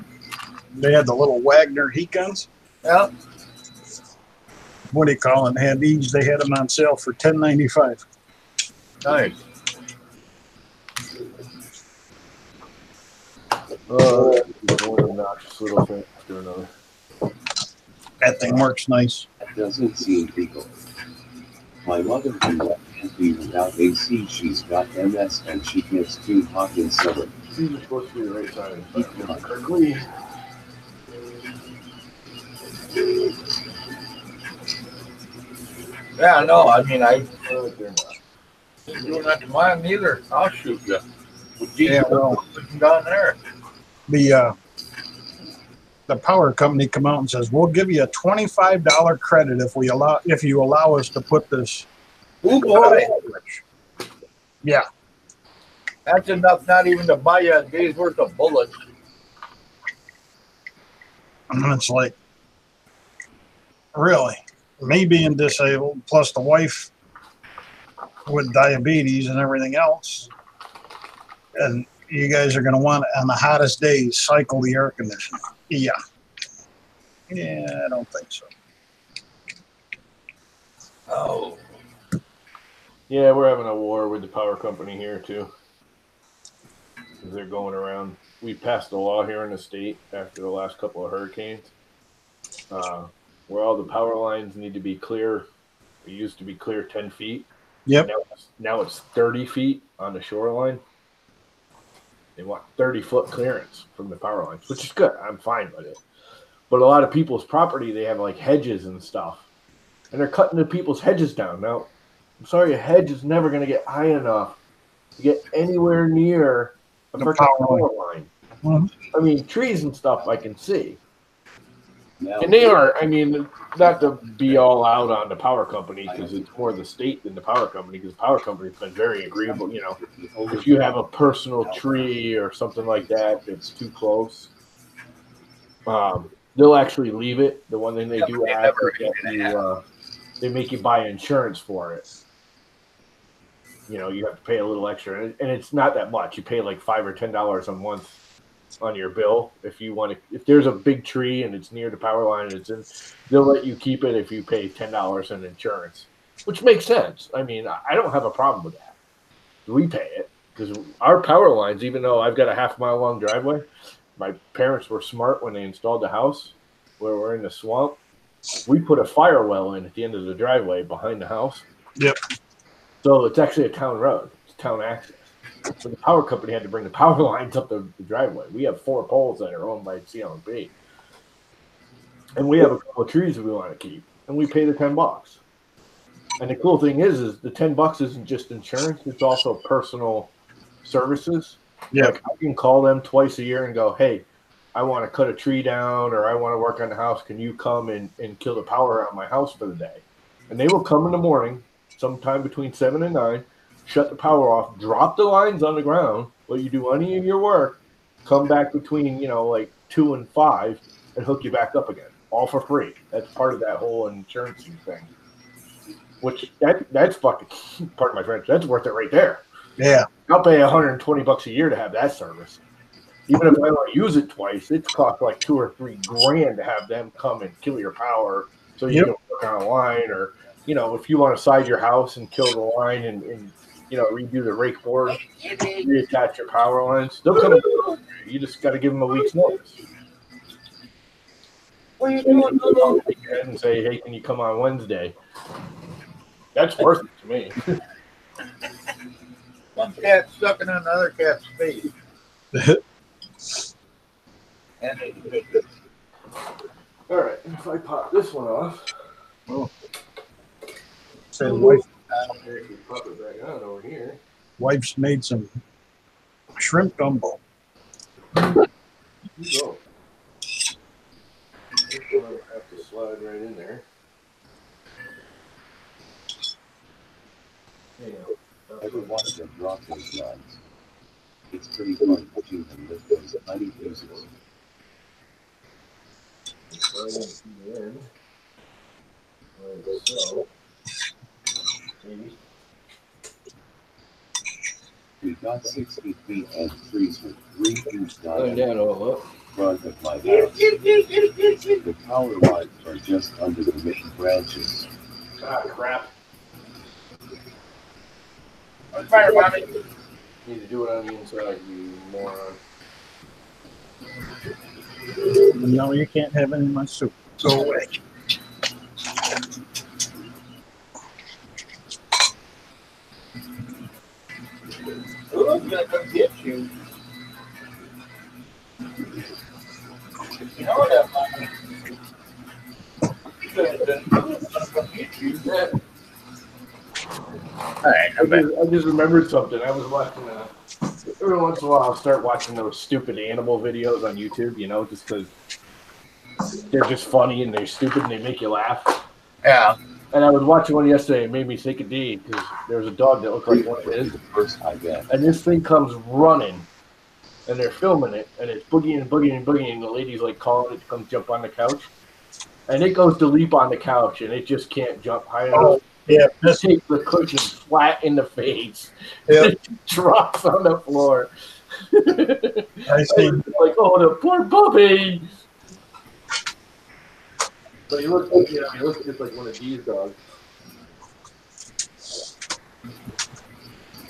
They had the little Wagner heat guns. Yeah. What do you call it? Had these. They had them on sale for $10.95. Nice. One obnoxious little thing after another. That thing works nice. Doesn't seem legal. My mother can't be without AC. She's got MS and she gets too hot in summer. These are supposed to be the right size. Correctly. Yeah, no, I mean, I They're not. ain't doing that to mine either. I'll shoot you. With Yeah, well, down there. The power company come out and says, we'll give you a $25 credit if you allow us to put this. Oh boy, Yeah. that's enough not even to buy you a day's worth of bullets. And it's like, really? Me being disabled, plus the wife with diabetes and everything else. And you guys are going to want, on the hottest days, cycle the air conditioning. Yeah. Yeah, I don't think so. Oh. Yeah, we're having a war with the power company here too. They're going around. We passed a law here in the state after the last couple of hurricanes, where all the power lines need to be clear. It used to be clear 10 feet. Yep. Now it's 30 feet on the shoreline. They want 30-foot clearance from the power lines, which is good. I'm fine with it. But a lot of people's property, they have like hedges and stuff, and they're cutting the people's hedges down. Now, I'm sorry, a hedge is never going to get high enough to get anywhere near a power line. Mm-hmm. I mean, trees and stuff I can see. Now, And they are, I mean, not to be all out on the power company because it's more the state than the power company, because the power company's been very agreeable. You know, if you have a personal tree or something like that that's too close, they'll actually leave it. The one thing they do ask is that they make you buy insurance for it. You know, you have to pay a little extra, and it's not that much. You pay like $5 or $10 a month on your bill if you want to. If there's a big tree and it's near the power line, and they'll let you keep it if you pay $10 in insurance, which makes sense. I mean, I don't have a problem with that. We pay it because our power lines, even though I've got a half-mile long driveway, my parents were smart when they installed the house where we're in the swamp. We put a fire well in at the end of the driveway behind the house. Yep. So it's actually a town road. It's town access. So the power company had to bring the power lines up the driveway. We have 4 poles that are owned by CLMP. And we have a couple of trees that we want to keep. And we pay the $10. And the cool thing is the $10 isn't just insurance. It's also personal services. Yeah. Like I can call them twice a year and go, hey, I want to cut a tree down or I want to work on the house. Can you come and kill the power out of my house for the day? And they will come in the morning, sometime between 7 and 9, shut the power off, drop the lines on the ground, let you do any of your work, come back between, like 2 and 5 and hook you back up again, all for free. That's part of that whole insurance thing. Which that's fucking, pardon my French, that's worth it right there. Yeah. I'll pay $120 a year to have that service. Even if I want to use it twice, it's cost like $2 or $3 grand to have them come and kill your power so you can work on a line, or if you want to side your house and kill the line and redo the rake board, reattach your power lines, they'll come. You just got to give them a week's notice. What are you doing? And say, hey, can you come on Wednesday? That's worth it to me. One cat sucking on another cat's face. And All right, if I pop this one off. Oh. Say the wife. Pop it back on over here. Wife's made some shrimp gumbo. You go. This one I have to slide right in there. everyone can drop those lines. It's pretty fun watching them lift those tiny pieces. So, maybe. We got 60 feet and trees with 3 feet Line diameter that all up. front of my house. The power lines are just under the main branches. Ah, crap. fire, Bobby. Need to do it on the inside, you moron. No, you can't have any of my soup. Go away. gonna come get you. You know that, Mama. He's gonna come get you. Yeah. All right, I just remembered something. I was watching. Every once in a while, I'll start watching those stupid animal videos on YouTube. You know, just because they're just funny and they're stupid and they make you laugh. Yeah. And I was watching one yesterday. It made me think of Dean because there was a dog that looked like one of his. First I bet. And this thing comes running, and they're filming it, and it's boogieing and boogieing and boogieing. And the lady's like calling it to come jump on the couch, and it goes to leap on the couch, and it just can't jump high enough. Oh, yeah. Just takes the cushion flat in the face. Yeah. It drops on the floor. I see. Like, oh, the poor puppy. So he looks just like one of these dogs.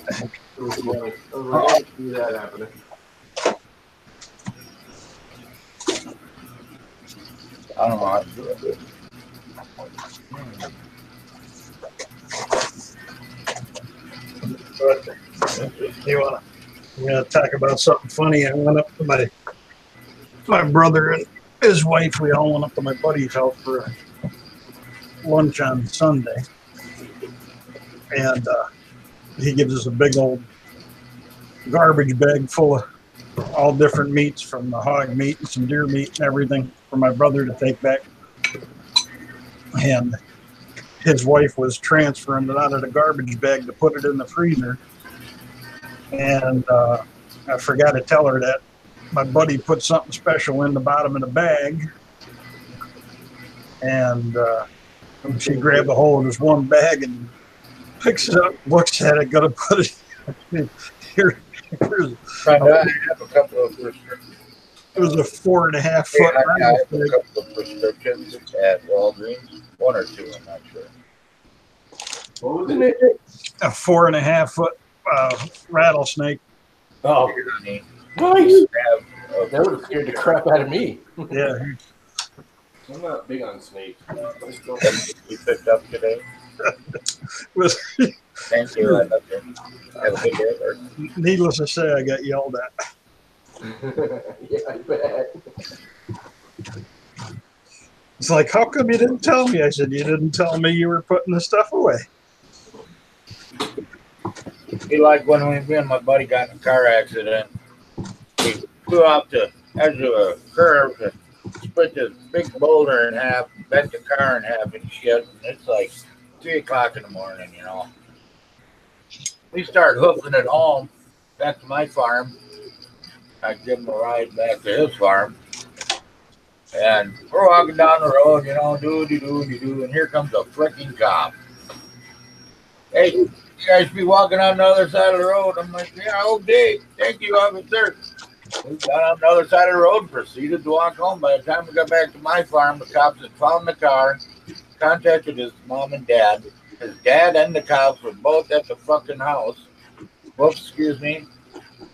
It was funny. I was like, I didn't see that happening. I don't know how to do it. You wanna talk about something funny? I went up to my brother and his wife. We all went up to my buddy's house for lunch on Sunday, and he gives us a big old garbage bag full of all different meats, from the hog meat and some deer meat and everything, for my brother to take back. And his wife was transferring it out of the garbage bag to put it in the freezer. And I forgot to tell her that my buddy put something special in the bottom of the bag. And she grabbed a hold of this one bag and picks it up, looks at it, gonna put it here. I have a couple of prescriptions. It was a 4.5 foot. I have a couple of prescriptions at Walgreens. One or two, I'm not sure. What was it? A 4.5 foot rattlesnake. Oh, Nice. That would have scared the crap out of me. Yeah. I'm not big on snakes. You picked up today. Was, Thank you. I love you. Have a good day. Or needless to say, I got yelled at. Yeah, I bet. It's like, how come you didn't tell me? I said, you didn't tell me you were putting the stuff away. be like when me and my buddy got in a car accident. We flew off the edge of a curve and split this big boulder in half, bent the car in half and shit. And it's like 3 o'clock in the morning, you know. We start hoofing it home back to my farm. I give him a ride back to his farm. And we're walking down the road, you know, do, and here comes a freaking cop. Hey, you guys be walking on the other side of the road. I'm like, yeah, okay. Thank you, officer. We got on the other side of the road and proceeded to walk home. By the time we got back to my farm, the cops had found the car, contacted his mom and dad. His dad and the cops were both at the fucking house. Whoops, excuse me.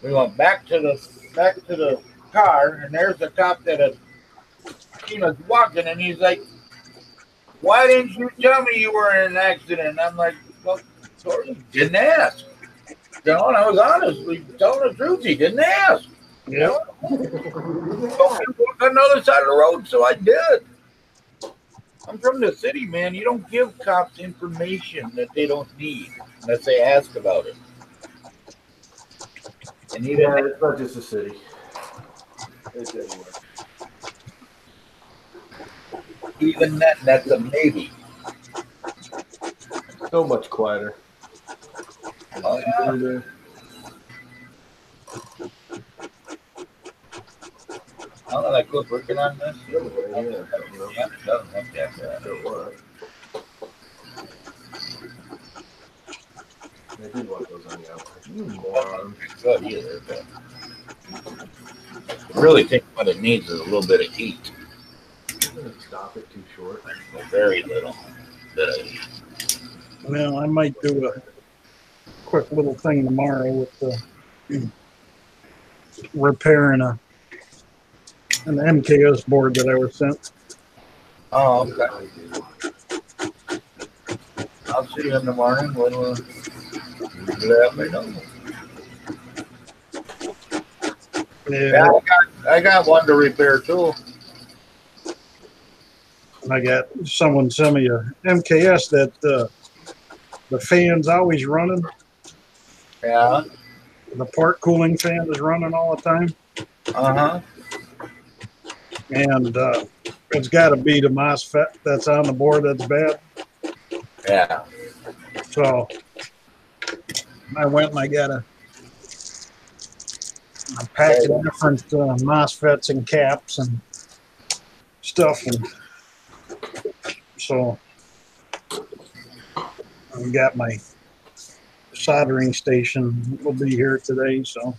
We went back to the car, and there's the cop that had seen us walking, and he's like, why didn't you tell me you were in an accident? And I'm like, well, sorry, you didn't ask. You know, and I was honestly telling the truth. He didn't ask. You know? Walk on the other side of the road, so I did. I'm from the city, man. You don't give cops information that they don't need unless they ask about it. And even it's not just the city. It's everywhere. Even then, that's a maybe. So much quieter. Oh, yeah. Oh, like quit working on this? Yeah, it doesn't look that bad. I did want those on the outside. Good either, but I really think what it needs is a little bit of heat. Stop it too short. Very little bit of heat. Well, I might do a quick little thing tomorrow with repairing an MKS board that I was sent. Oh, okay. I'll see you in the morning when we'll let me know. Yeah, I got one to repair too. I got someone sent me a MKS that the fan's always running. Yeah. The part cooling fan is running all the time. Uh-huh. And it's got to be the MOSFET that's on the board that's bad. Yeah. So I went and I got a pack of different MOSFETs and caps and stuff. And so I got my soldering station will be here today. So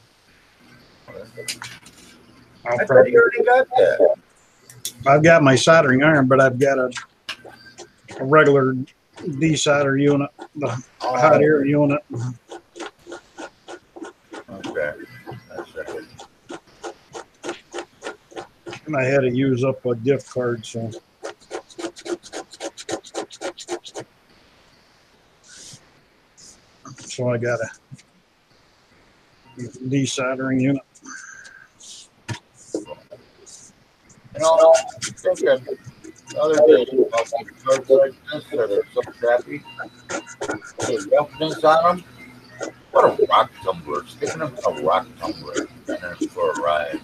I thought you already got that. I've got my soldering iron, but I've got a regular desolder unit, the hot air unit. Okay. That's right. And I had to use up a gift card, so. So I got a desoldering unit. You know, I'm thinking the other day about cards like this that are so crappy. The roughness on them. What a rock tumbler. Sticking them in a rock tumbler and then for a ride.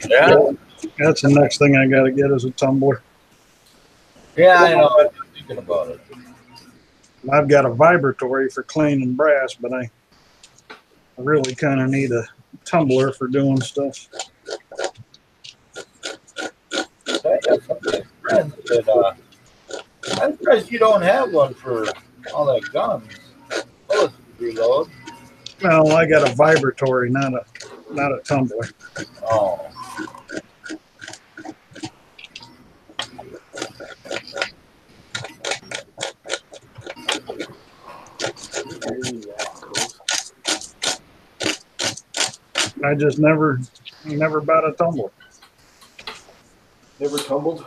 Yeah? That's the next thing I got to get is a tumbler. Yeah, I know. I'm thinking about it. I've got a vibratory for cleaning brass, but I really kind of need a tumbler for doing stuff. I got some friends that, I'm surprised you don't have one for all that guns. Bullets to reload. Well, I got a vibratory, not a tumbler. Oh. I just never bought a tumbler. Never tumbled?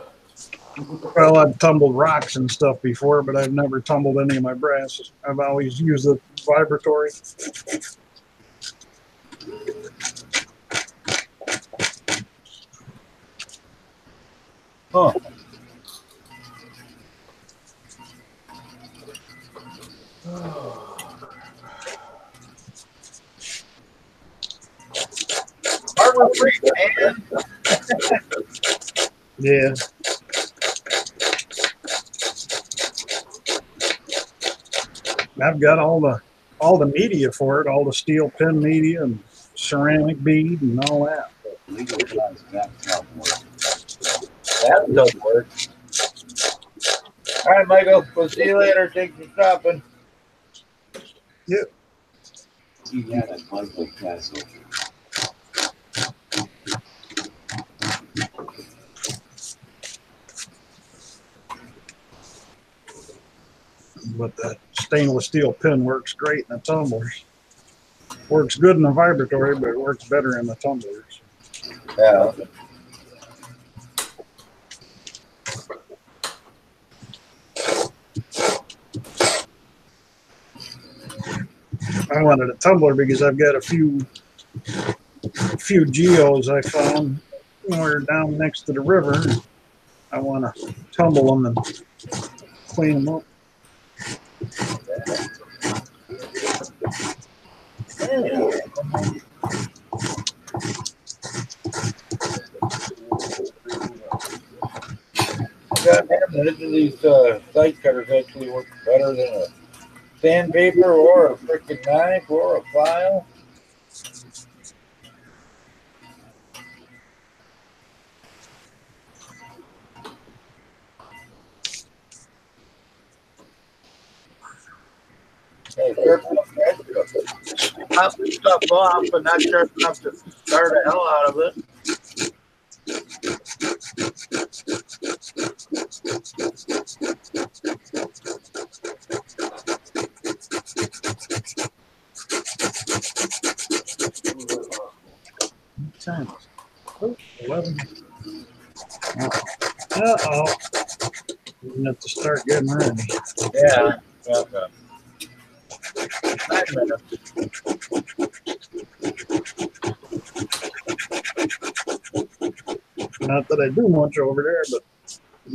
Well, I've tumbled rocks and stuff before, but I've never tumbled any of my brass. I've always used the vibratory. Huh. Harbor Freight, man. Yeah. I've got all the media for it, all the steel pin media and ceramic bead and all that. That does work. All right, Michael. We'll see you later. Thanks for stopping. Yep. He had a Michael Castle. But that stainless steel pin works great in the tumblers. Works good in the vibratory, but it works better in the tumblers. Yeah. I wanted a tumbler because I've got a few geos I found when we were down next to the river. I want to tumble them and clean them up. God damn it, these side cutters actually work better than a sandpaper or a freaking knife or a file. Hey, pop the stuff off, but not sharp enough to start the hell out of it. Time. 11. Uh-oh. You have to start getting ready. Yeah. Okay. 9 minutes. Not that I do much over there, but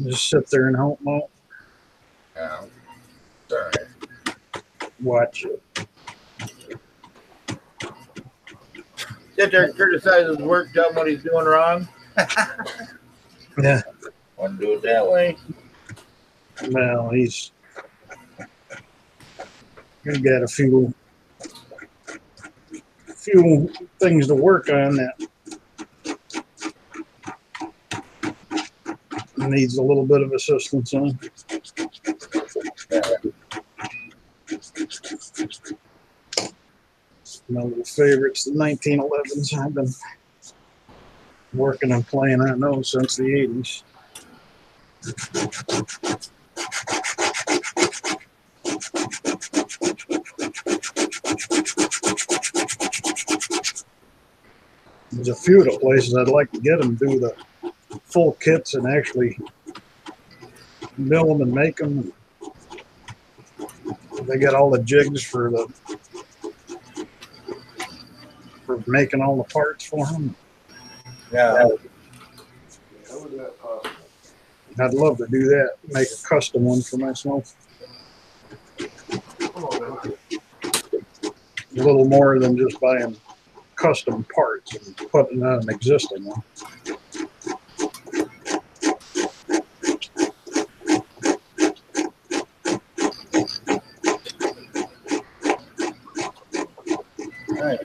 just sit there and help them out. Yeah. It's all right. Watch it. Sit there and criticize his work, tell him what he's doing wrong. Yeah. Want to do it that way? Well, he's got a few things to work on that needs a little bit of assistance on. My little favorites, the 1911s. I've been working and playing on those since the 80s. There's a few of the places I'd like to get them do the full kits and actually mill them and make them. They got all the jigs for making all the parts for them. Yeah. I'd love to do that, make a custom one for myself. A little more than just buying custom parts and putting on an existing one. Right.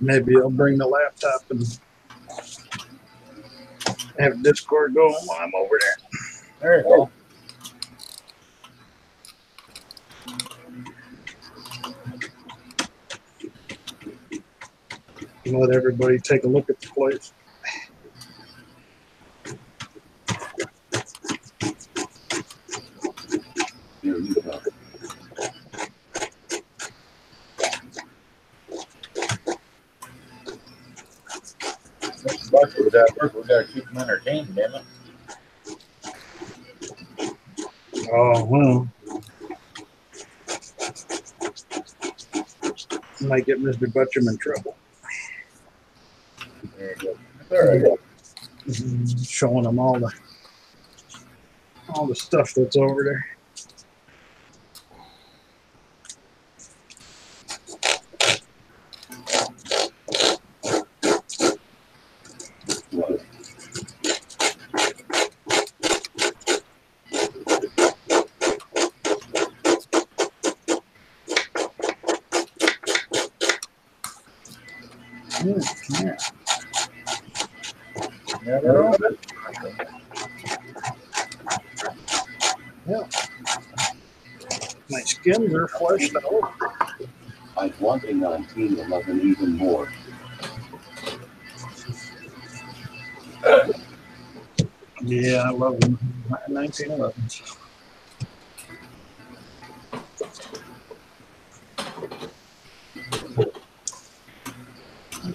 Maybe I'll bring the laptop and have Discord going while I'm over there. There you go. Let everybody take a look at the place. Here you go. Buck was at work. We got to keep them entertained, damn it. Oh, well. Might get Mr. Butchum in trouble. There you go. All right. Showing them all the stuff that's over there. Yeah. Never know. Yeah. My skins are fleshed out. I'm wanting on Team 11 even more. Yeah, I love them. 1911s.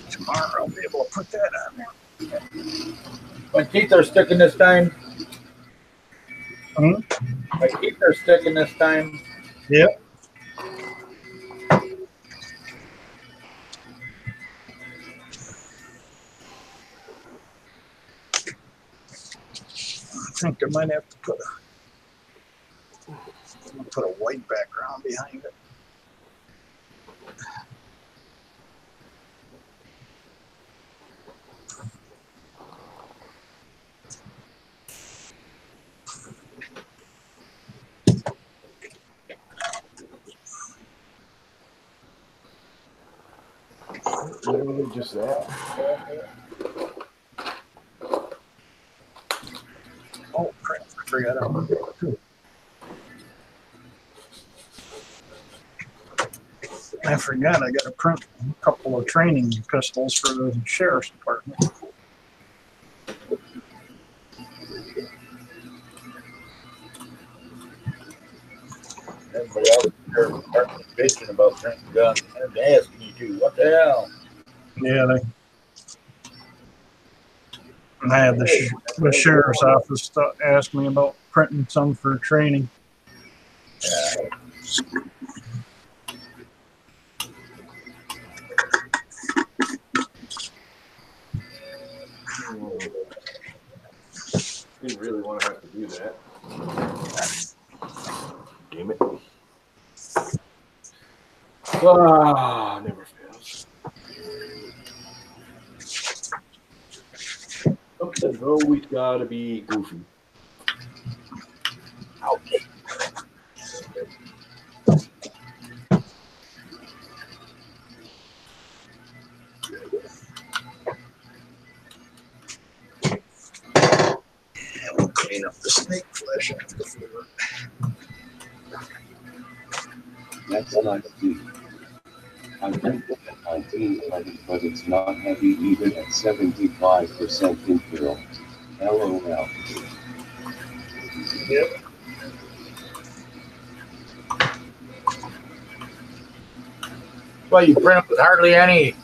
Tomorrow I'll be able to put that on there. My teeth are sticking this time. Hmm? My teeth are sticking this time. Yep. I think I might have to put a white background behind it. Literally just that. Oh crap! I forgot about that too. I forgot I got to print a couple of training pistols for the sheriff's department. done. They're asking me to. What the hell? Yeah, I had the sheriff's office ask me about printing some for training. Didn't really want to have to do that. Damn it. Ah, never fails. Something's always got to be goofy. Okay. And we'll clean up the snake flesh after the floor. That's not deep. I think that 1920, but it's not heavy even at 75% infill. LOL. Yep. Well, you print up with hardly any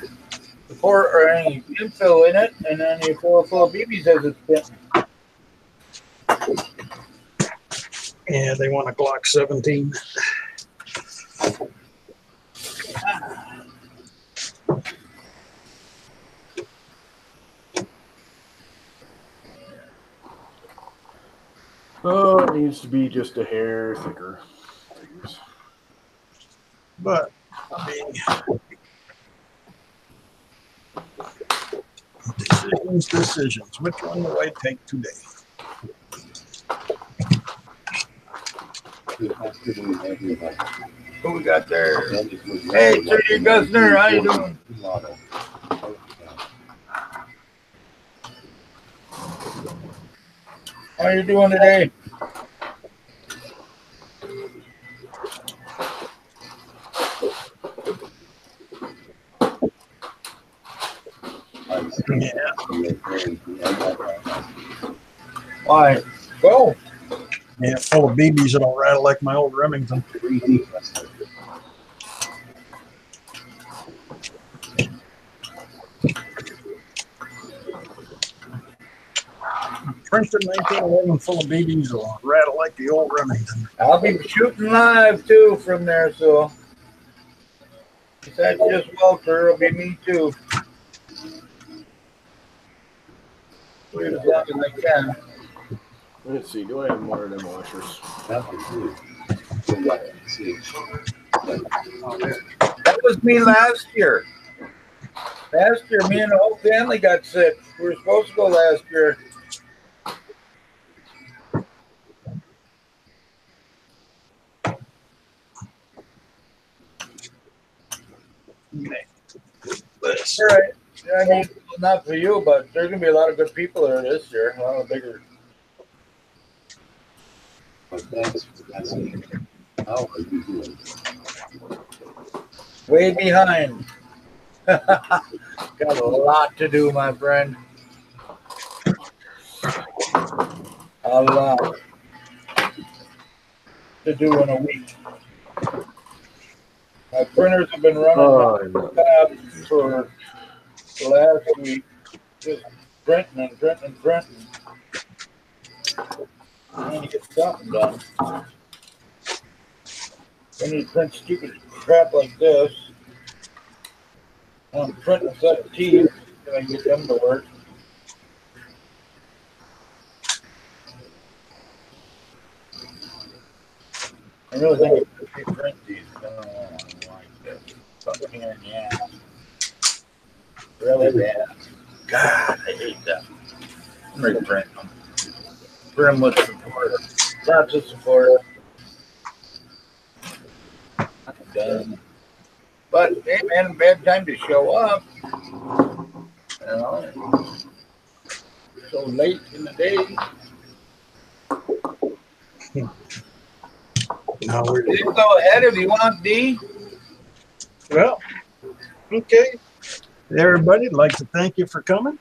support or any infill in it, and then you fill it full of BBs as it's printing. Yeah, they want a Glock 17. Oh, it needs to be just a hair thicker. But, I mean, decisions. Which one do I take today? Who we got there? Hey, 30 Gusner, how you doing? How you doing today? Yeah. Why? Go. Yeah, full of BBs that'll rattle like my old Remington. Princeton 1911 full of BBs will rattle like the old Remington. I'll be shooting live too from there, so besides just Walter, it'll be me too. As long as I can. Let's see, do I have more of them washers? That was me last year. Last year, me and the whole family got sick. We were supposed to go last year. This. All right. I mean, not for you, but there's going to be a lot of good people there this year. A lot of bigger. How are you doing? Way behind. Got a lot to do, my friend. A lot to do in a week. My printers have been running for the last week. Just printing and printing and printing. I need to get something done. I need to print stupid crap like this. I'm printing a set of teeth. Can I get them to work? I really think I should print these. I don't like this. Something here in the ass. Really bad. God, I hate that. I'm ready to print them. Print with support. Lots of support. I'm done. But hey man, bad time to show up. You know, so late in the day. Now we're You can go ahead if you want, D. well. Okay. Everybody, I'd like to thank you for coming.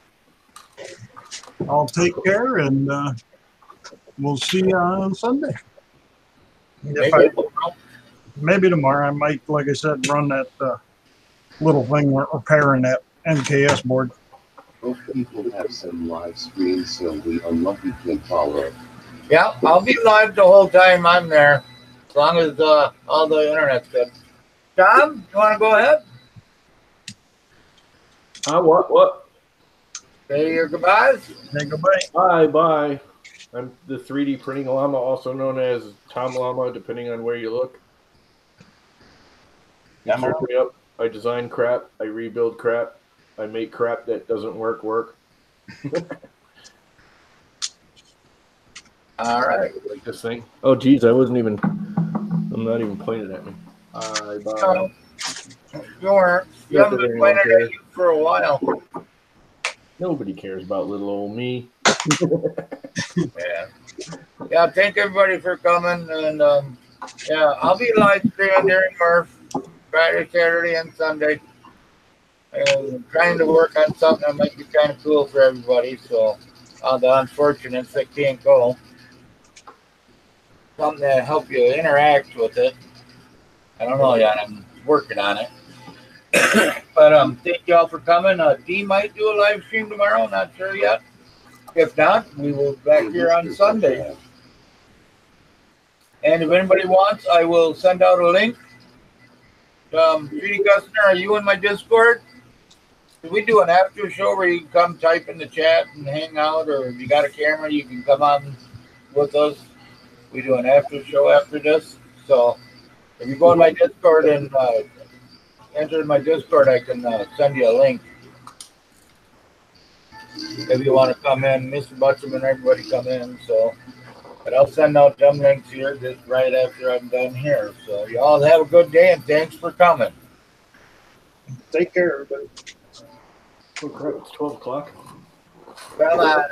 I'll take care, and we'll see you on Sunday. Maybe maybe tomorrow I might, like I said, run that little thing we're repairing that MKS board. Hope people have some live streams so we unlucky can follow. Yeah, I'll be live the whole time I'm there, as long as all the internet's good. Tom, you want to go ahead? What? Say your goodbyes. Say goodbye. Bye. I'm the 3D printing llama, also known as Tom Llama, depending on where you look. Yeah, man. Up. I design crap. I rebuild crap. I make crap that doesn't work. All right. Like this thing. Oh, geez, I'm not even pointed at me. Bye. No, you weren't. You haven't been pointed at you for a while. Nobody cares about little old me. Yeah. Thank everybody for coming, and yeah, I'll be live streaming during Smurf Friday, Saturday, and Sunday. I'm trying to work on something that might be kind of cool for everybody. So, the unfortunates that can't go, something to help you interact with it. I don't know yet. I'm working on it. But thank y'all for coming. Dee might do a live stream tomorrow. Not sure yet. If not, we will be back here on Sunday. And if anybody wants, I will send out a link. Judy Gustner, are you in my Discord? We do an after show where you can come type in the chat and hang out, or if you got a camera, you can come on with us. We do an after show after this. So if you go in my Discord and enter my Discord, I can send you a link. If you want to come in, Mr. Butcham and everybody come in. So, but I'll send out them links here just right after I'm done here. So y'all have a good day and thanks for coming. Take care, everybody. Oh crap! It's 12 o'clock. Bye-bye.